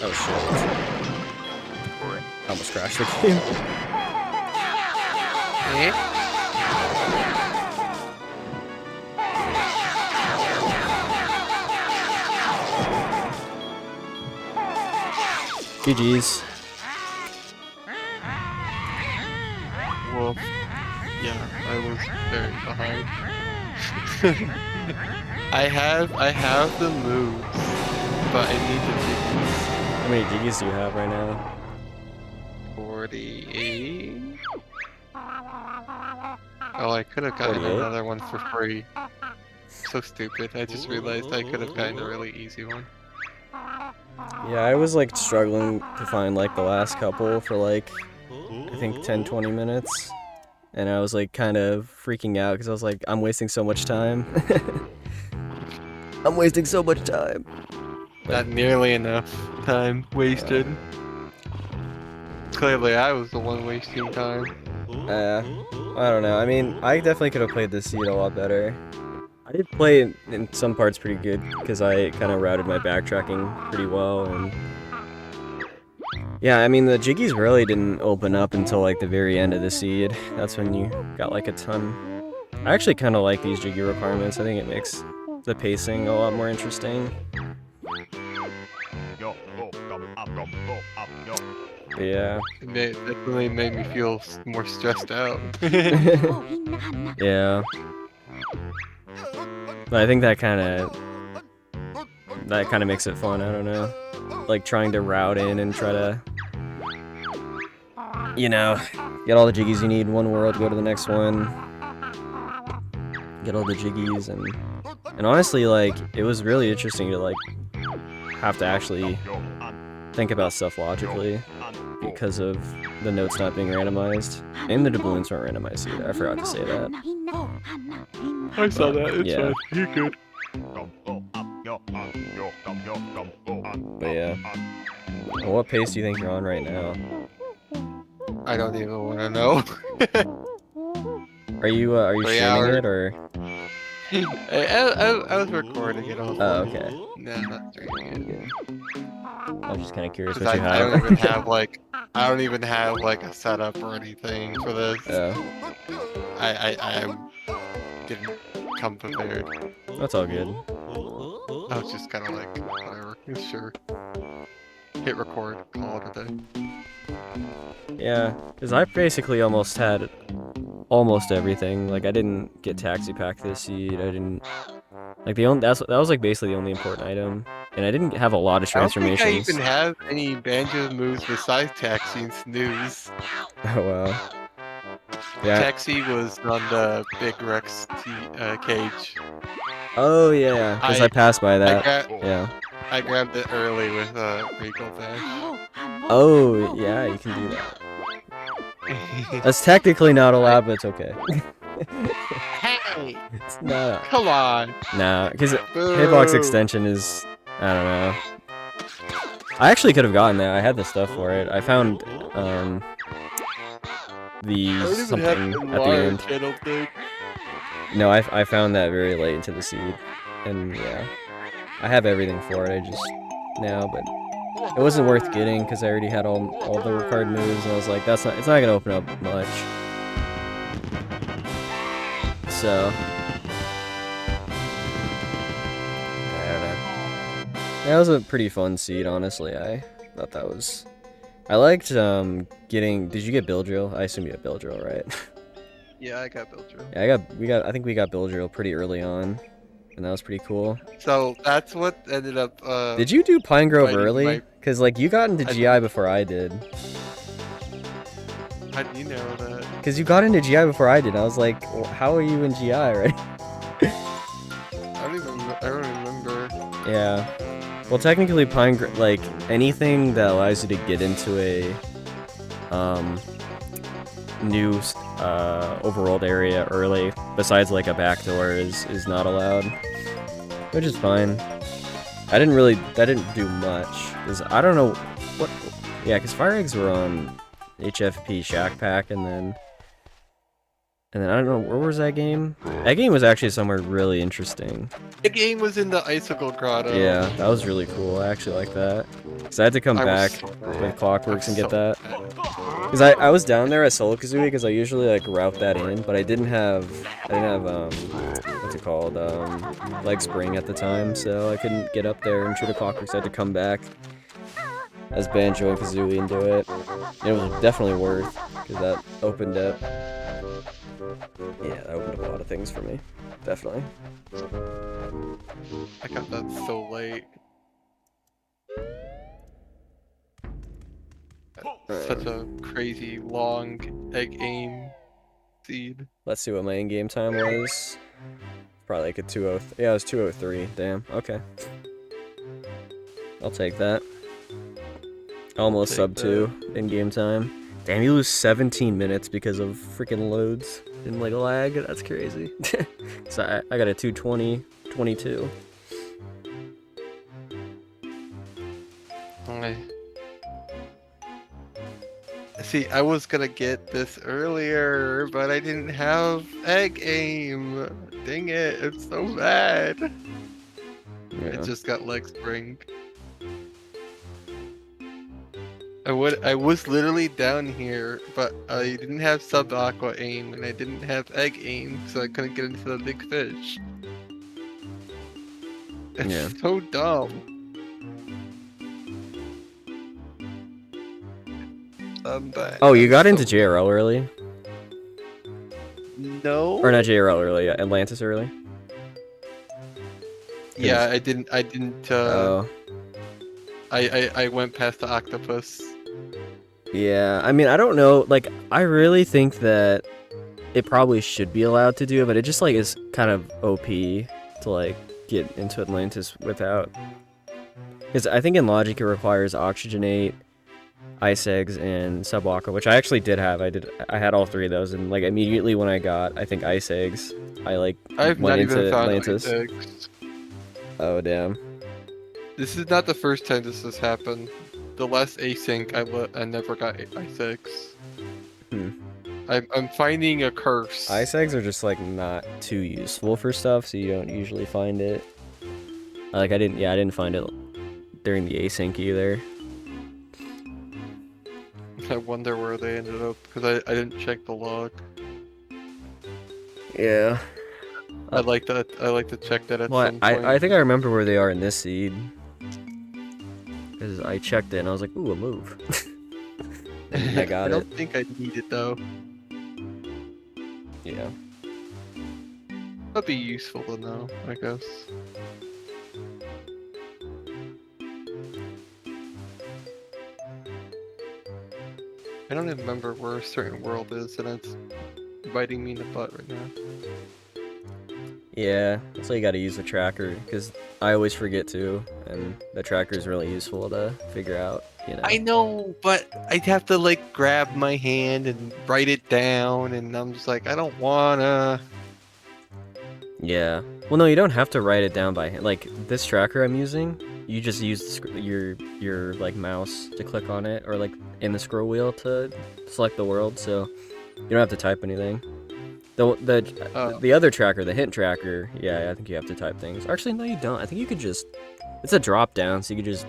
Oh shit. I almost crashed the game. GG's. Well, yeah, I was very behind. I have the moves, but I need the Jiggies. How many Jiggies do you have right now? 48. Oh, I could have gotten 48? another one for free. So stupid. I just realized I could have gotten a really easy one. Yeah, I was like struggling to find like the last couple for like, I think 10-20 minutes. And I was like kind of freaking out because I was like, I'm wasting so much time. I'm wasting so much time. Not nearly enough time wasted. Clearly I was the one wasting time. I don't know. I mean, I definitely could have played this seed a lot better. I did play it in some parts pretty good because I kind of routed my backtracking pretty well. And yeah, I mean, the Jiggies really didn't open up until like the very end of the seed. That's when you got like a ton. I actually kind of like these Jiggy requirements. I think it makes the pacing a lot more interesting. But yeah. It definitely made me feel more stressed out. Yeah. But I think that kind of makes it fun. I don't know, like trying to route in and try to, you know, get all the Jiggies you need in one world, go to the next one, get all the Jiggies, and honestly, like, it was really interesting to like have to actually think about stuff logically because of the notes not being randomized and the doubloons weren't randomized either. I forgot to say that. I saw that. It's yeah. fine. You're good. But yeah. Well, what pace do you think you're on right now? I don't even want to know. Are you streaming it or? I was recording it all. Oh, okay. No, I'm not streaming it. I was just kind of curious 'Cause what you I have. don't even have like a setup or anything for this. I didn't come prepared. That's all good. I was just kind of like, whatever, sure. Hit record, call it a day. Yeah, because I basically almost had almost everything. Like, I didn't get Taxi Pack this seed. I didn't like that was like basically the only important item, and I didn't have a lot of transformations. I don't think I even have any Banjo moves besides Taxi and Snooze. Oh wow. Yeah. Taxi was on the Big Rex cage. Oh yeah, because I passed by that. Yeah. I grabbed it early with Regal Dash. Oh yeah, you can do that. That's technically not allowed, but it's okay. Hey! It's not. Come on! Nah, because Hitbox extension is, I don't know. I actually could have gotten that. I had the stuff for it. I found the something at the end. No, I found that very late into the seed, and yeah, I have everything for it. I just now, but it wasn't worth getting because I already had all the required moves, and I was like, it's not gonna open up much. So I don't know. That was a pretty fun seed, honestly. I thought that was. I liked getting. Did you get Bildrill? I assume you got Bildrill, right? Yeah, I got Bildrill. Yeah, I think we got Bildrill pretty early on, and that was pretty cool. So that's what ended up. Did you do Pine Grove fighting early? my- Cause like you got into GI before I did. How do you know that? Because you got into GI before I did. I was like, well, how are you in GI already? I don't remember. Yeah. Well, technically, like anything that allows you to get into a new overworld area early, besides like a backdoor, is not allowed, which is fine. That didn't do much, cause I don't know what. Yeah, cause fire eggs were on HFP Shack Pack, and then I don't know where was that game. That game was actually somewhere really interesting. The game was in the Icicle Grotto. Yeah, that was really cool. I actually like that. Cause I had to come back with Clockworks and get that. Cause I was down there at Kazooie because I usually like route that in, but I didn't have what's it called, leg spring at the time, so I couldn't get up there and shoot a Clockworks. I had to come back as Banjo and Kazooie and do it. It was definitely worth, because that opened up. Yeah, that opened up a lot of things for me. Definitely. I got that so late. Such a crazy long egg aim seed. Let's see what my in-game time was. Probably like a 2:03. Yeah, it was 2:03. Damn. Okay. I'll take that. Almost sub 2 in-game time. Damn, you lose 17 minutes because of freaking loads and like lag. That's crazy. So I got a 2:20, 22. See, I was gonna get this earlier, but I didn't have egg aim. Dang it, it's so bad. Yeah. It just got leg spring. I was literally down here, but I didn't have sub aqua aim and I didn't have egg aim, so I couldn't get into the big fish. It's so dumb. Oh, you got into JRL early? No. Or not JRL early, Atlantis early? Yeah, I didn't. Oh. I went past the octopus. Yeah, I mean, I don't know. Like, I really think that it probably should be allowed to do it, but it just like is kind of OP to like get into Atlantis without. Because I think in Logic it requires Oxygenate, Ice Eggs, and Sub Aqua, which I actually did have. I had all 3 of those, and like immediately when I got, I think Ice Eggs, I've went not into even found Atlantis. Ice Eggs. Oh damn. This is not the first time this has happened. The last async, I never got Ice Eggs. I'm finding a curse. Ice Eggs are just like not too useful for stuff, so you don't usually find it. Like I didn't find it during the async either. I wonder where they ended up because I didn't check the log. Yeah. I like to check that at Well, some point. I think I remember where they are in this seed. Because I checked it and I was like, ooh, a move. And I got I it. don't think I need it though. Yeah. That'd be useful to know, I guess. I don't even remember where a certain world is, and it's biting me in the butt right now. Yeah, that's why you gotta use the tracker, because I always forget to, and the tracker is really useful to figure out, you know. I know, but I'd have to like grab my hand and write it down, and I'm just like, I don't wanna. Yeah. Well, no, you don't have to write it down by hand. Like, this tracker I'm using, you just use your like mouse to click on it, or like in the scroll wheel to select the world, so you don't have to type anything. The other tracker, the hint tracker, yeah, I think you have to type things. Actually, no, you don't. I think you could just... It's a drop down, so you could just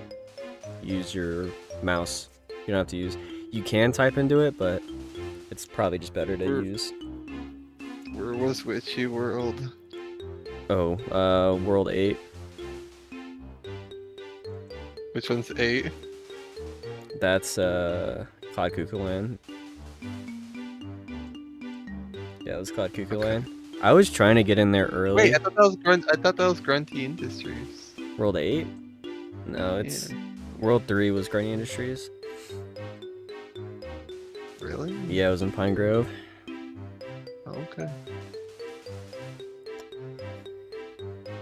use your mouse. You don't have to use... You can type into it, but it's probably just better to use. Where was Witchy World? Oh, World 8. Which one's 8? That's, Cloud Cuckoo Land. Yeah, it was Cloud Cuckoo Land. I was trying to get in there early. Wait, I thought that was Grunty Industries. World 8? No, it's... World 3 was Grunty Industries. Really? really? Yeah, it was in Pine Grove. Oh, okay.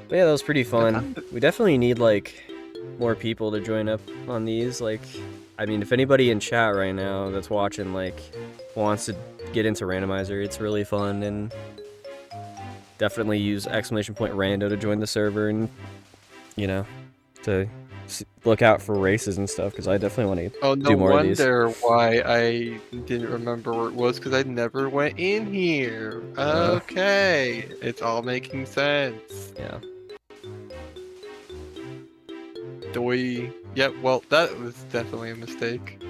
But yeah, that was pretty fun. We definitely need like more people to join up on these. Like, I mean, if anybody in chat right now that's watching like wants to get into randomizer, it's really fun, and definitely use !rando to join the server, and you know, to look out for races and stuff, because I definitely want to Oh, no do more of these. wonder why I didn't remember where it was, because I never went in here. Okay, it's all making sense. Yeah. Doi. Yep, well, that was definitely a mistake.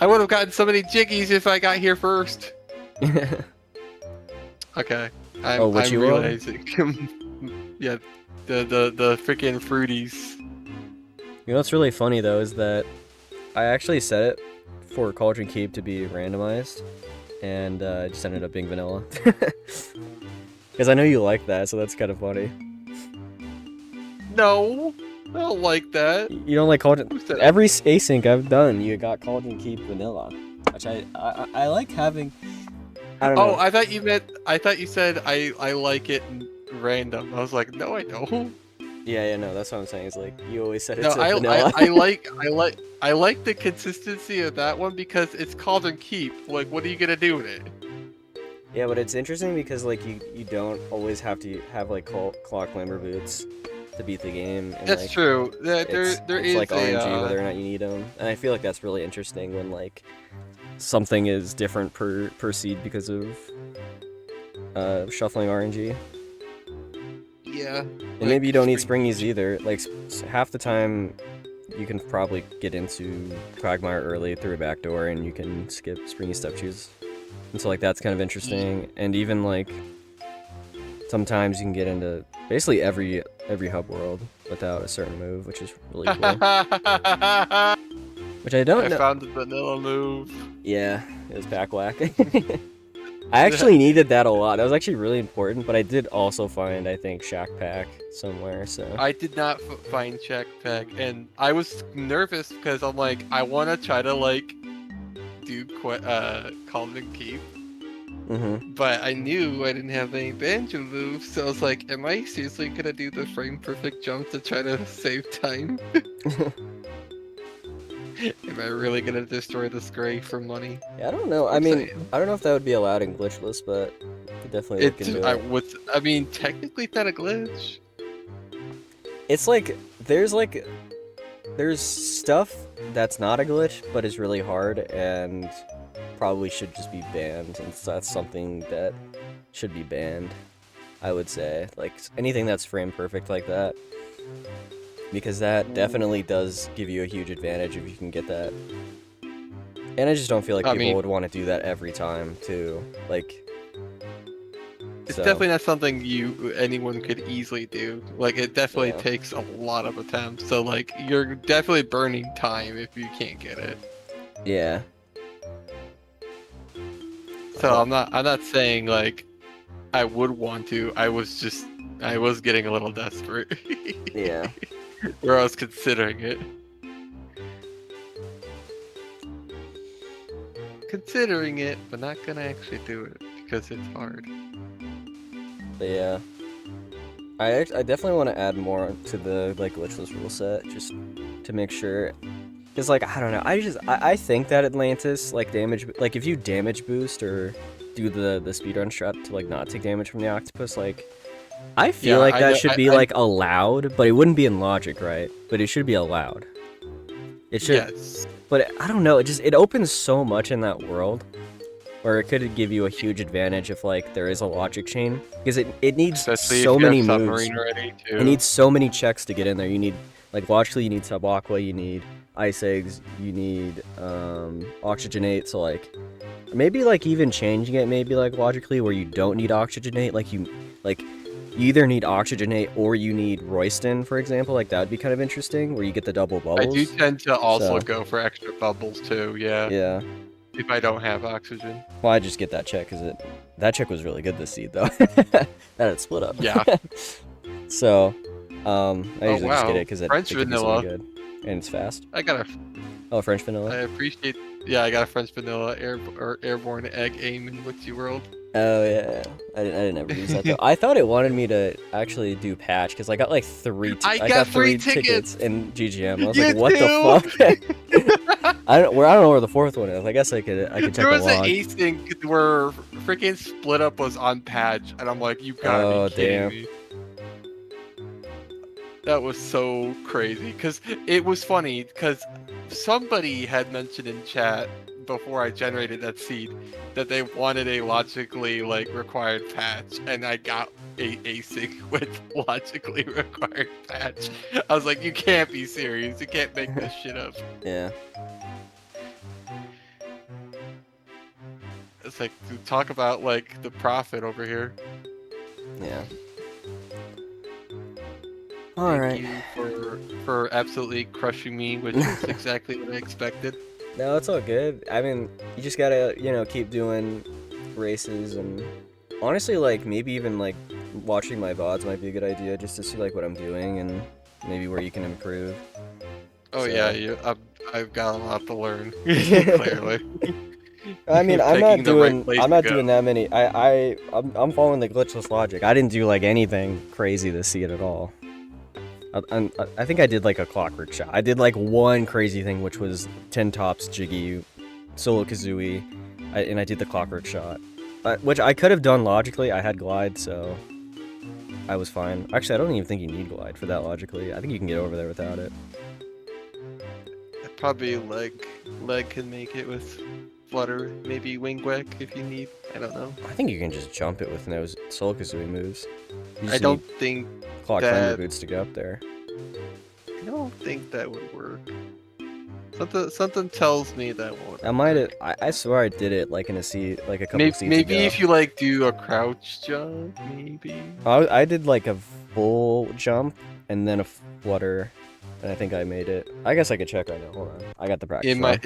I would have gotten so many Jiggies if I got here first. Okay. I'm you are? realizing. Yeah, the freaking fruities. You know what's really funny though is that I actually set it for Cauldron Keep to be randomized, and it just ended up being vanilla. Because I know you like that, so that's kind of funny. No, I don't like that. You don't like Cauldron? Who said Every async I've done, you got Cauldron Keep vanilla, which I like having. I don't know. Oh, I thought you said I like it random. I was like, no, I don't. Yeah, no, that's what I'm saying. Is like you always said No, it's vanilla. I like the consistency of that one because it's called and keep. Like, what are you gonna do with it? Yeah, but it's interesting because like you don't always have to have like clock limber boots to beat the game. And, That's like, true. There it's is like RNG a, whether or not you need them, and I feel like that's really interesting when like something is different per seed because of shuffling RNG. Yeah. And maybe you don't need springies either. Like half the time, you can probably get into Quagmire early through a back door, and you can skip springy step choose. And so like that's kind of interesting. And even like sometimes you can get into basically every hub world without a certain move, which is really cool. Which I don't know. I found the vanilla move. Yeah, it was back whack. I actually needed that a lot. That was actually really important, but I did also find, I think, Shack Pack somewhere, so... I did not find Shack Pack, and I was nervous because I'm like, I want to try to, like, do Call and Keep, but I knew I didn't have any Banjo moves, so I was like, am I seriously gonna do the frame perfect jump to try to save time? Am I really gonna destroy this gray for money? Yeah, I don't know. I mean, I don't know if that would be allowed in glitchless, but you could definitely look into it. I mean, technically it's not a glitch. It's like there's stuff that's not a glitch, but is really hard and probably should just be banned, and so that's something that should be banned, I would say. Like anything that's frame perfect like that. Because that definitely does give you a huge advantage if you can get that. And I just don't feel like people would want to do that every time, too. Like, it's definitely not something anyone could easily do. Like, it definitely takes a lot of attempts. So, like, you're definitely burning time if you can't get it. Yeah. So I'm not saying like I would want to. I was getting a little desperate. Yeah. Where I was considering it. Considering it, but not gonna actually do it because it's hard. But yeah. I definitely want to add more to the like glitchless rule set just to make sure. Cause like I don't know, I think that Atlantis like if you damage boost or do the speedrun strat to like not take damage from the octopus, like I feel like that should be like allowed, but it wouldn't be in logic, right? But it should be allowed. It should. Yes. But I don't know. It opens so much in that world, or it could give you a huge advantage if like there is a logic chain, because it needs so many moves. It needs so many checks to get in there. You need like logically, you need sub aqua, you need ice eggs, you need oxygenate. So like maybe like even changing it, maybe like logically where you don't need oxygenate, you either need oxygenate or you need Royston, for example. Like that would be kind of interesting, where you get the double bubbles. I do tend to also go for extra bubbles too. Yeah. Yeah. If I don't have oxygen. Well, I just get that check because that check was really good this seed though. That had split up. Yeah. So, I usually just get it because it French vanilla. really good and it's fast. I got Oh, French I vanilla. appreciate. Yeah, I got a French vanilla airborne egg aim in Witchy World. Oh yeah, I didn't ever use that though. I thought it wanted me to actually do patch because I got like I I got got free three tickets tickets. in GGM. I was like, You what the too. fuck? I don't know where the fourth one is. I guess I could check There the was an log. async where freaking split up was on patch, and I'm like, you gotta Oh be kidding damn. me. That was so crazy because it was funny because somebody had mentioned in chat before I generated that seed that they wanted a logically like required patch, and I got a async with logically required patch. I was like, you can't be serious. You can't make this shit up. Yeah. It's like to talk about like the profit over here. Yeah. All Thank right. you for absolutely crushing me, which is exactly what I expected. No, it's all good. I mean, you just gotta, keep doing races and honestly, like maybe even like watching my VODs might be a good idea just to see like what I'm doing and maybe where you can improve. Oh So- yeah, I've got a lot to learn. Clearly. I mean, You're I'm not picking the right doing place I'm to not go. doing that many. I'm following the glitchless logic. I didn't do like anything crazy this seed at all. I think I did like a clockwork shot. I did like one crazy thing, which was 10 tops, Jiggy, solo Kazooie, and I did the clockwork shot, which I could have done logically. I had glide, so I was fine. Actually, I don't even think you need glide for that logically. I think you can get over there without it. Probably leg can make it with flutter, maybe wing whack if you need. I don't know. I think you can just jump it with those solo Kazooie moves. You I just don't need think clock that- thunder boots to get up there. I don't think that would work. Something tells me that won't. I might have. I swear I did it like in a seat, like a couple Maybe, seats maybe ago. if you like do a crouch jump, maybe. I did like a full jump and then a flutter, and I think I made it. I guess I could check right now. Hold on. I got the practice. It might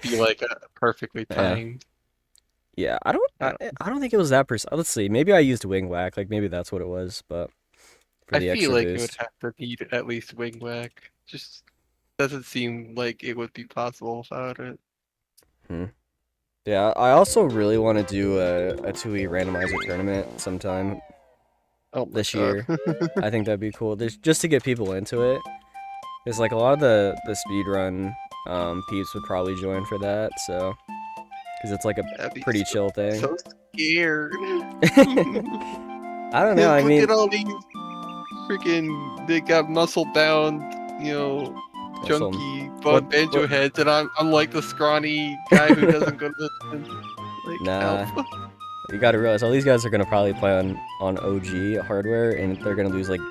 be like a perfectly Yeah. timed. Yeah, I don't think it was that precise. Let's see. Maybe I used wing whack. Like maybe that's what it was. But for I the feel extra like it would boost. have to need at least wing whack. Just doesn't seem like it would be possible without it. Yeah, I also really want to do a Tooie randomizer tournament sometime Oh my this God. year. I think that'd be cool. Just to get people into it. Because like a lot of the speedrun peeps would probably join for that. So because it's like a That'd be pretty chill thing. so scared. I don't know. I Look mean, at all these freaking. They got muscle bound, muscle- junky what- banjo what- heads, and I'm like the scrawny guy who doesn't go to the gym. Like, Nah. help. you got to realize all these guys are gonna probably play on OG hardware, and they're gonna lose like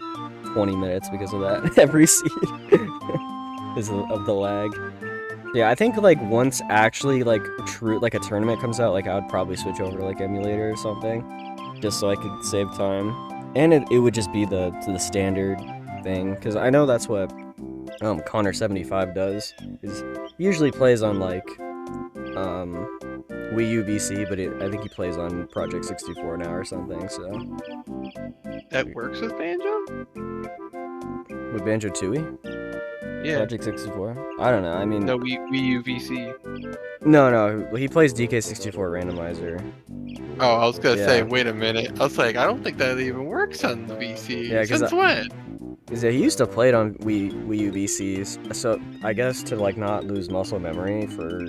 20 minutes because of that every seed because of the lag. Yeah, I think like once actually like like a tournament comes out, like I would probably switch over to like emulator or something, just so I could save time, and it would just be the standard thing because I know that's what Connor75 does. Is he usually plays on like Wii U VC, but I think he plays on Project 64 now or something. So That works with banjo? with Banjo Tooie, Yeah. Project 64. I don't know. I mean, No, Wii U VC. no, he plays DK64 randomizer. Oh, I was gonna say, Yeah. wait a minute. I was like, I don't think that even works on the VC. Yeah, 'cause Since when? Because he used to play it on Wii U VCs, so I guess to like not lose muscle memory for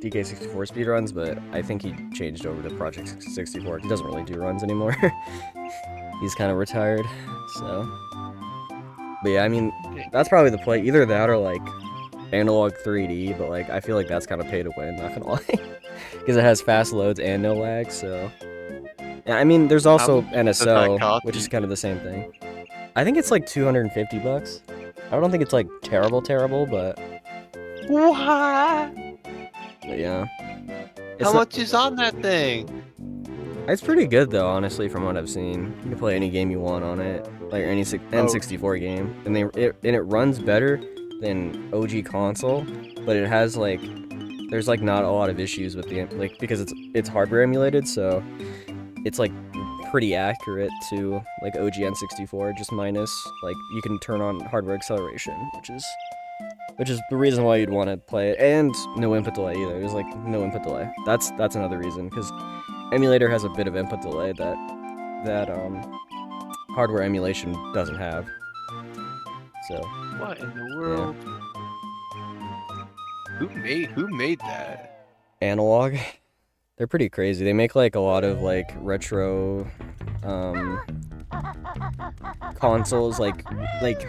DK64 speedruns, but I think he changed over to Project 64. He doesn't really do runs anymore. He's kind of retired, so. But yeah, I mean, that's probably the play. Either that or like analog 3D, but like I feel like that's kind of pay to win, not gonna lie. Because it has fast loads and no lag, so. Yeah, I mean, there's also much does that NSO, cost which you? is kind of the same thing. I think it's like $250. I don't think it's like terrible, but What? yeah. It's How not- much is on that thing? It's pretty good though, honestly, from what I've seen. You can play any game you want on it, like any N64 game, and it runs better than OG console, but it has like there's like not a lot of issues with the like because it's hardware emulated, so it's like pretty accurate to like OG N64, just minus like you can turn on hardware acceleration, which is which is the reason why you'd want to play it, and no input delay either. There's like no input delay. That's another reason, because emulator has a bit of input delay that hardware emulation doesn't have. So What in the world? Who made that? Analog, they're pretty crazy. They make like a lot of like retro consoles, like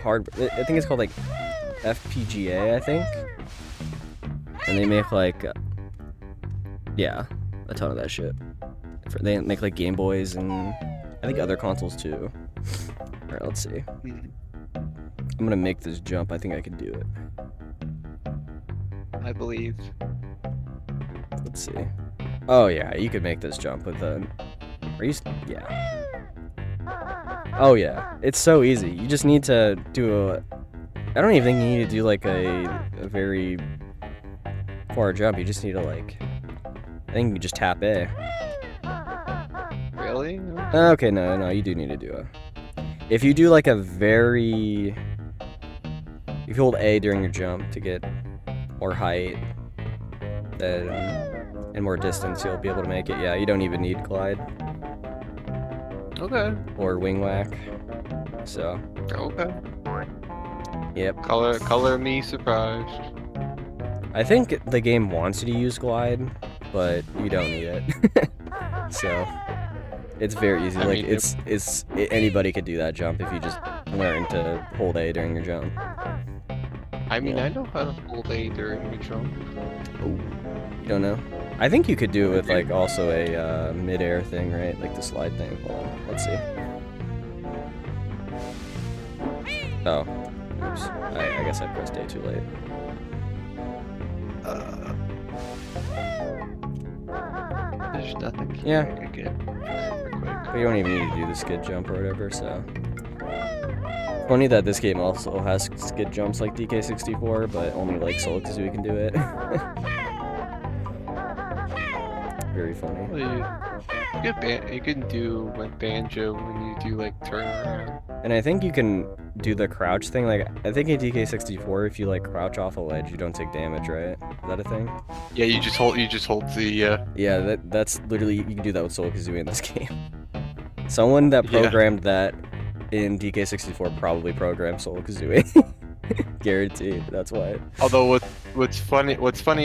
hard. I think it's called like FPGA, I think. And they make like yeah, a ton of that shit. They make like Game Boys and I think other consoles too. All right, let's see. I'm gonna make this jump. I think I can do it. I believe. Let's see. Oh yeah, you could make this jump with a. Yeah. Oh yeah, it's so easy. You just need to do a. I don't even think you need to do like a very far jump. You just need to like. I think you just tap A. Really? Okay, no, you do need to do a. If you do like a very. If you hold A during your jump to get more height, then and more distance, you'll be able to make it. Yeah, you don't even need glide. Okay. Or wing whack. So. Okay. Yep. Color me surprised. I think the game wants you to use glide, but you don't need it. So it's very easy. Like anybody could do that jump if you just learn to hold A during your jump. I mean, Yeah. I know how to hold A during the jump. Oh, you don't know? I think you could do it with like also a mid-air thing, right? Like the slide thing. Hold on, let's see. Oh, oops. I guess I pressed A too late. There's nothing Yeah. I could get super quick. But you don't even need to do the skid jump or whatever, so. Funny that this game also has skid jumps like DK64, but only like Solo-Kazooie can do it. Very funny. Well, you can do like Banjo when you do like turn around. And I think you can do the crouch thing. Like, I think in DK64, if you like crouch off a ledge, you don't take damage, right? Is that a thing? Yeah, you just hold the. Yeah, that's literally, you can do that with Solo-Kazooie in this game. Someone that programmed that in DK64 probably programmed Solo-Kazooie. Guaranteed. That's why. Although what's funny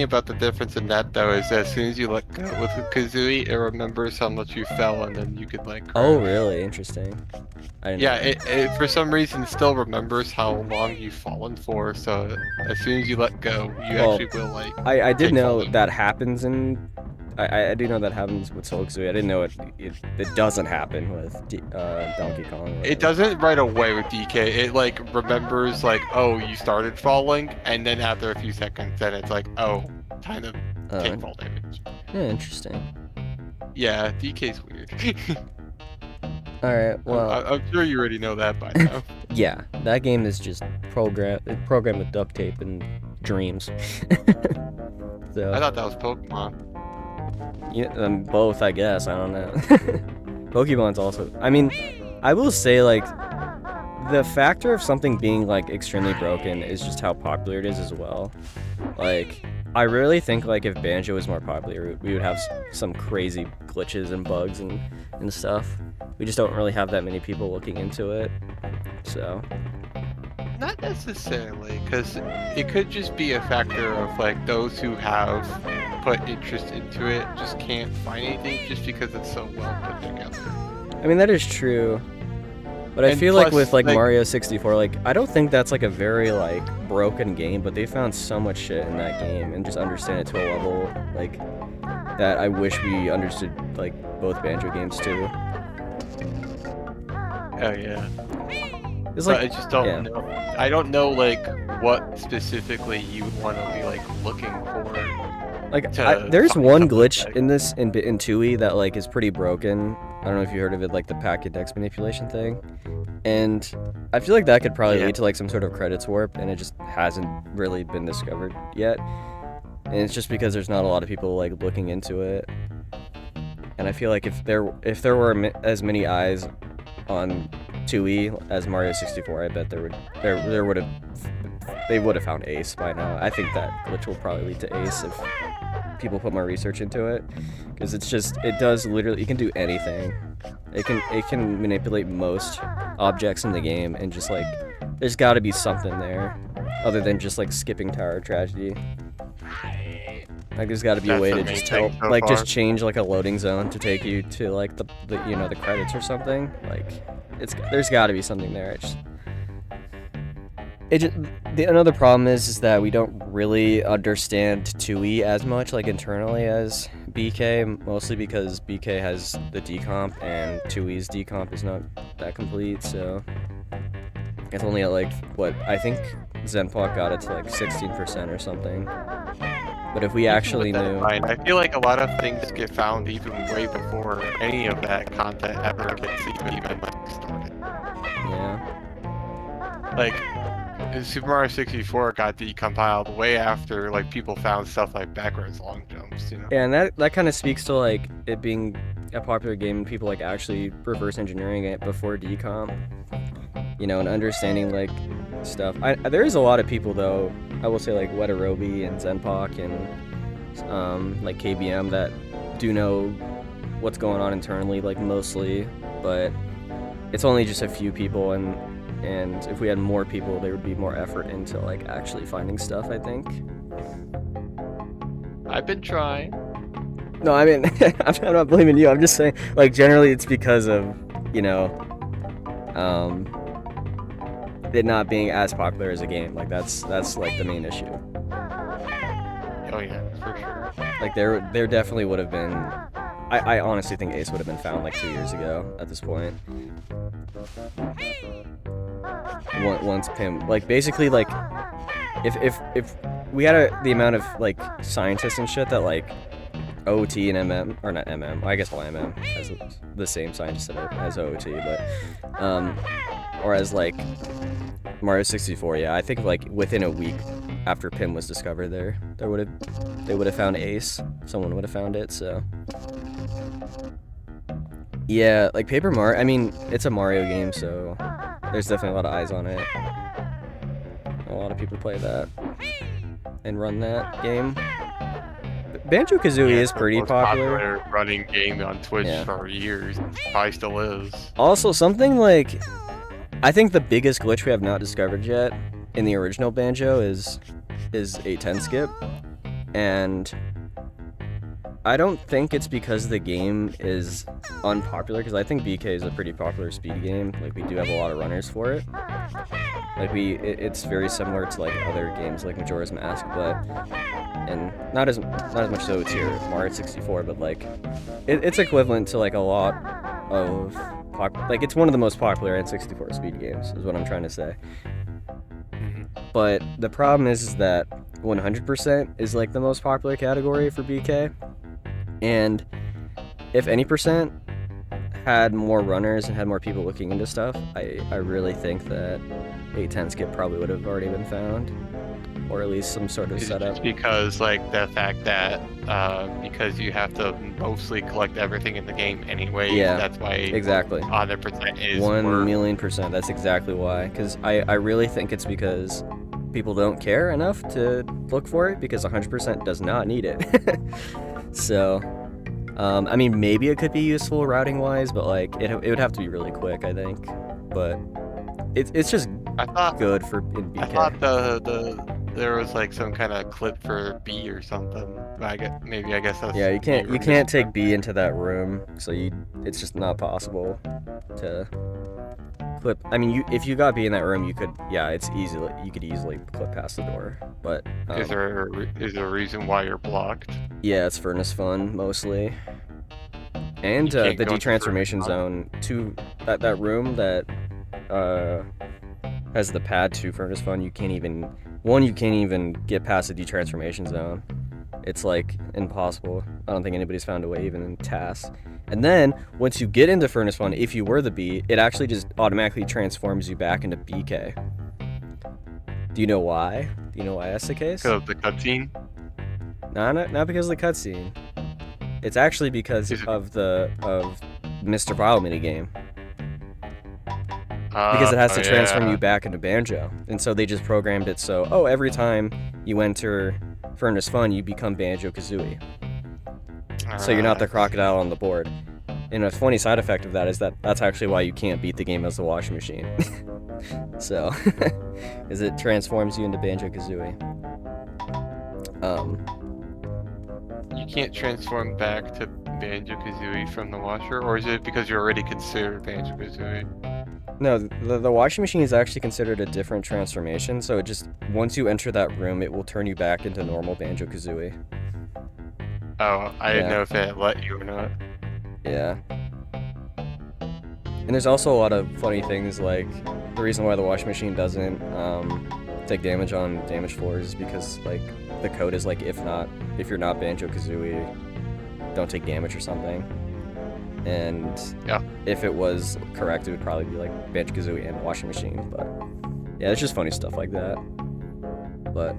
about the difference in that though is as soon as you let go with the Kazooie, it remembers how much you fell, and then you could like. Oh, really? Interesting. I didn't know. It for some reason still remembers how long you've fallen for. So as soon as you let go, you actually will like. I did take know falling. that happens in. I do know that happens with Solo-Kazooie. I didn't know it doesn't happen with Donkey Kong. It doesn't right away with DK. It like remembers like, oh, you started falling, and then after a few seconds, then it's like, oh, time to take fall damage. Yeah, interesting. Yeah, DK's weird. All right. Well, I'm sure you already know that by now. yeah, that game is just programmed with duct tape and dreams. So. I thought that was Pokemon. Yeah, both, I guess. I don't know. Pokemon's also. I mean, I will say like the factor of something being like extremely broken is just how popular it is as well. Like, I really think like if Banjo was more popular, we would have some crazy glitches and bugs and stuff. We just don't really have that many people looking into it. So. Not necessarily, because it could just be a factor of like those who have put interest into it just can't find anything just because it's so well put together. I mean, that is true. But I feel like with like Mario 64, like I don't think that's like a very like broken game, but they found so much shit in that game and just understand it to a level like that I wish we understood like both Banjo games too. Oh yeah. It's But like, I just don't know. I don't know like what specifically you would want to be like looking for. Like, to there's find one something glitch like- in this in Tooie that like is pretty broken. I don't know if you heard of it, like the pack index manipulation thing. And I feel like that could probably lead to like some sort of credits warp, and it just hasn't really been discovered yet. And it's just because there's not a lot of people like looking into it. And I feel like if there were as many eyes on Tooie as Mario 64, I bet there would have they would have found Ace by now. I think that glitch will probably lead to Ace if people put more research into it, because it does literally, you can do anything. It can manipulate most objects in the game, and just like there's got to be something there other than just like skipping Tower Tragedy. Like there's got to be a way to just tell, like just change like a loading zone to take you to like the the credits or something. Like there's got to be something there. Another problem is that we don't really understand Tooie as much, like internally, as BK, mostly because BK has the decomp and Tooie's decomp is not that complete, so it's only at like, what, I think Zenpock got it to like 16% or something. But if we actually knew... I feel like a lot of things get found even way before any of that content ever gets even like started. Yeah. Like, Super Mario 64 got decompiled way after like people found stuff like backwards long jumps, Yeah, and that kind of speaks to like it being a popular game and people like actually reverse engineering it before decomp, and understanding like stuff. There is a lot of people though, I will say, like Wetarobi and Zenpock and like KBM that do know what's going on internally, like mostly, but it's only just a few people, and if we had more people, there would be more effort into like actually finding stuff, I think. I've been trying. No, I mean, I'm not blaming you. I'm just saying, like, generally it's because of, it not being as popular as a game. Like, that's like the main issue. Oh yeah, for sure. Like, there definitely would have been... I honestly think Ace would have been found like 2 years ago at this point. Once Pim, like, basically, like, if we had the amount of like scientists and shit that like OOT and MM, or not MM, I guess MM has the same scientist as OOT, but or as like Mario 64, yeah, I think like within a week after Pim was discovered, they would have found Ace. Someone would have found it, so. Yeah, like Paper Mario, I mean, it's a Mario game, so there's definitely a lot of eyes on it. A lot of people play that and run that game. Banjo-Kazooie is pretty popular. Running game on Twitch for years. Probably still is. Also, something like, I think the biggest glitch we have not discovered yet in the original Banjo is 810 skip, and I don't think it's because the game is unpopular, because I think BK is a pretty popular speed game. Like, we do have a lot of runners for it. Like, it's very similar to like other games like Majora's Mask, and not as much so it's here Mario 64, but like it's equivalent to like a lot of like it's one of the most popular N64 speed games, is what I'm trying to say. But the problem is that 100% is like the most popular category for BK, and if any percent had more runners and had more people looking into stuff, I really think that 810 skip probably would have already been found, or at least some sort of setup. It's because like the fact that because you have to mostly collect everything in the game anyway. Yeah, that's why exactly 100% is 1,000,000%. That's exactly why. Because I really think it's because people don't care enough to look for it, because 100% does not need it. So, I mean, maybe it could be useful routing wise, but like it would have to be really quick, I think. But it's just good for in BK. I thought there was like some kind of clip for B or something. I guess that's... Yeah, you can't take B into that room, so it's just not possible to clip. I mean, if you got B in that room, you could you could easily clip past the door. But is there a reason why you're blocked? Yeah, it's Furnace Fun mostly, and the detransformation zone to that room that has the pad to Furnace Fun. You can't even get past the detransformation zone. It's like impossible. I don't think anybody's found a way even in tasks. And then once you get into Furnace Fun, if you were the B, it actually just automatically transforms you back into BK. Do you know why? Do you know why that's the case? Because of the cutscene? Not because of the cutscene. It's actually because of Mr. Vile minigame. because it has to transform yeah. you back into Banjo. And so they just programmed it so, oh, every time you enter Furnace Fun, you become Banjo-Kazooie. So you're not the crocodile on the board. And a funny side effect of that is that that's actually why you can't beat the game as a washing machine. So, is it transforms you into Banjo-Kazooie. You can't transform back to Banjo-Kazooie from the washer, or is it because you're already considered Banjo-Kazooie? No, the washing machine is actually considered a different transformation, so it just, once you enter that room, it will turn you back into normal Banjo-Kazooie. Oh, I didn't Yeah. know if it let you or not. Yeah. And there's also a lot of funny things, like, the reason why the washing machine doesn't take damage on damaged floors is because, like, the code is like, if you're not Banjo-Kazooie, don't take damage or something. And Yeah. if it was correct, it would probably be like Banjo-Kazooie and washing machine, but yeah, it's just funny stuff like that. But,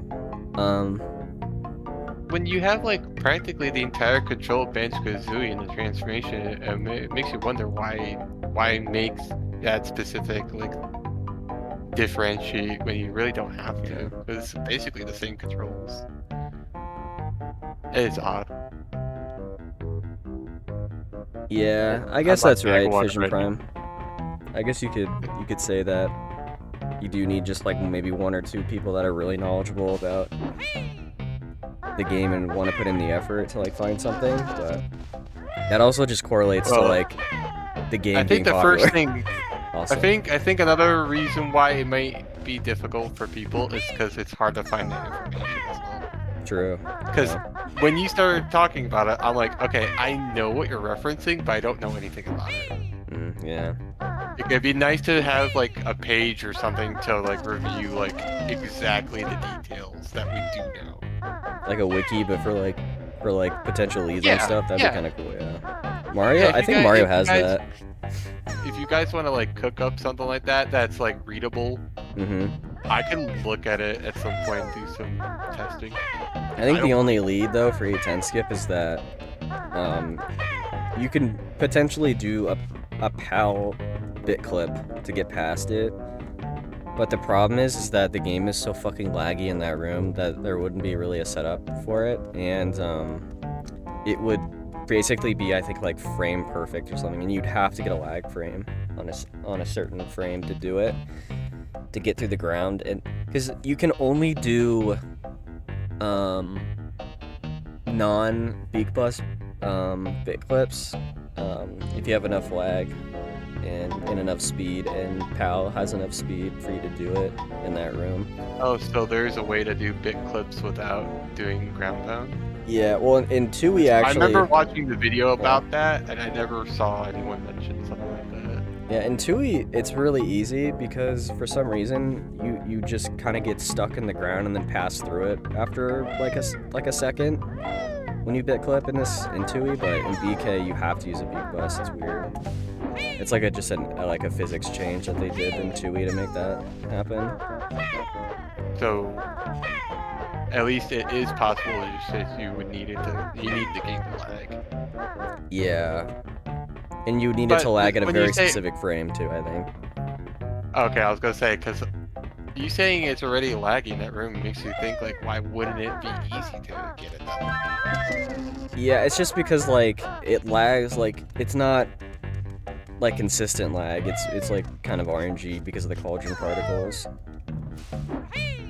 When you have like practically the entire control of Banjo-Kazooie in the transformation, it makes you wonder why it makes that specific like differentiate when you really don't have to, because it's basically the same controls. It's odd. yeah, I guess I'm that's not right, back one Fission already. Prime. I guess you could say that you do need just like maybe one or two people that are really knowledgeable about the game and want to put in the effort to like find something, but that also just correlates to Well, like the game I being think the popular. first thing, Also. I think another reason why it might be difficult for people is because it's hard to find that information as well. True. Because Yeah. when you started talking about it, I'm like, okay, I know what you're referencing, but I don't know anything about it. Yeah. It'd be nice to have like a page or something to like review like exactly the details that we do know. Like a wiki, but for like potential leads and Yeah, stuff. That'd yeah. be kind of cool. Yeah. Mario. Yeah, if I you think guys- Mario if you has guys- that. If you guys want to like cook up something like that, that's like readable, I can look at it at some point and do some testing. I think the only lead though for 810 skip is that you can potentially do a PAL bit clip to get past it. But the problem is that the game is so fucking laggy in that room that there wouldn't be really a setup for it, and it would basically be, I think, like frame perfect or something, and you'd have to get a lag frame on a certain frame to do it, to get through the ground, and because you can only do non-beak bus bit clips if you have enough lag and enough speed, and PAL has enough speed for you to do it in that room. Oh, so there's a way to do bit clips without doing ground pound? Yeah, well, in Tooie actually. I remember watching the video about that, and I never saw anyone mention something like that. Yeah, in Tooie, it's really easy because for some reason you just kind of get stuck in the ground and then pass through it after like a second when you bit clip in Tooie, but in BK you have to use a beak bus. It's weird. It's like a physics change that they did in Tooie to make that happen. So at least it is possible. It's just you need the game to lag. Yeah, and you need it But to lag at a when you very say- specific frame too, I think. Okay, I was gonna say, because you saying it's already laggy in that room makes you think like, why wouldn't it be easy to get it done? Yeah, it's just because like it lags, like it's not like consistent lag. It's like kind of RNG because of the cauldron particles.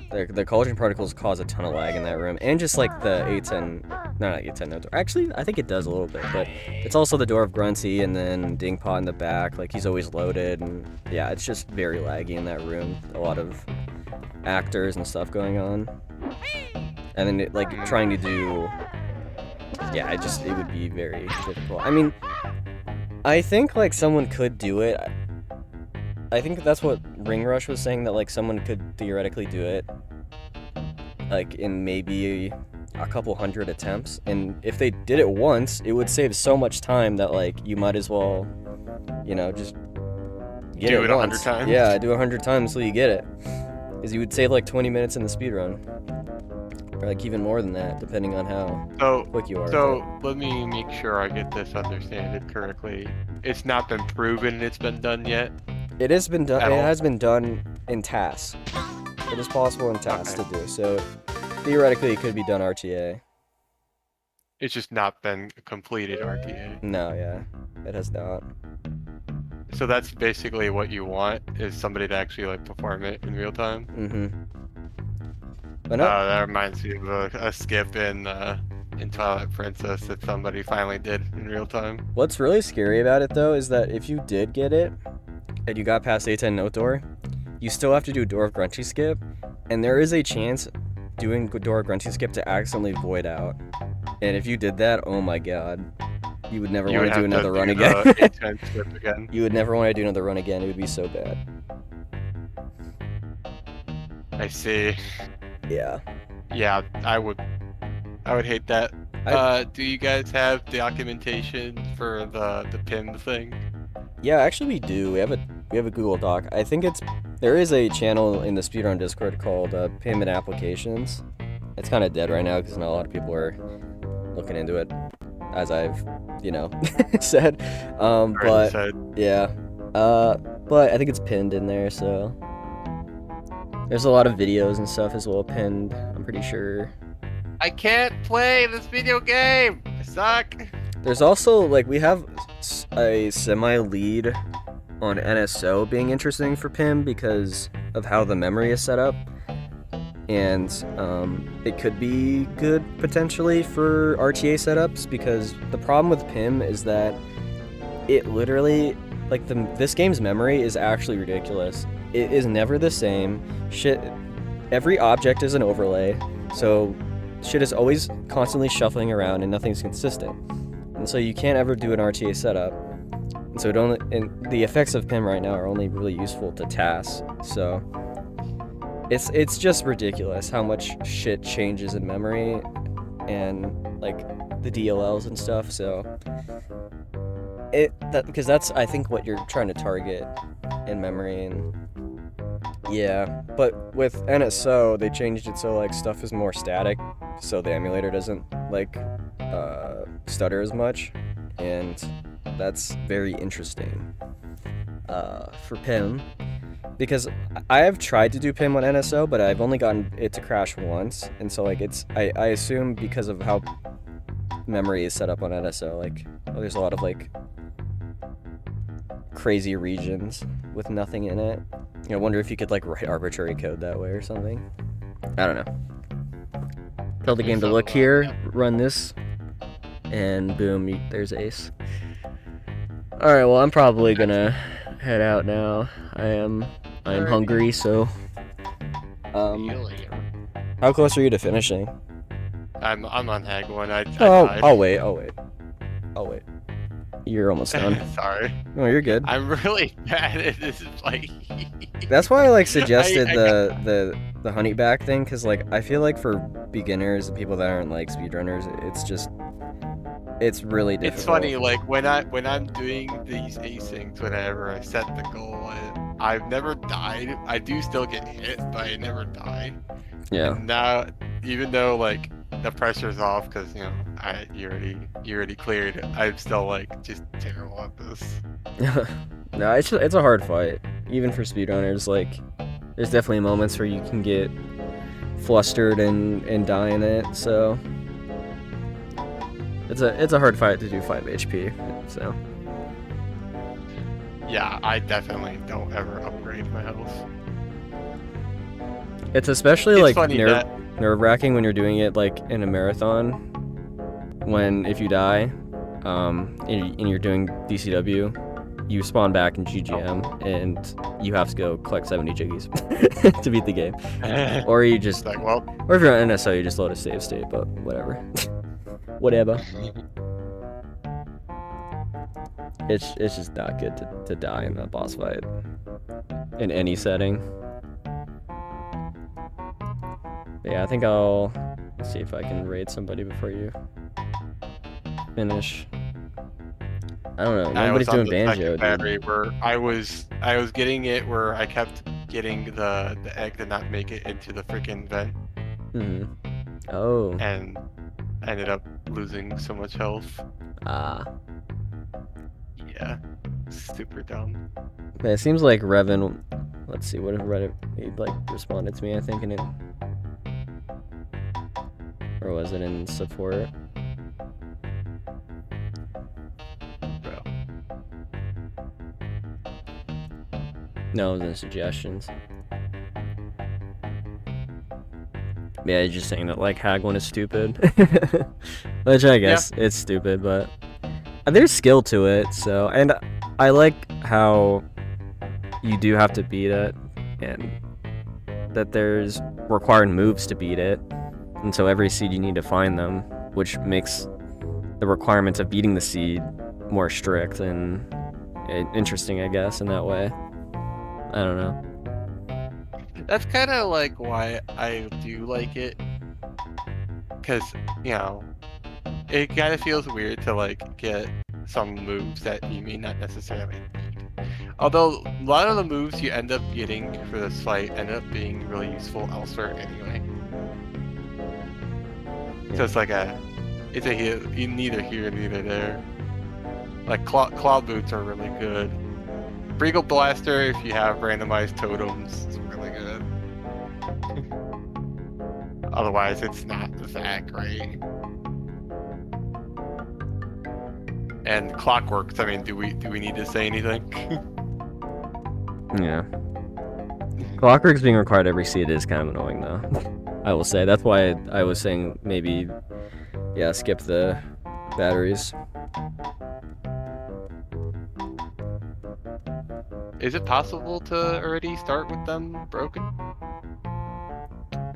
The cauldron particles cause a ton of lag in that room, and just like the 810, not 810 no door. Actually, I think it does a little bit, but it's also the door of Grunty and then Dingpot in the back. Like he's always loaded, and yeah, it's just very laggy in that room. A lot of actors and stuff going on, and then it, like trying to do, yeah, it would be very difficult. I mean, I think like someone could do it. I think that's what Ring Rush was saying, that like someone could theoretically do it like in maybe a couple hundred attempts, and if they did it once, it would save so much time that like you might as well, you know, just get Do it it 100 once. times? Yeah, do 100 times till you get it, because you would save like 20 minutes in the speedrun, or like even more than that depending on how So quick you are. So let me make sure I get this understand it correctly. It's not been proven it's been done yet. It has been done. At It all? has been done in tasks. It is possible in tasks Okay. to do. So theoretically, it could be done RTA. It's just not been completed RTA. No, yeah, it has not. So that's basically what you want, is somebody to actually like perform it in real time. But no, That reminds me of a skip in Twilight Princess that somebody finally did in real time. what's really scary about it though is that if you did get it and you got past A10 note door, you still have to do Door of Grunchy skip, and there is a chance doing Door of Grunchy skip to accidentally void out. And if you did that, oh my god, you would never You want would to do have another run do again. the A10 skip again. You would never want to do another run again. It would be so bad. I see. Yeah. Yeah, I would hate that. Do you guys have documentation for the pin thing? Yeah, actually we do. We have a Google Doc. I think there is a channel in the speedrun Discord called Pim and Applications. It's kind of dead right now because not a lot of people are looking into it, as I've, said. But Said. yeah. But I think it's pinned in there, so there's a lot of videos and stuff as well pinned, I'm pretty sure. I can't play this video game. I suck. There's also, we have a semi-lead on NSO being interesting for Pim because of how the memory is set up. And it could be good, potentially, for RTA setups, because the problem with Pim is that it literally, this game's memory is actually ridiculous. It is never the same. Every object is an overlay, so shit is always constantly shuffling around and nothing's consistent. And so you can't ever do an RTA setup. And so the effects of PIM right now are only really useful to tasks. So it's just ridiculous how much shit changes in memory and the DLLs and stuff. So because that's I think what you're trying to target in memory. And yeah, but with NSO they changed it so stuff is more static, so the emulator doesn't stutter as much, and that's very interesting for PIM, because I have tried to do PIM on NSO, but I've only gotten it to crash once, and so I assume because of how memory is set up on NSO, there's a lot of crazy regions with nothing in it. I wonder if you could write arbitrary code that way or something. I don't know. Tell the game to look here, run this, and boom, there's Ace. Alright, well, I'm probably gonna head out now. I am hungry, so how close are you to finishing? I'm on Hag 1. I died. I'll wait. You're almost done. Sorry. No, you're good. I'm really bad at this That's why I suggested the honeyback thing, because I feel for beginners and people that aren't speedrunners, it's really difficult. It's funny, when I'm doing these asyncs, whenever I set the goal, I've never died. I do still get hit, but I never die. Yeah. And now, even though the pressure's off because you already cleared, I'm still just terrible at this. No, it's a hard fight, even for speedrunners. There's definitely moments where you can get flustered and die in it. So it's a hard fight to do 5 HP. So Yeah, I definitely don't ever upgrade my health. it's especially It's funny nerve-wracking when you're doing it in a marathon. If you die, and you're doing DCW, you spawn back in GGM, and you have to go collect 70 Jiggies to beat the game. Or you just, or if you're on NSO, you just load a save state, but whatever. Whatever. It's just not good to die in a boss fight in any setting. But yeah, I think I'll see if I can raid somebody before you finish. I don't know. Nobody's doing Banjo, battery where I was getting it where I kept getting the egg to not make it into the freaking vent. Mm-hmm. Oh. And I ended up losing so much health. Ah. Yeah. Super dumb. Yeah, it seems like Revan. Let's see, what if Reddit he like responded to me? I think in it, or was it in support? Bro. No, it was in suggestions. Yeah, he's just saying that like Hagwon is stupid, which I guess it's stupid, but there's skill to it. So, and I like how you do have to beat it, and that there's required moves to beat it, and so every seed you need to find them, which makes the requirements of beating the seed more strict and interesting, I guess, in that way. I don't know. That's kind of like why I do like it, because you know, it kind of feels weird to like get some moves that you may not necessarily need. Although a lot of the moves you end up getting for this fight end up being really useful elsewhere anyway. So it's like it's neither here neither there. Like claw boots are really good. Regal Blaster, if you have randomized totems, is really good. Otherwise, it's not that great. And Clockworks. I mean, do we need to say anything? Yeah. Clockworks being required every seed is kind of annoying, though. I will say. That's why I was saying maybe, yeah, skip the batteries. Is it possible to already start with them broken?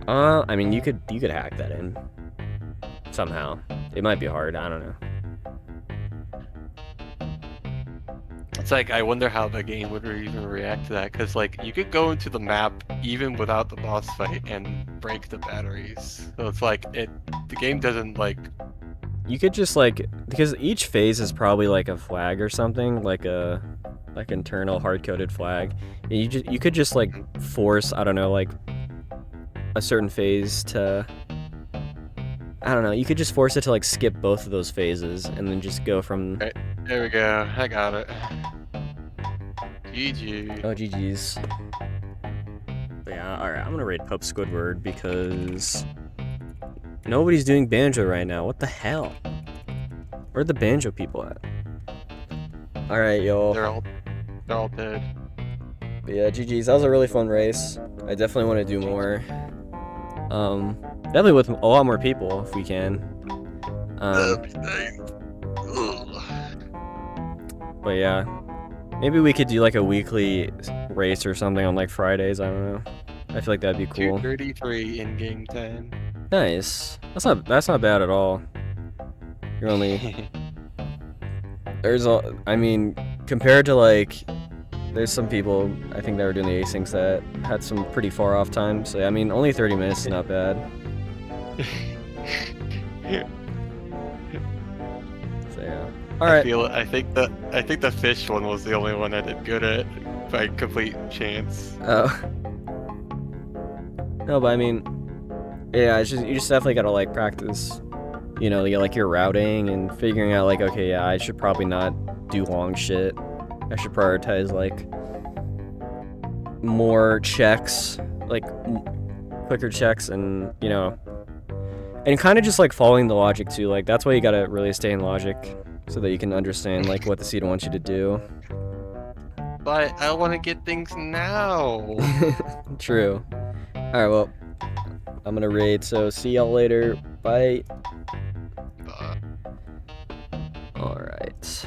I mean, you could hack that in somehow. It might be hard. I don't know. It's like, I wonder how the game would even react to that, because like you could go into the map even without the boss fight and break the batteries. So it's like the game doesn't like. You could just like, because each phase is probably like a flag or something, like a internal hard-coded flag. And you could just like force, I don't know, like a certain phase to, I don't know, you could just force it to like skip both of those phases and then just go from. Right, there we go. I got it. GG. Oh, GG's. But yeah, alright, I'm gonna raid Pope Squidward because nobody's doing Banjo right now. What the hell? Where are the Banjo people at? Alright, y'all. They're all dead. But yeah, GG's. That was a really fun race. I definitely want to do more. Definitely with a lot more people if we can. But yeah, maybe we could do like a weekly race or something on like Fridays. I don't know. I feel like that'd be cool. 2:33 in game 10. Nice. That's not bad at all. You're only I mean, compared to like, there's some people I think that were doing the asyncs that had some pretty far off times. So I mean, only 30 minutes is not bad. So yeah. All right. I think the fish one was the only one I did good at by complete chance. Oh. No, but I mean, yeah, you just definitely gotta like practice. You know, like your routing and figuring out like, okay, yeah, I should probably not do long shit. I should prioritize like more checks, like quicker checks, and you know, and kind of just like following the logic too. Like that's why you gotta really stay in logic so that you can understand like what the seed wants you to do. But I want to get things now. True. All right, well, I'm gonna raid. So see y'all later. Bye. All right.